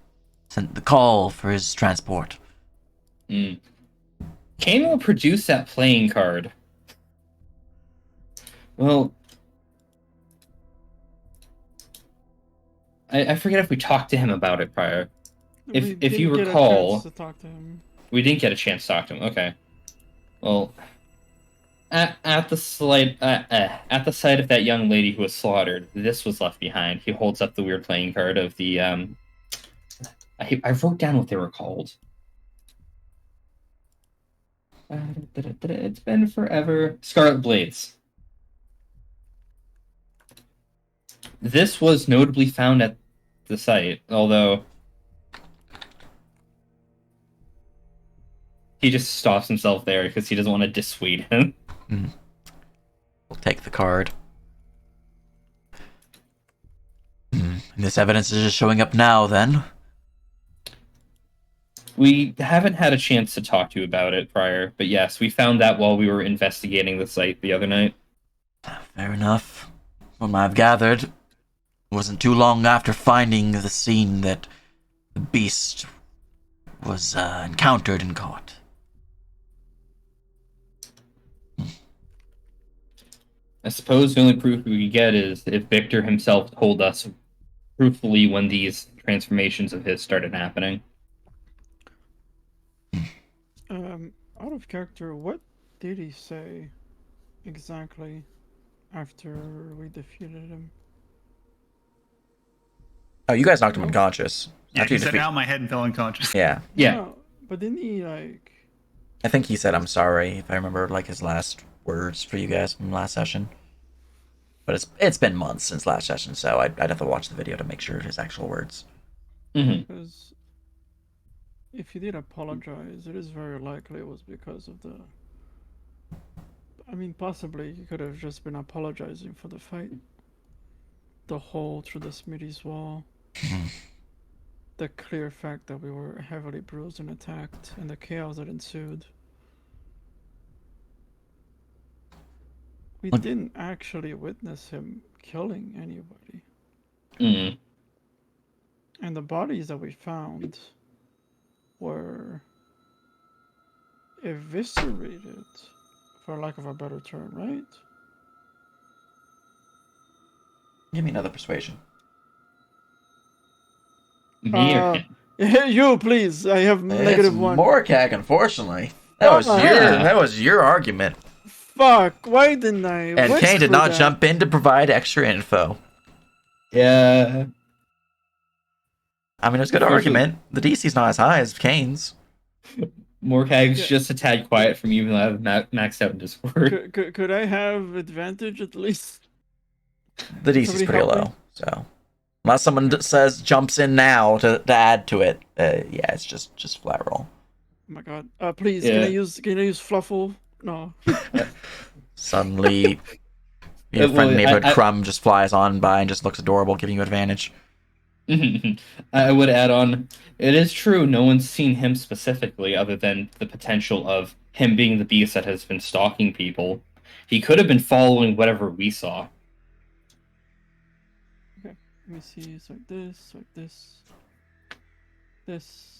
sent the call for his transport. Kane will produce that playing card. Well, I forget if we talked to him about it prior. If you recall, to talk to him. we didn't get a chance to talk to him. Okay. Well, at the site of that young lady who was slaughtered, this was left behind. He holds up the weird playing card of the I wrote down what they were called. It's been forever. Scarlet Blades. This was notably found at the site, although he just stops himself there because he doesn't want to dissuade him. We'll take the card. And this evidence is just showing up now, then? We haven't had a chance to talk to you about it prior, but yes, we found that while we were investigating the site the other night. Fair enough. From what I've gathered, it wasn't too long after finding the scene that the beast was encountered and caught. I suppose the only proof we could get is if Victor himself told us truthfully when these transformations of his started happening. Out of character, what did he say exactly after we defeated him? Oh, you guys knocked him unconscious. Yeah, After he you said, defeat- "Ow, my head," and fell unconscious. Yeah. Yeah. No, but didn't he like? I think he said, "I'm sorry," if I remember, like, his last words for you guys from last session. But it's been months since last session, so I'd have to watch the video to make sure of his actual words. Because if he did apologize, it is very likely it was because of the. I mean, possibly he could have just been apologizing for the fight. The hole through the Smitty's wall. The clear fact that we were heavily bruised and attacked, and the chaos that ensued. We didn't actually witness him killing anybody. And the bodies that we found were eviscerated, for lack of a better term, right? Give me another persuasion. Me or him? You, please. I have negative one. Morkak, unfortunately. That was your argument. Fuck, why didn't I? And What's Kane did for not that? jump in to provide extra info. Yeah. I mean, it's a good argument. The DC's not as high as Kane's. Morkag's just a tad quiet from even though I have maxed out in Discord. Could I have advantage at least? The DC's Somebody pretty help me? low, so unless someone says jumps in now to add to it, yeah, it's just flat roll. Oh my god. Please, Yeah. can I use Fluffle? No. Suddenly, your Well, friend neighborhood I- Crumb just flies on by and just looks adorable, giving you advantage. I would add on, it is true, no one's seen him specifically other than the potential of him being the beast that has been stalking people. He could have been following whatever we saw. Let me see. It's like this, this.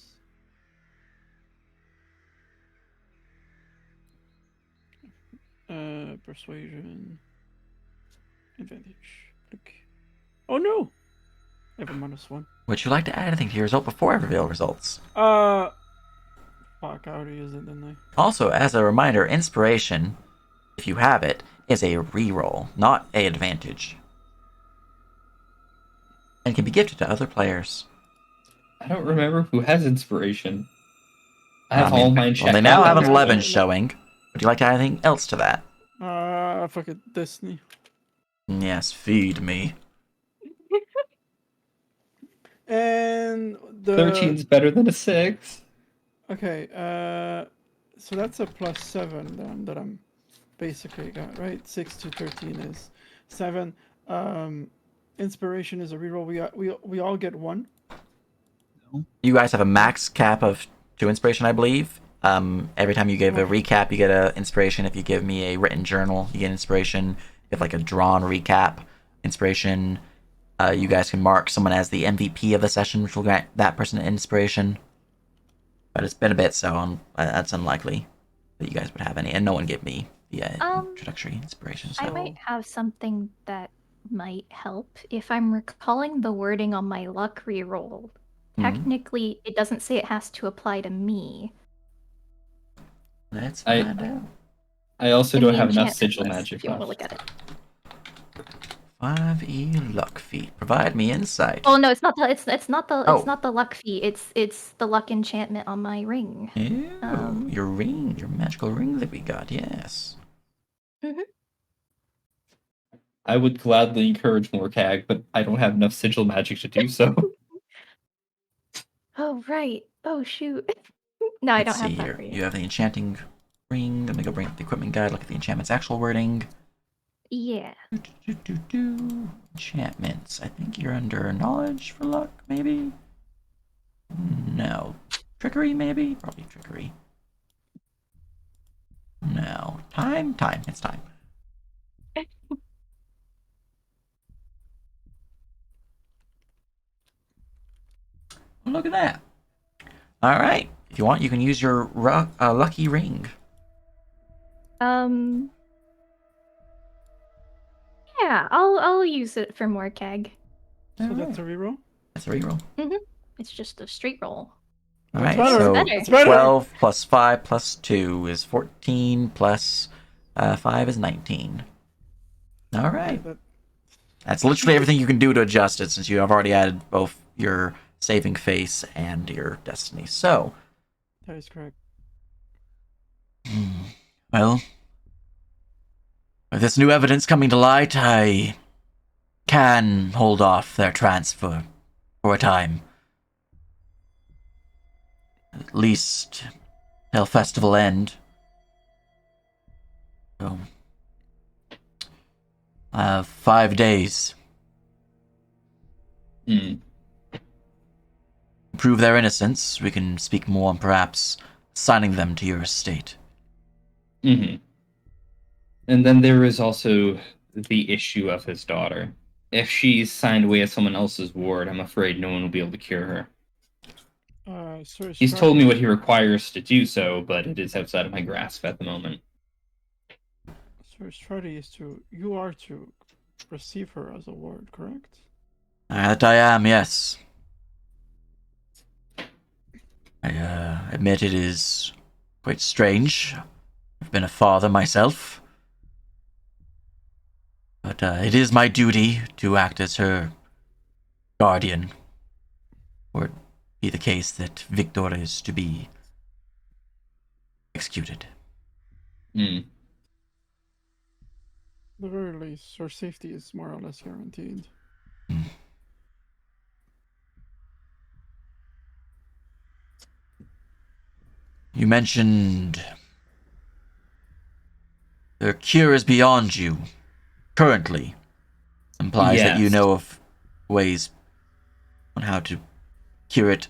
Persuasion. Advantage. Click. Oh no! I have a -1. Would you like to add anything to your result before I reveal results? Fuck, I already used it, didn't I? Also, as a reminder, inspiration, if you have it, is a reroll, not a advantage, and can be gifted to other players. I don't remember who has inspiration. I have I mean, all mine checked. Well, they now have an Yeah. 11 showing. Would you like to add anything else to that? Fuck it, Destiny. Yes, feed me. And the 13's better than a 6. Okay, so that's a +7 then that I'm basically got, right? 6 to 13 is 7. Inspiration is a reroll. We all get 1. You guys have a max cap of 2 inspiration, I believe. Every time you give a Okay. recap, you get a inspiration. If you give me a written journal, you get inspiration. If like a drawn recap, inspiration. You guys can mark someone as the MVP of the session, which will grant that person an inspiration. But it's been a bit, so that's unlikely that you guys would have any. And no one gave me the introductory inspiration. I So might have something that might help. If I'm recalling the wording on my luck reroll, technically it doesn't say it has to apply to me. let's find out. I also In don't the have enough enchantment sigil list, magic if you want to left. look at it. 5e luck feat. Provide me insight. Oh no, it's not the it's not the Oh. it's not the luck feat. It's the luck enchantment on my ring. Ew, your ring, your magical ring that we got, yes. I would gladly encourage more CAG, but I don't have enough sigil magic to do so. Oh right. Oh shoot. No, I Let's don't see have that here. for You have the enchanting ring. Let me go bring up the equipment guide, look at the enchantment's actual wording. Yeah. Enchantments. I think you're under knowledge for luck, maybe? No. Trickery, maybe? Probably trickery. No. Time? Time. It's time. Look at that. Alright. If you want, you can use your lucky ring. Yeah, I'll use it for more keg. So that's a reroll. That's a reroll. It's just a straight roll. Alright, better. so Better. It's better. 12 plus 5 plus 2 is 14 plus 5 is 19. Alright. That- That's literally everything you can do to adjust it since you have already added both your saving face and your destiny. So, that is correct. well, with this new evidence coming to light, I can hold off their transfer for a time. At least till festival end. So, I have 5 days. Prove their innocence, we can speak more on perhaps assigning them to your estate. And then there is also the issue of his daughter. If she's signed away as someone else's ward, I'm afraid no one will be able to cure her. So He's told me what he requires to do so, but it is outside of my grasp at the moment. So his strategy is you are to receive her as a ward, correct? That I am, yes. I admit it is quite strange. I've been a father myself. But it is my duty to act as her guardian. Or it be the case that Victor is to be executed. At the very least, her safety is more or less guaranteed. You mentioned the cure is beyond you. Currently. Implies that you Yes. know of ways on how to cure it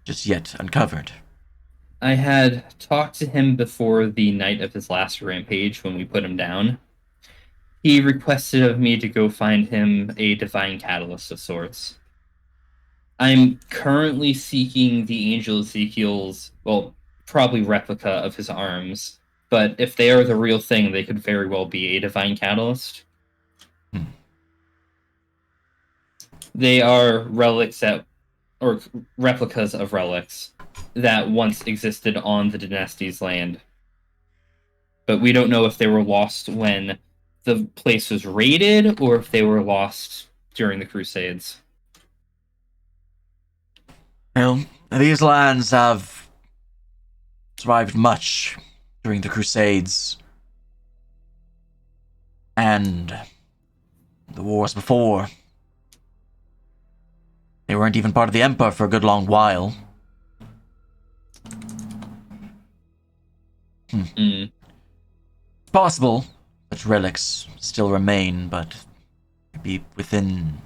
just yet uncovered. I had talked to him before the night of his last rampage when we put him down. He requested of me to go find him a divine catalyst of sorts. I'm currently seeking the Angel Ezekiel's, well, probably replica of his arms, but if they are the real thing, they could very well be a divine catalyst. They are relics or replicas of relics that once existed on the dynasty's land. But we don't know if they were lost when the place was raided or if they were lost during the Crusades. Well, these lands have survived much during the Crusades and the wars before. They weren't even part of the Empire for a good long while. Mm. Possible that relics still remain, but maybe within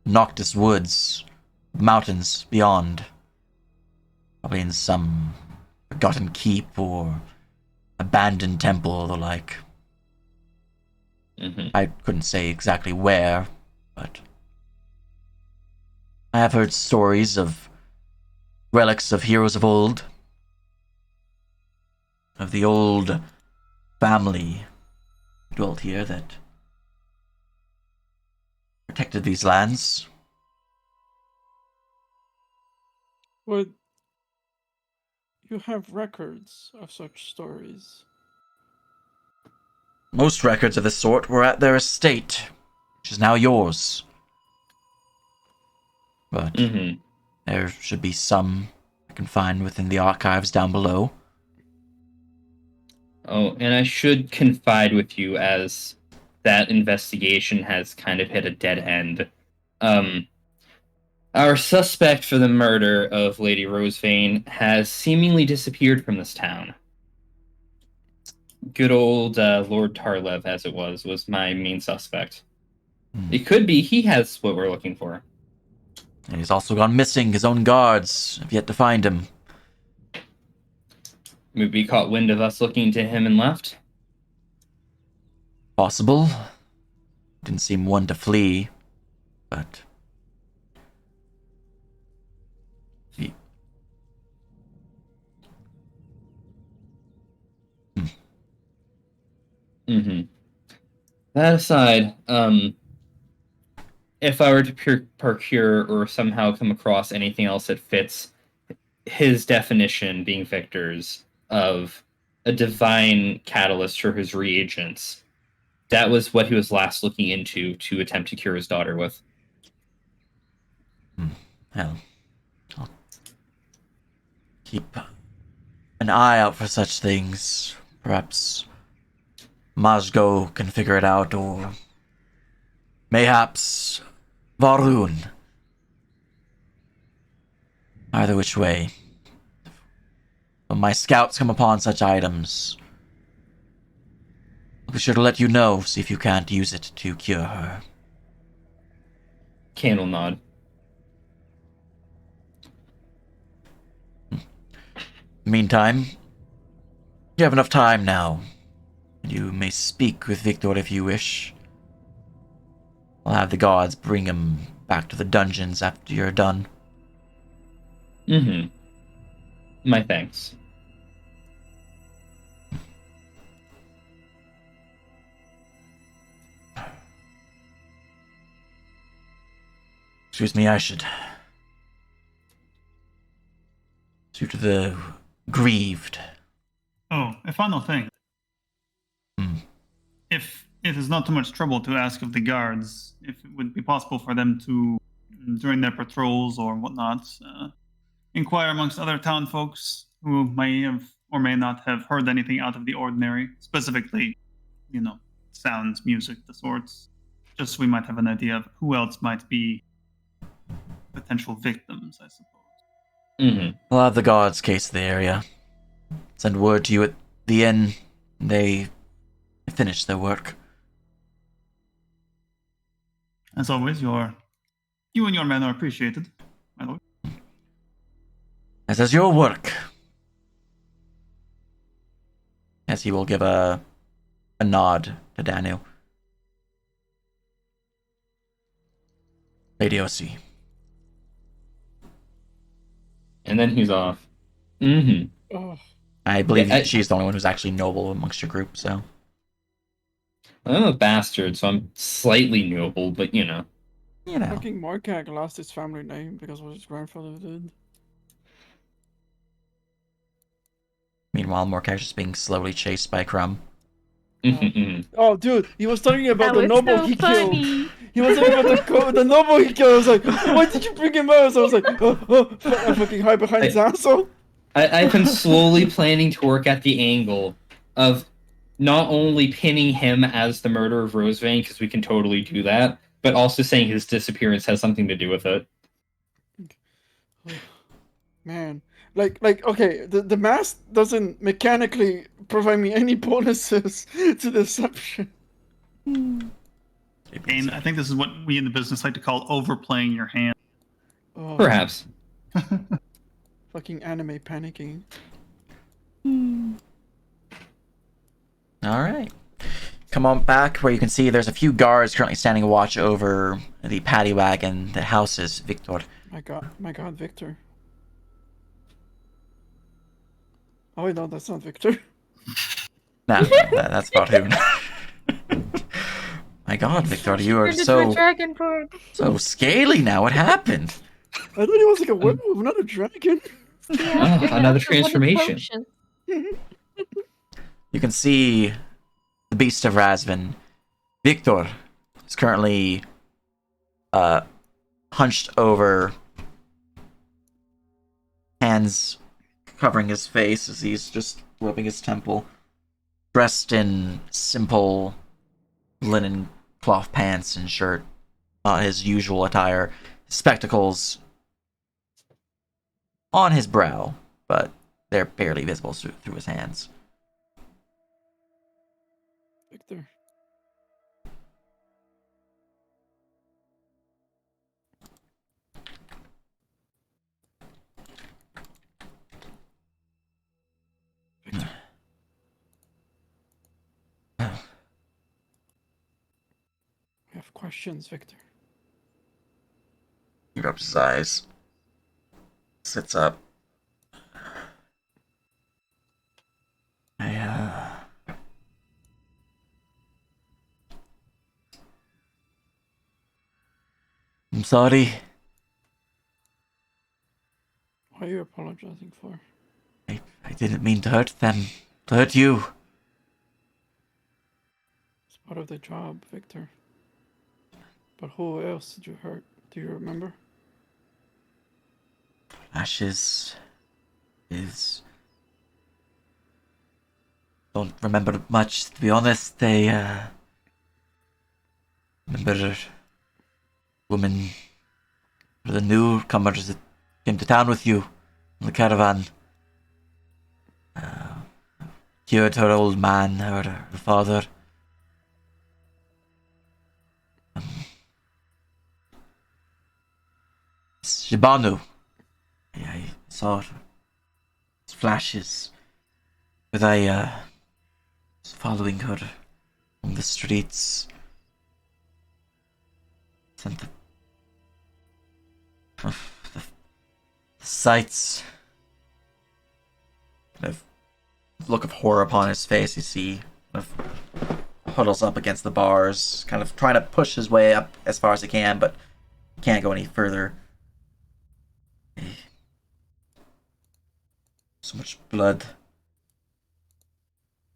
Noctis Woods, mountains beyond. Probably in some forgotten keep or abandoned temple or the like. Mm-hmm. I couldn't say exactly where, but I have heard stories of relics of heroes of old, of the old family who dwelt here that protected these lands. Would you have records of such stories? Most records of this sort were at their estate, which is now yours. But Mm-hmm. there should be some I can find within the archives down below. Oh, and I should confide with you as that investigation has kind of hit a dead end. Our suspect for the murder of Lady Rosevane has seemingly disappeared from this town. Good old Lord Tarlev, as it was my main suspect. It could be he has what we're looking for. And he's also gone missing. His own guards have yet to find him. Maybe he caught wind of us looking into him and left. Possible. Didn't seem one to flee, but he... Mm-hmm. That aside, if I were to procure or somehow come across anything else that fits his definition, being Victor's, of a divine catalyst for his reagents, that was what he was last looking into to attempt to cure his daughter with. Well, I'll keep an eye out for such things. Perhaps Mazgo can figure it out, or mayhaps Varun. Either which way. When my scouts come upon such items, I'll be sure to let you know, see if you can't use it to cure her. Candle nod. Meantime, you have enough time now. You may speak with Victor if you wish. I'll have the guards bring him back to the dungeons after you're done. Mm-hmm. My thanks. Excuse me, I should speak to the grieved. Oh, a final thing. If it is not too much trouble to ask of the guards, if it would be possible for them to, during their patrols or whatnot, inquire amongst other town folks who may have or may not have heard anything out of the ordinary, specifically, sounds, music, the sorts. Just so we might have an idea of who else might be potential victims, I suppose. Mm-hmm. I'll have the guards case the area. Send word to you at the inn. They finish their work. As always, you and your men are appreciated, my lord. As is your work. As he will give a nod to Danu. Lady O.C. And then he's off. Mm-hmm. Oh, I believe Yeah, she's the only one who's actually noble amongst your group, so. I'm a bastard, so I'm slightly noble, but You know. fucking Morkag lost his family name because of what his grandfather did. Meanwhile, Morkag's just being slowly chased by Crumb. Mm-hmm. Oh, dude, he was talking about That the was noble so he funny. killed. He was talking about the noble he killed. I was like, why did you bring him out? So I was like, I fucking hide behind his asshole. I've been slowly planning to work at the angle of not only pinning him as the murderer of Rosevane, because we can totally do that, but also saying his disappearance has something to do with it. Man, okay, the mask doesn't mechanically provide me any bonuses to deception. And I think this is what we in the business like to call overplaying your hand. Oh, Perhaps. fucking anime panicking. All right. Come on back where you can see there's a few guards currently standing watch over the paddy wagon that houses Victor. My God, Victor. Oh wait, no, that's not Victor. Nah, that's about who. My God, Victor, you are so scaly now. What happened? I thought he was like a werewolf, not a dragon. Oh, another transformation. You can see the beast of Razvan. Victor is currently hunched over, hands covering his face as he's just rubbing his temple, dressed in simple linen cloth pants and shirt, not his usual attire. Spectacles on his brow, but they're barely visible through his hands. Victor. Victor. We have questions, Victor. He rubs his eyes, sits up. I'm sorry. What are you apologizing for? I didn't mean to hurt them. To hurt you. It's part of the job, Victor. But who else did you hurt? Do you remember? Ashes is... Don't remember much, to be honest. They, remember woman, the newcomers that came to town with you in the caravan. Cured her old man, her father. Shibanu. I saw her. Flashes. But I was following her on the streets. And the sights. Kind of look of horror upon his face. You see, kind of huddles up against the bars, kind of trying to push his way up as far as he can, but can't go any further. So much blood.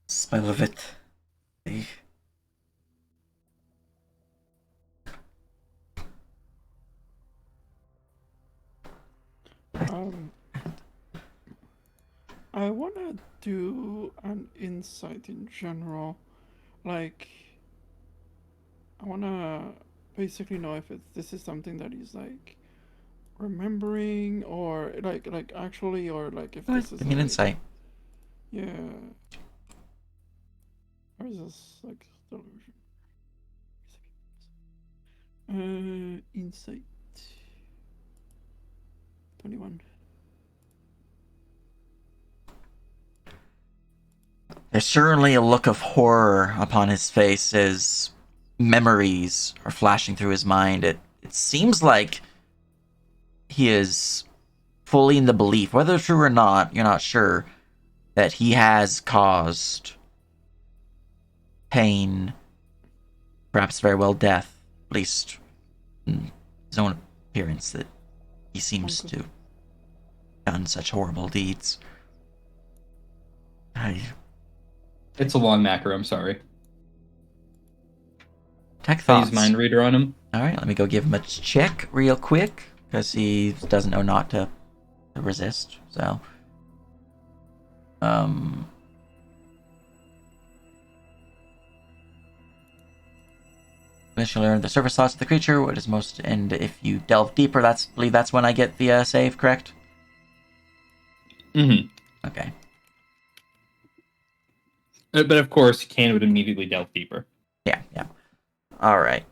Smell of it. I wanna do an insight in general. Like, I wanna basically know if this is something that he's like remembering or like actually, or like if this is Give me an like, insight. yeah. Or is this like delusion? Insight. 21. There's certainly a look of horror upon his face as memories are flashing through his mind. It seems like he is fully in the belief, whether true or not, you're not sure, that he has caused pain, perhaps very well death, at least in his own appearance, that he seems to have done such horrible deeds. It's a long macro, I'm sorry. Tech I thoughts. use mind reader on him. Alright, let me go give him a check real quick, because he doesn't know not to resist, so... Initially learn the surface thoughts of the creature, what is most, and if you delve deeper, I believe that's when I get the save, correct? Mm-hmm. Okay. But of course, Kane would immediately delve deeper. Yeah. All right.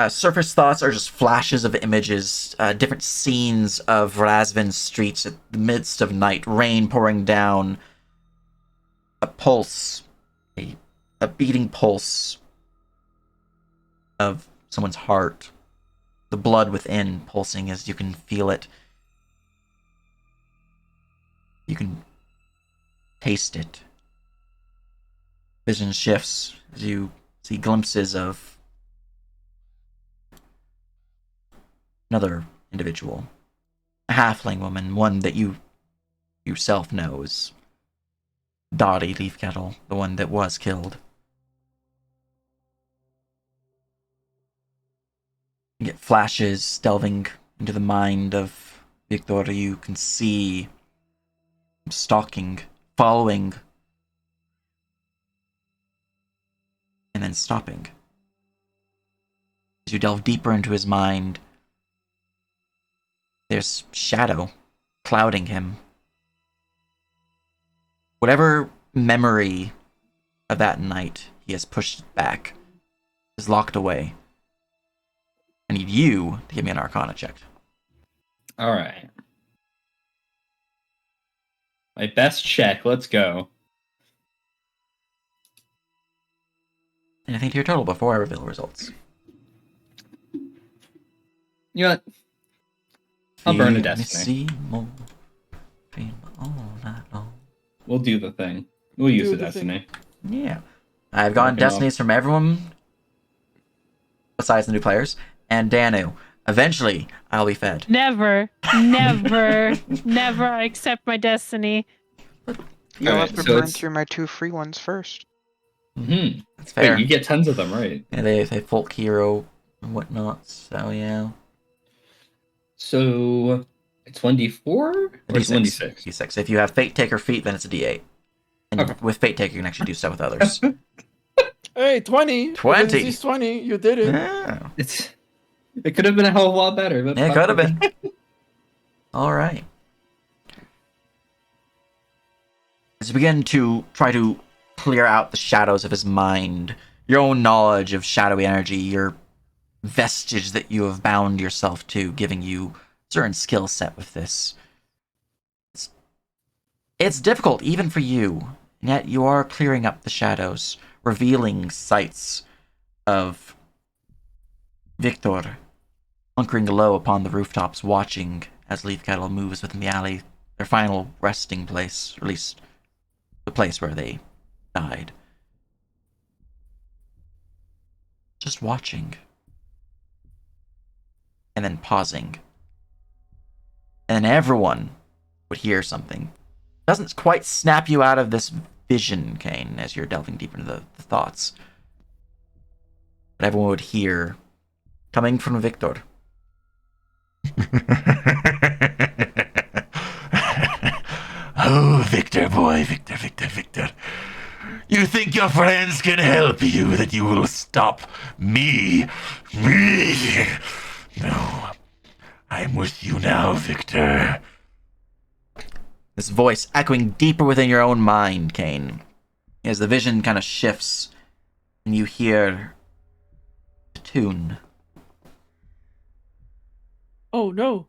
Surface thoughts are just flashes of images, different scenes of Razvin's streets at the midst of night, rain pouring down, a pulse, a beating pulse of someone's heart, the blood within pulsing as you can feel it. You can taste it. Vision shifts as you see glimpses of another individual. A halfling woman, one that you yourself know is Dottie Leafkettle, the one that was killed. You get flashes delving into the mind of Victor. You can see him stalking, following, and then stopping. As you delve deeper into his mind, there's shadow clouding him. Whatever memory of that night he has pushed back is locked away. I need you to give me an Arcana check. All right. My best check. Let's go. Anything to your total before I reveal results. You know what? I'll burn a Feel me destiny. see more, feel me all night long. We'll do the thing. We'll use Do the the thing. destiny. Yeah. I've gotten Rocking off. destinies from everyone besides the new players, and Danu. Eventually, I'll be fed. Never accept my destiny. You'll Alright, have to so burn it's- through my 2 free ones first. Mm-hmm. That's fair. Wait, you get tons of them, right? Yeah, they folk hero and whatnot, so yeah. So it's 1d4 or it's 1d6? D6. If you have Fate Taker feat, then it's a D8. And Okay. with Fate Taker, you can actually do stuff with others. Hey, 20. 20. Against these 20. You did it. Yeah. It could have been a hell of a lot better, but It could have been. All right. As you begin to try to clear out the shadows of his mind, your own knowledge of shadowy energy, your vestige that you have bound yourself to, giving you certain skill set with this. It's difficult even for you, and yet you are clearing up the shadows, revealing sights of Victor hunkering low upon the rooftops, watching as Leafkettle moves within the alley, their final resting place, or at least the place where they died. Just watching. And then pausing. And then everyone would hear something. Doesn't quite snap you out of this vision, Kane, as you're delving deep into the thoughts. But everyone would hear, coming from Victor. Oh, Victor, boy, Victor. You think your friends can help you, that you will stop me? Me? No. I'm with you now, Victor. This voice echoing deeper within your own mind, Kane. As the vision kind of shifts, and you hear a tune. Oh, no.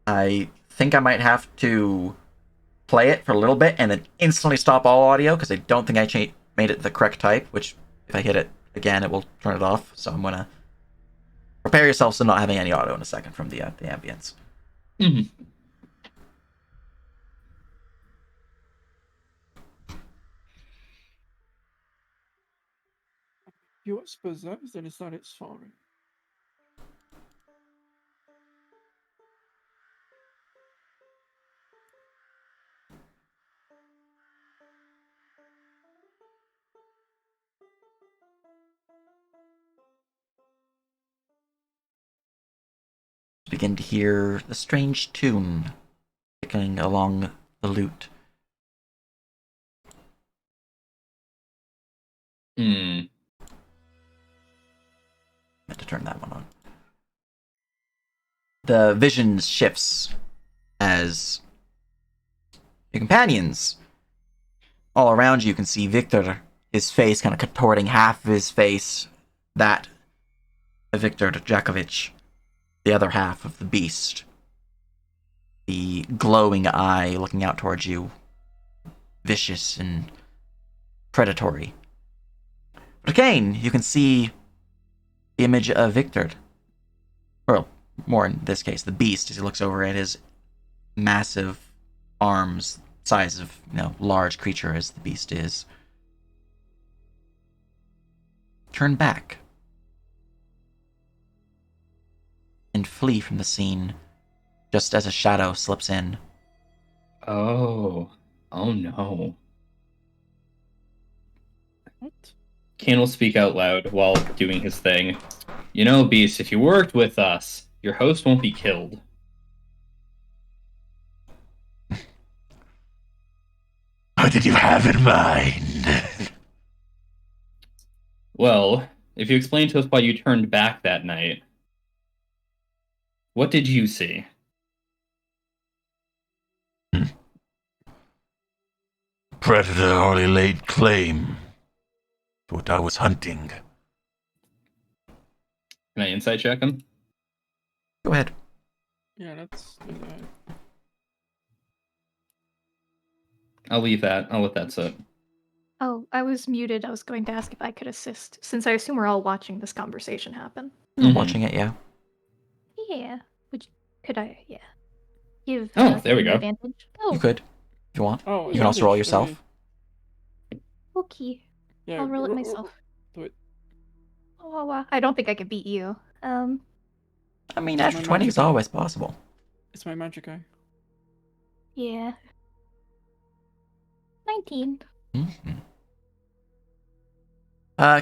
I think I might have to play it for a little bit and then instantly stop all audio because I don't think I made it the correct type, which if I hit it again, it will turn it off. So I'm going to prepare yourselves to not having any audio in a second from the ambience. Mm-hmm. He was possessed, and it's not his fault. Begin to hear the strange tune ticking along the lute. Hmm. Meant to turn that one on. The vision shifts as your companions all around you can see Victor, his face kind of contorting, half of his face, that of Victor Jakovich, the other half of the beast. The glowing eye looking out towards you, vicious and predatory. But again, you can see the image of Victor. Well, more in this case, the beast, as he looks over at his massive arms, size of, large creature as the beast is. Turn back. And flee from the scene, just as a shadow slips in. Oh. Oh no. What? Kane will speak out loud while doing his thing. You know, Beast, if you worked with us, your host won't be killed. What did you have in mind? Well, if you explain to us why you turned back that night, what did you see? Predator already laid claim to what I was hunting. Can I insight check him? Go ahead. Yeah, let's do that. I'll leave that. I'll let that sit. Oh, I was muted. I was going to ask if I could assist, since I assume we're all watching this conversation happen. Mhm. Watching it, yeah. Yeah. Could I? Yeah. Give. Oh, there we Kane go. Advantage. Oh, You could, if you want. Oh, You can also roll advantage, yourself. okay. Yeah, I'll roll it myself. do it. Oh, wow. I don't think I could beat you. I mean, My natural 20 is magic- always possible. It's my magic eye. Yeah. 19. Mm-hmm.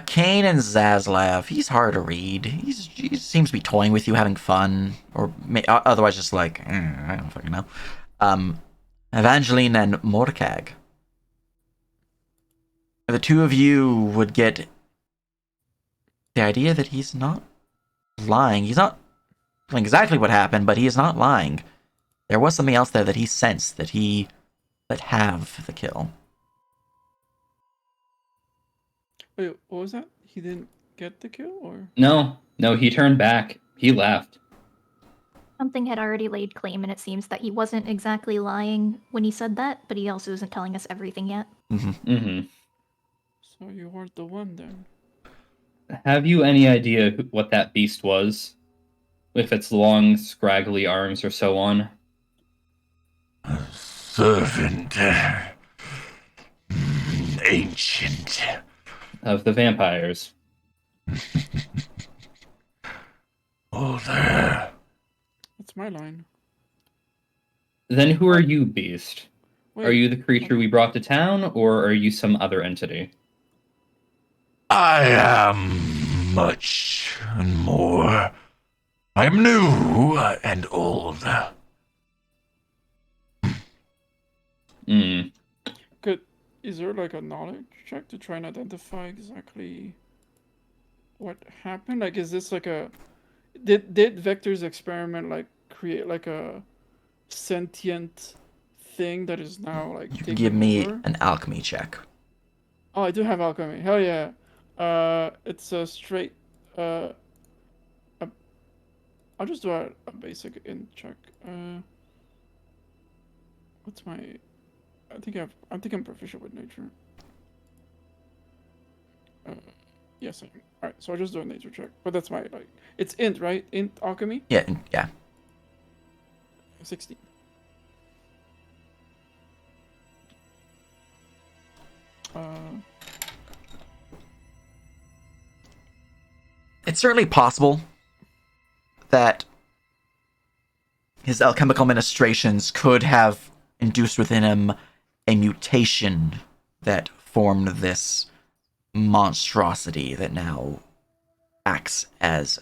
Kane and Zaslav, he's hard to read. He seems to be toying with you, having fun, or otherwise just like, I don't fucking know. Evangeline and Mordkag. The two of you would get the idea that he's not lying. He's not telling exactly what happened, but he is not lying. There was something else there that he sensed that he let have the kill. Wait, what was that? He didn't get the kill, or? No, he turned back. He left. Something had already laid claim, and it seems that he wasn't exactly lying when he said that, but he also isn't telling us everything yet. Mm-hmm. So you weren't the one then. Have you any idea what that beast was? With its long, scraggly arms or so on? Servant. Ancient. Of the vampires. Older. That's my line. Then who are you, Beast? Wait, Are you the creature we brought to town, or are you some other entity? I am much more. I am new and old. Hmm. Good. Is there like a knowledge check to try and identify exactly what happened? Like, is this like a did Vector's experiment like create like a sentient thing that is now like You can taking give me over? an alchemy check. Oh, I do have alchemy. Hell yeah. It's a straight I'll just do a basic int check. What's my I think I'm proficient with nature. Yes, I am. Alright, so I'll just do a nature check. But that's my like it's int, right? Int alchemy? Yeah, yeah. 16. It's certainly possible that his alchemical ministrations could have induced within him a mutation that formed this monstrosity that now acts as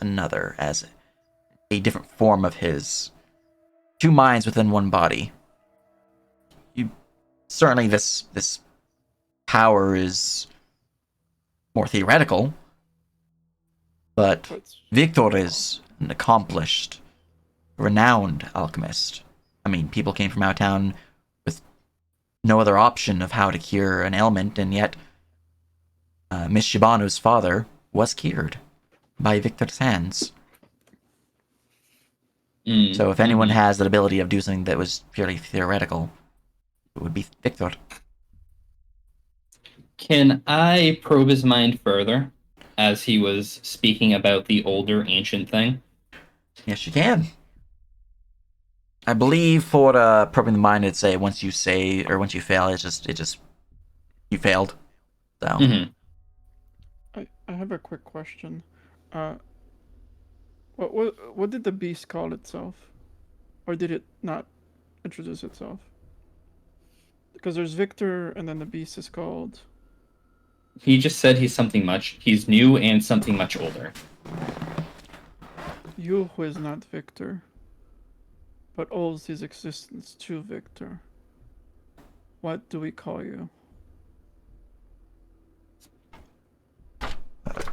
a different form of his. Two minds within one body. Certainly this power is more theoretical. But But Victor is an accomplished, renowned alchemist. I mean, people came from out of town with no other option of how to cure an ailment, and yet Miss Shibano's father was cured by Victor's hands. So if anyone has that ability of doing something that was purely theoretical, it would be Victor. Can I probe his mind further as he was speaking about the older ancient thing? Yes, you can. I believe for probing the mind, it'd say once you fail, it just you failed. So I have a quick question. What did the beast call itself, or did it not introduce itself? Because there's Victor, and then the beast is called. He just said he's new and something much older. You, who is not Victor, but owes his existence to Victor. What do we call you?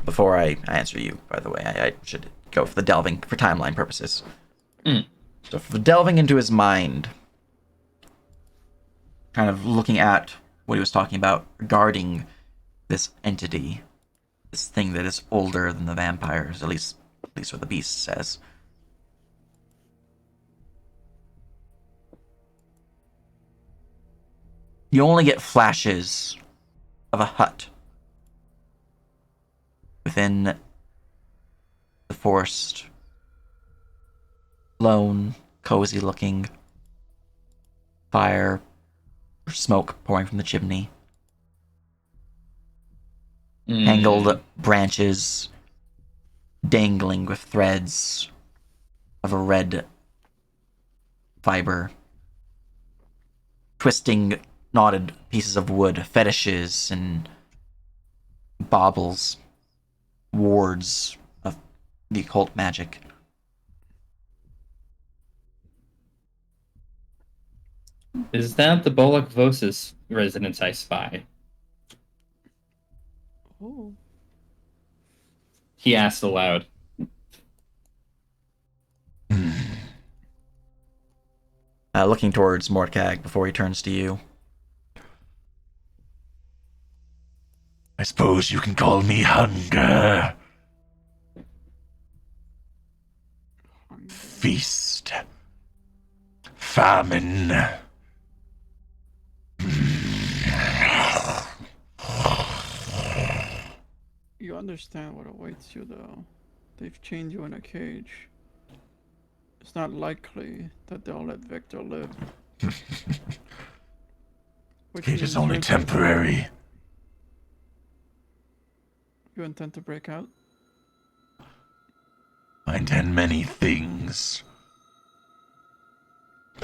before I answer you, by the way, I should go for the delving for timeline purposes. So for delving into his mind, kind of looking at what he was talking about regarding this entity, this thing that is older than the vampires, at least what the beast says. You only get flashes of a hut within the forest. Lone, cozy looking. Fire, or smoke pouring from the chimney. Tangled branches dangling with threads of a red fiber. Twisting knotted pieces of wood, fetishes and baubles, wards of the occult magic. Is that the Bolak Vosis residence I spy? Oh. He asked aloud. Looking towards Mortkag before he turns to you. I suppose you can call me hunger. Feast. Famine. You understand what awaits you, though. They've chained you in a cage. It's not likely that they'll let Victor live. Cage is only temporary. You intend to break out? I intend many things.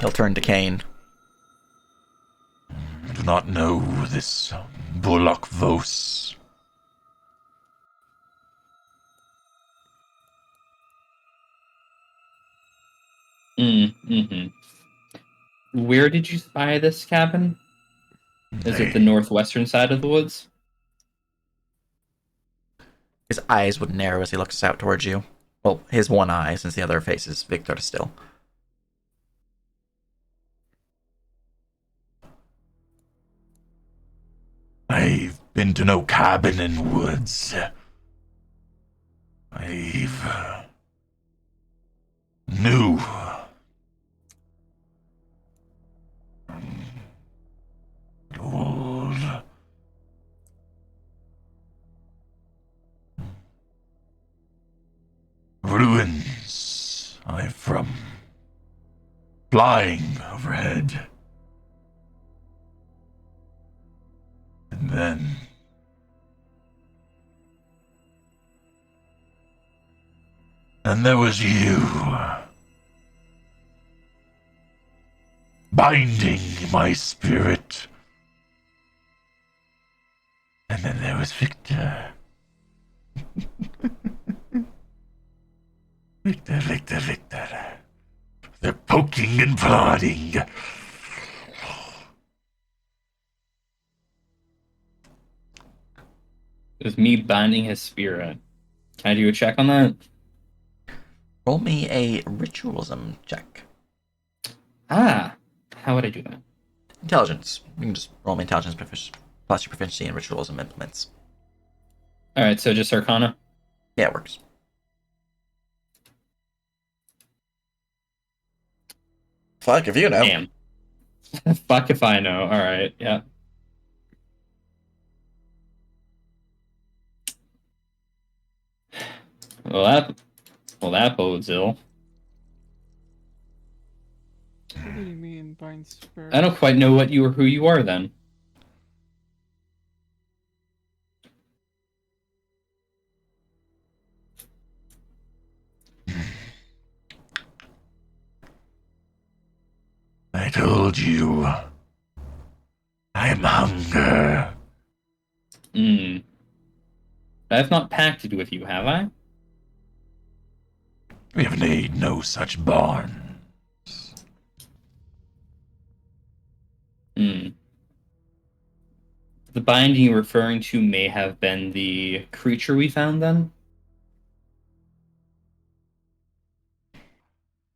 He'll turn to Kane. I do not know this Bullock Vos. Where did you spy this cabin? Is it the northwestern side of the woods? His eyes would narrow as he looks out towards you. Well, his one eye, since the other faces Victor still. I've been to no cabin in woods. I've knew old ruins I'm from flying overhead. And there was you, binding my spirit. And then there was Victor. Victor. They're poking and prodding. With me binding his spirit. Can I do a check on that? Roll me a ritualism check. Ah, how would I do that? Intelligence. You can just roll me intelligence plus your proficiency in ritualism implements. All right, so just Arcana. Yeah, it works. Fuck if you know. Damn. Fuck if I know. All right, yeah. That bodes ill. What do you mean, bind spirit? I don't quite know who you are then. I told you. I'm hunger. I have not pacted with you, have I? We have made no such bond. The binding you're referring to may have been the creature we found then?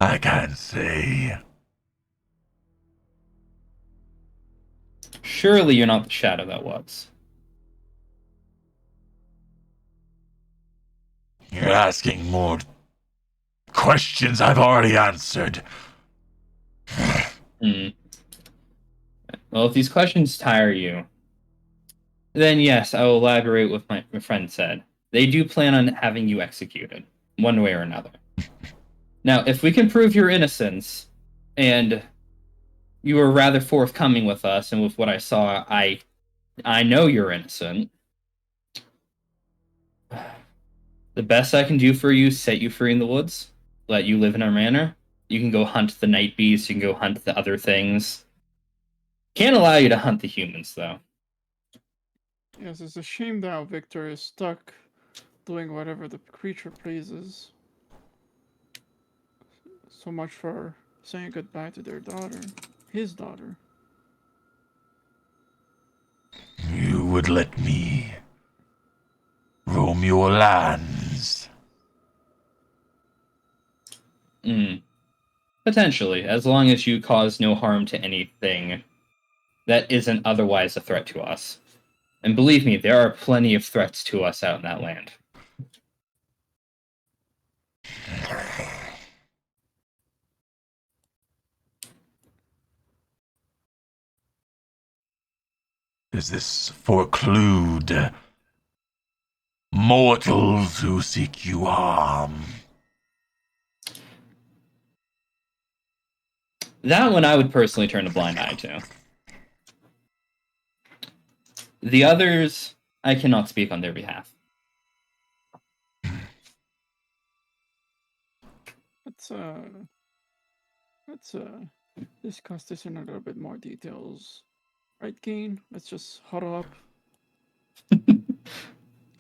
I can't say. Surely you're not the shadow that was. You're asking more questions I've already answered. Well, if these questions tire you, then yes, I will elaborate what my friend said. They do plan on having you executed, one way or another. Now, if we can prove your innocence, and you were rather forthcoming with us, and with what I saw, I know you're innocent. The best I can do for you is set you free in the woods, let you live in our manor. You can go hunt the night beasts, you can go hunt the other things. Can't allow you to hunt the humans, though. Yes, it's a shame that Victor is stuck doing whatever the creature pleases. So much for saying goodbye to their daughter. His daughter. You would let me roam your lands. Potentially, as long as you cause no harm to anything that isn't otherwise a threat to us. And believe me, there are plenty of threats to us out in that land. Does this foreclude mortals who seek you harm? That one I would personally turn a blind eye to. The others, I cannot speak on their behalf. Let's discuss this in a little bit more details. Right, Kane? Let's just huddle up.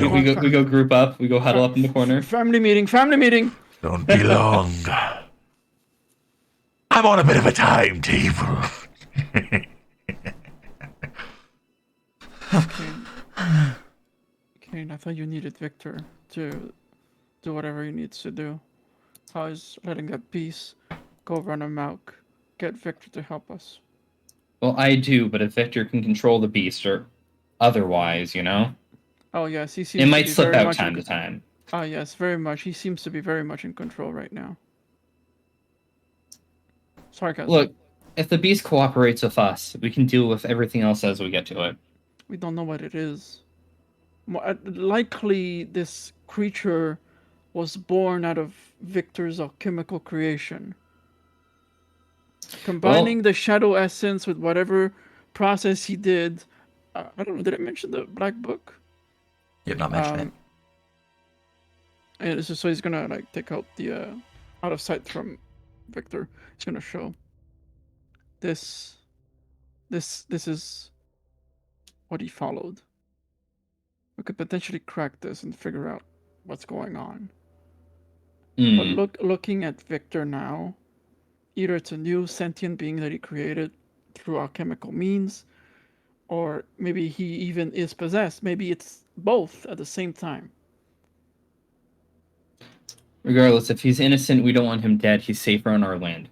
We go group up, we go huddle up in the corner. Family meeting! Don't be long. I'm on a bit of a timetable. Kane, I thought you needed Victor to do whatever he needs to do. How is letting that beast go run amok? Get Victor to help us. Well, I do, but if Victor can control the beast or otherwise, you know? Oh yes, he seems It to might be slip very out much time to time. Ah yes, very much. He seems to be very much in control right now. Sarcasm. Look, if the beast cooperates with us, we can deal with everything else as we get to it. We don't know what it is. Likely, this creature was born out of Victor's alchemical creation. Combining the shadow essence with whatever process he did. I don't know, did I mention the Black Book? You have not mentioned it. And so he's gonna like take out the out of sight from Victor. He's gonna show this is what he followed. We could potentially crack this and figure out what's going on. But looking at Victor now, either it's a new sentient being that he created through alchemical means, Or maybe he even is possessed. Maybe it's both at the same time. Regardless, if he's innocent, we don't want him dead. He's safer on our land.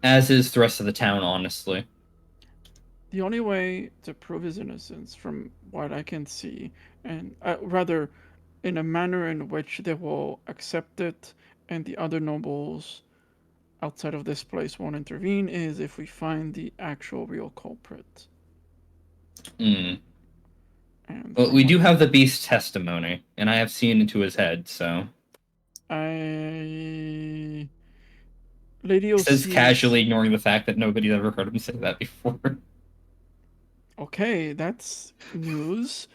As is the rest of the town, honestly. The only way to prove his innocence, from what I can see, and rather in a manner in which they will accept it and the other nobles outside of this place won't intervene, is if we find the actual real culprit. Mm. And Well, we do have the beast's testimony, and I have seen into his head, so... Lady He says OC casually, ignoring the fact that nobody's ever heard him say that before. Okay, that's news.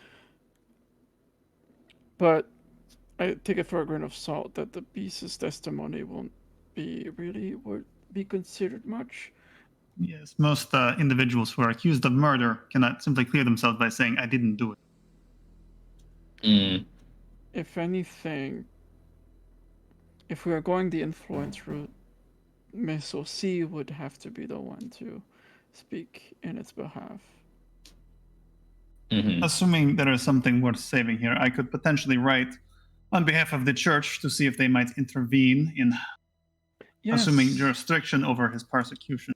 But I take it for a grain of salt that the beast's testimony won't be considered much. Yes, most individuals who are accused of murder cannot simply clear themselves by saying, I didn't do it. Mm. If anything, if we are going the influence route, Miss OC would have to be the one to speak in its behalf. Mm-hmm. Assuming there is something worth saving here, I could potentially write on behalf of the church to see if they might intervene in assuming jurisdiction over his persecution.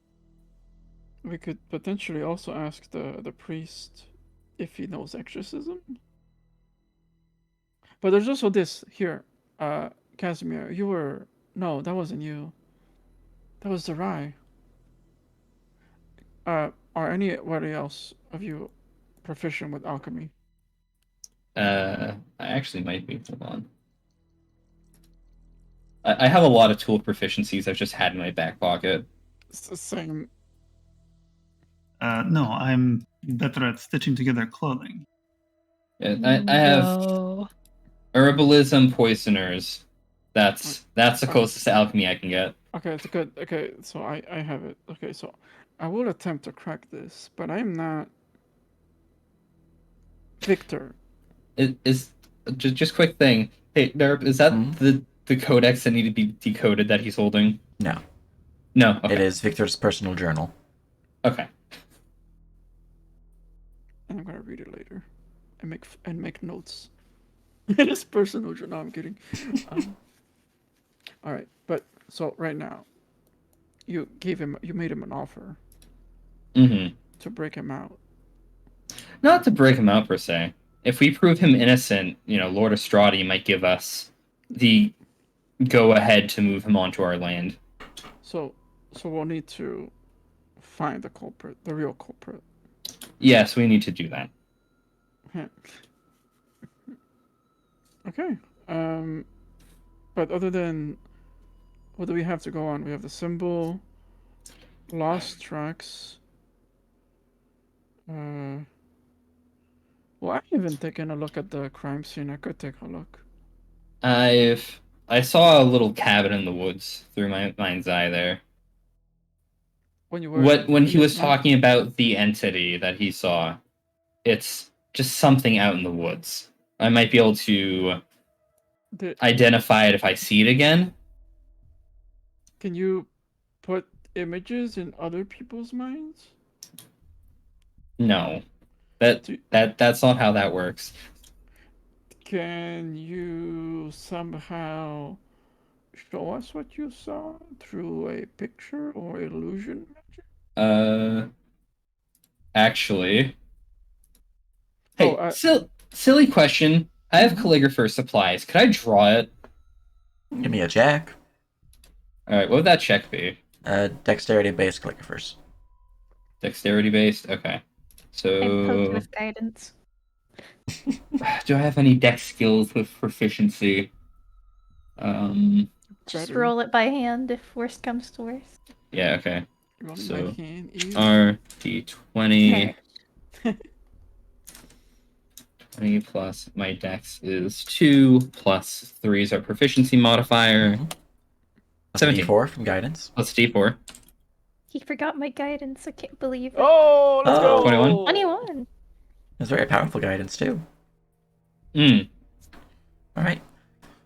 We could potentially also ask the priest if he knows exorcism. But there's also this here, Casimir. No, that wasn't you. That was the Rai. Are anybody else of you proficient with alchemy? I actually might be. Hold on. I have a lot of tool proficiencies I've just had in my back pocket. It's the same. No, I'm better at stitching together clothing. Yeah, I have herbalism, poisoners. That's the closest to alchemy I can get. Okay, it's good. Okay, so I have it. Okay, so I will attempt to crack this, but I'm not Victor. Is just quick thing. Hey, Derp, is that the codex that need to be decoded that he's holding? No. No. Okay. It is Victor's personal journal. Okay. And I'm gonna read it later, and make notes. In his personal journal. No, I'm kidding. All right, but so right now, you made him an offer. Mm-hmm. To break him out. Not to break him out per se. If we prove him innocent, Lord Estradi might give us the go-ahead to move him onto our land. So we'll need to find the culprit, the real culprit. Yes, we need to do that. Okay. But other than, what do we have to go on? We have the symbol, lost tracks. Well, I haven't taken a look at the crime scene. I could take a look. I saw a little cabin in the woods through my mind's eye there. When he was talking about the entity that he saw, it's just something out in the woods. I might be able to identify it if I see it again. Can you put images in other people's minds? No. That's not how that works. Can you somehow show us what you saw through a picture or illusion magic? Actually. Hey, silly question. I have calligrapher supplies. Could I draw it? Give me a check. Alright, what would that check be? Dexterity-based calligraphers. Dexterity-based? Okay. So... I'm poked with guidance. Do I have any dex skills with proficiency? Just roll it by hand if worst comes to worst. Yeah, okay. Rolling So, by hand is... RD20... 20 plus my dex is 2, plus 3 is our proficiency modifier. 17. D4 from guidance. Plus D4. He forgot my guidance. I can't believe it. Oh, let's go! 21. 21. It's very powerful guidance, too. Alright.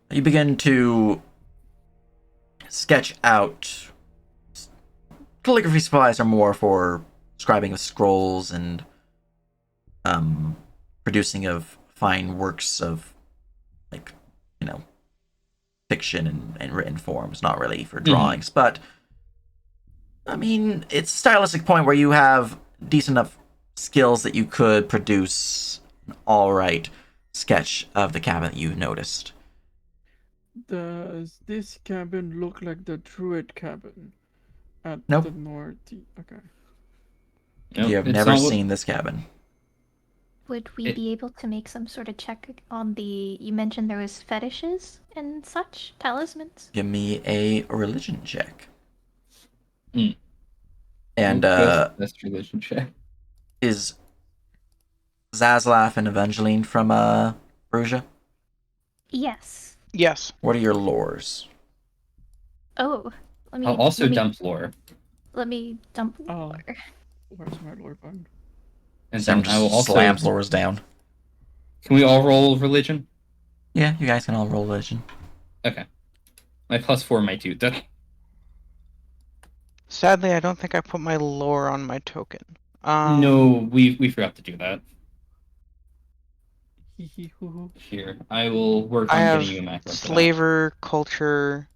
You begin to sketch out calligraphy supplies are more for scribing of scrolls and producing of fine works of, like, fiction and written forms, not really for drawings. But I mean, it's a stylistic point where you have decent enough skills that you could produce an all right sketch of the cabin that you noticed. Does this cabin look like the druid cabin at Nope. the north? Okay. You have it's never not what- seen this cabin. Would we be able to make some sort of check on the? You mentioned there was fetishes and such talismans. Give me a religion check. Mm. And Best religion check. is Zaslav and Evangeline from Bruges? Yes. Yes. What are your lores? Oh, let me. I'll also let me, dump lore, Let me dump. Oh. lore. Where's my lore button? and Sam then I will just also. slams lores down. Can we all roll religion? Yeah, you guys can all roll religion. Okay. My +4 might do that. Sadly, I don't think I put my lore on my token. No, we forgot to do that. Hee hee hoo hoo. Here, I will work I on have getting you a macro. for that. slaver, culture.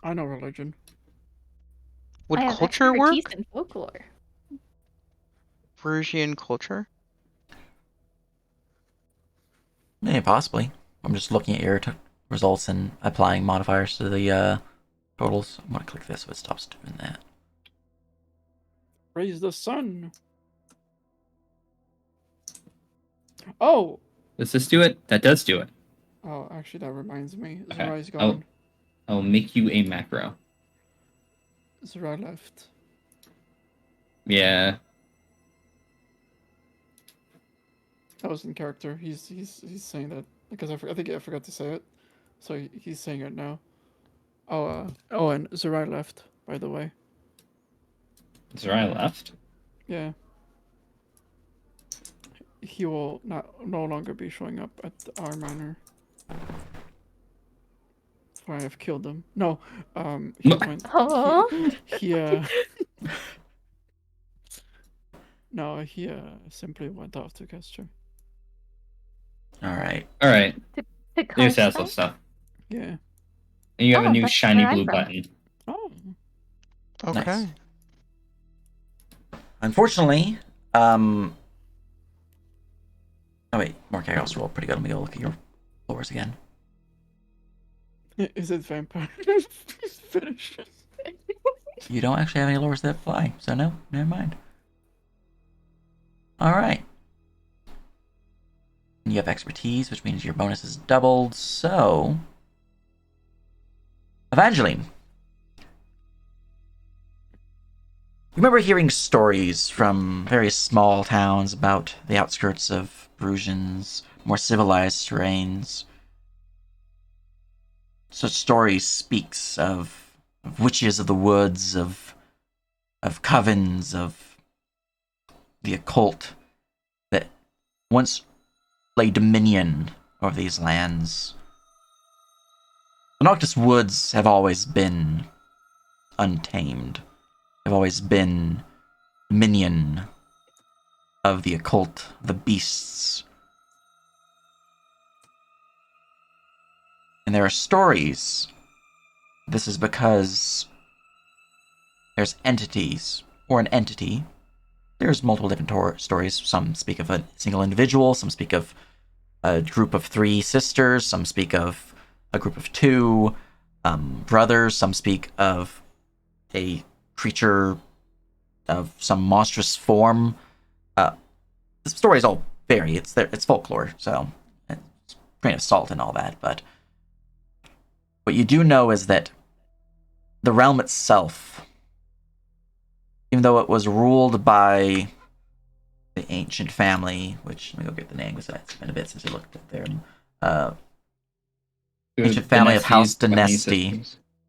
I know religion. Would I have culture work? expertise in folklore. Perusian culture? Yeah, possibly. I'm just looking at your results and applying modifiers to the totals. I'm gonna click this so it stops doing that. Praise the sun. Oh. Does this do it? That does do it. Oh, actually, that reminds me. Okay. Zerai's gone. I'll make you a macro. Zerai left. Yeah. That was in character. He's saying that because I think I forgot to say it, so he's saying it now. Oh, and Zerai left, by the way. Zerai left? Yeah. He will no longer be showing up at our manor. That's why I've killed him. No, he No. went. Oh. He no, he simply went off to Castor. Alright. Alright. To New Karsta? Sassel stuff. Yeah. And you have a Oh, new that's shiny where I'm blue from. button. Oh. Okay. Nice. Unfortunately, oh wait, Morkag also rolled pretty good. Let me go look at your lores again. Is it vampire finishes? You don't actually have any lures that fly, so no, never mind. Alright. You have expertise, which means your bonus is doubled, so... Evangeline. You remember hearing stories from various small towns about the outskirts of Bruges, more civilized terrains. Such stories speaks of witches of the woods, of covens, of the occult that once lay dominion over these lands. The Noctis Woods have always been untamed. Have always been minion of the occult, the beasts. And there are stories. This is because there's entities, or an entity. There's multiple different stories. Some speak of a single individual, some speak of a group of 3 sisters, some speak of a group of 2 brothers, some speak of a creature of some monstrous form. The stories all vary. It's folklore, so it's grain of salt and all that. But what you do know is that the realm itself, even though it was ruled by the ancient family, which let me go get the name because it's been a bit since I looked at their ancient family of House Dynasty.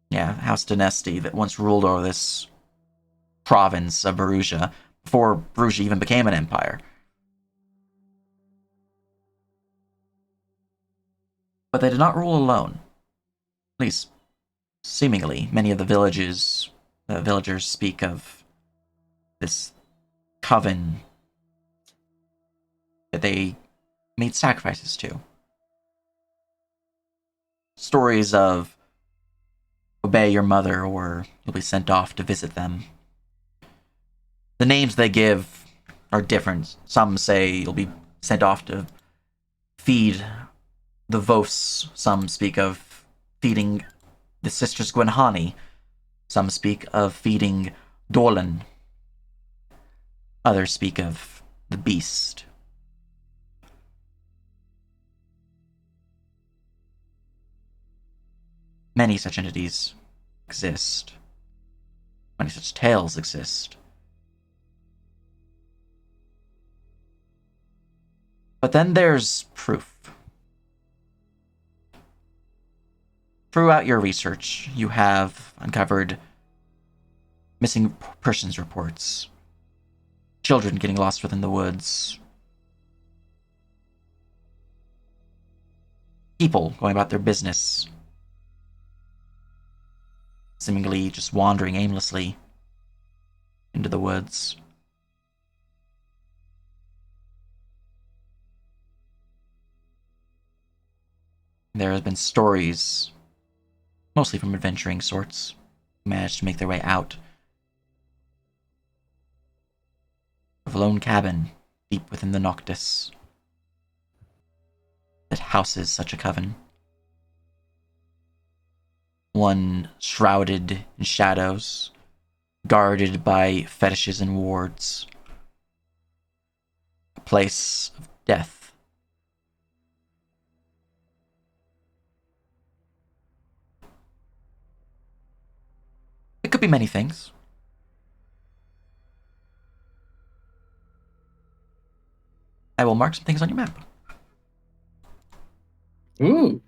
Yeah, House Dynasty that once ruled over this province of Bruges before Bruges even became an empire. But they did not rule alone. At least, seemingly, many of the villages the villagers speak of this coven that they made sacrifices to. Stories of obey your mother or you'll be sent off to visit them. The names they give are different. Some say you'll be sent off to feed the Vos. Some speak of feeding the sisters Gwenhani. Some speak of feeding Dorlan. Others speak of the beast. Many such entities exist. Many such tales exist. But then there's proof. Throughout your research, you have uncovered missing persons reports, children getting lost within the woods, people going about their business, seemingly just wandering aimlessly into the woods. There have been stories, mostly from adventuring sorts, who managed to make their way out of a lone cabin deep within the Noctis that houses such a coven. One shrouded in shadows, guarded by fetishes and wards. A place of death. It could be many things. I will mark some things on your map. Ooh.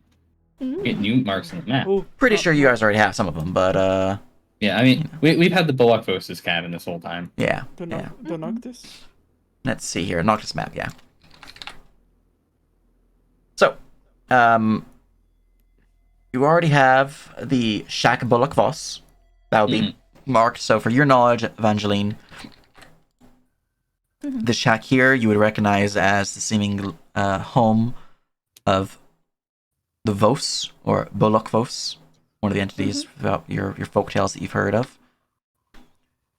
Get new marks on the map. Ooh, Pretty sure you guys already have some of them, but Yeah, I mean, we've had the Bullock Vos cabin this whole time. yeah. the Yeah. Noctis. Let's see here. Noctis map, yeah. So, you already have the Shack Bullock Voss. That will be marked. So, for your knowledge, Evangeline, the shack here you would recognize as the seeming home of the Vos, or Bullock Vos, one of the entities about your folktales that you've heard of.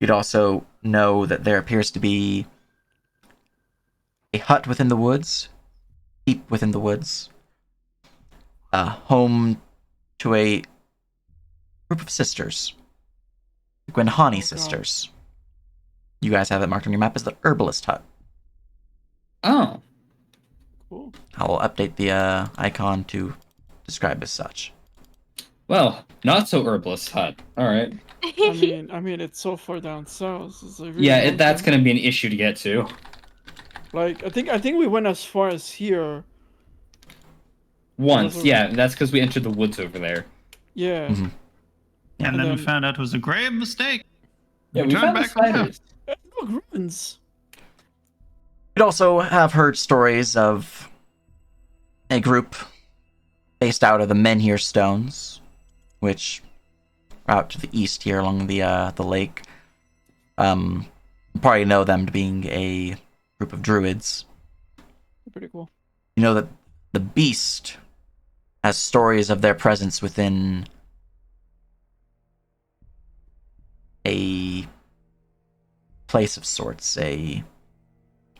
You'd also know that there appears to be a hut within the woods, deep within the woods, home to a group of sisters, the Gwenhani sisters. You guys have it marked on your map as the Herbalist Hut. Oh. Cool. I will update the icon to describe as such. Well, not so herbalist hut. All right. I mean, it's so far down south. It's like really Yeah, long that's time. gonna be an issue to get to. Like, I think we went as far as here. Once, Those are- yeah, that's because we entered the woods over there. Yeah. Mhm. And then we then- found out it was a grave mistake. Yeah, we turned found the back around. spiders. Look, ruins. You'd also have heard stories of a group based out of the Menhir Stones, which are out to the east here along the lake. You probably know them to being a group of druids. Pretty cool. You know that the beast has stories of their presence within a place of sorts, a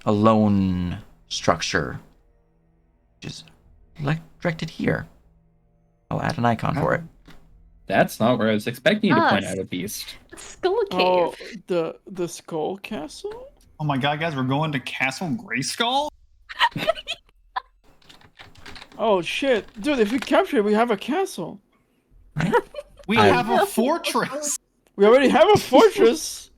lone structure, which is directed here. I'll add an icon for it. That's not where I was expecting you to point Ah, out a beast. Skull Oh, Cave. the Skull Castle? Oh my god, guys, we're going to Castle Grayskull? Oh shit. Dude, if we capture it, we have a castle. We I- have a fortress. We already have a fortress.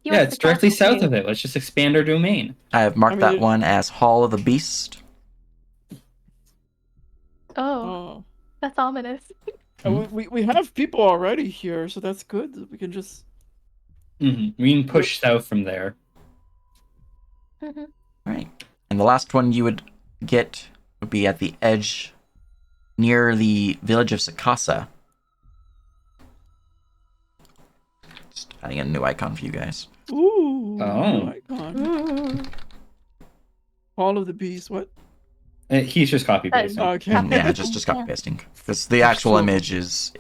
You Yeah, went it's to directly Castle south Cave. of it. Let's just expand our domain. I have marked I mean, that it- one as Hall of the Beast. Oh, Oh. that's ominous. And we have people already here, so that's good. We can just We can push south from there. Mhm. Right. And the last one you would get would be at the edge near the village of Sakasa. adding a new icon for you guys. Ooh. Oh. Icon. Mm. Hall of the Beast. What? He's just copy pasting. Okay. Yeah, just copy Yeah. pasting. Because the actual So- image is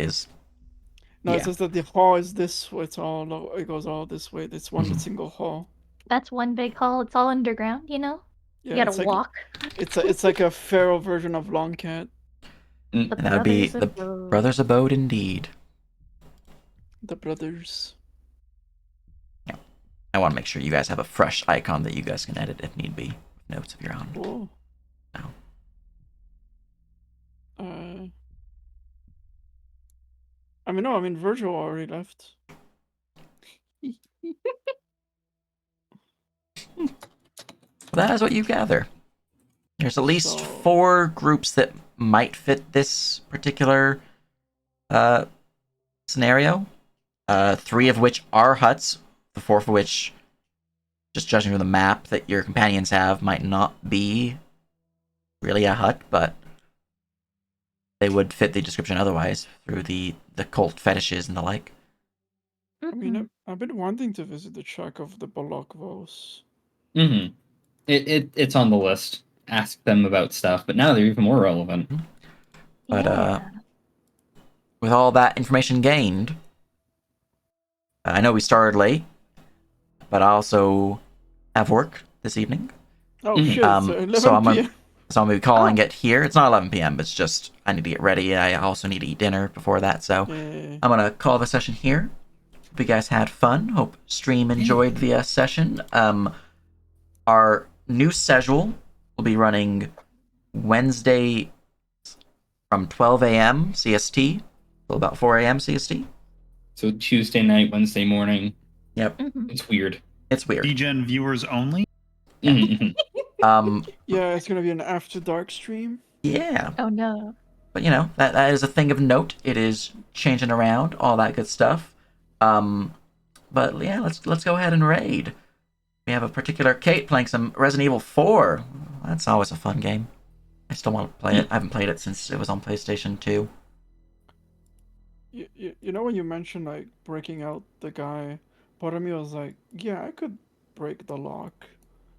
No, yeah. it says that the hall is this. It's all. It goes all this way. It's one Mhm. single hall. That's one big hall. It's all underground, you know? Yeah, You gotta it's like walk. it's like a feral version of Long Cat. The And that would be brothers the abode. Brothers Abode indeed. The brothers. I want to make sure you guys have a fresh icon that you guys can edit if need be. Notes of your own. Whoa. No. I mean, no. I mean, Virgil already left. That is what you gather. There's at least So- 4 groups that might fit this particular scenario. 3 of which are huts. The 4th of which, just judging from the map that your companions have, might not be really a hut, but they would fit the description otherwise through the cult fetishes and the like. I Mhm. mean, I've been wanting to visit the shack of the Bolokvos. Mm-hmm. It's on the list. Ask them about stuff, but now they're even more relevant. But Yeah. with all that information gained, I know we started late, but I also have work this evening. Oh Mhm. shit! It's So 11 I'm gonna, p.m. so I'm gonna be calling it here. It's not 11 p.m. It's just I need to get ready. I also need to eat dinner before that. So Yeah. I'm gonna call the session here. Hope you guys had fun. Hope stream enjoyed the session. Our new schedule will be running Wednesday from 12 a.m. CST till about 4 a.m. CST. So Tuesday night, Wednesday morning. Yep, Mhm. It's weird. it's weird. DGen viewers only. Mhm. Yeah, it's gonna be an after dark stream. Yeah, Oh no. but you know that is a thing of note. It is changing around, all that good stuff. But yeah, let's go ahead and raid. We have a particular Kate playing some Resident Evil 4. That's always a fun game. I still want to play it. I haven't played it since it was on PlayStation 2. You know when you mentioned like breaking out the guy, part of me was like, yeah, I could break the lock,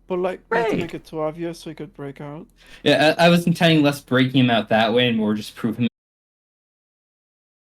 but like not to Right. make it too obvious, so he could break out. Yeah, I was intending less breaking him out that way and more just prove him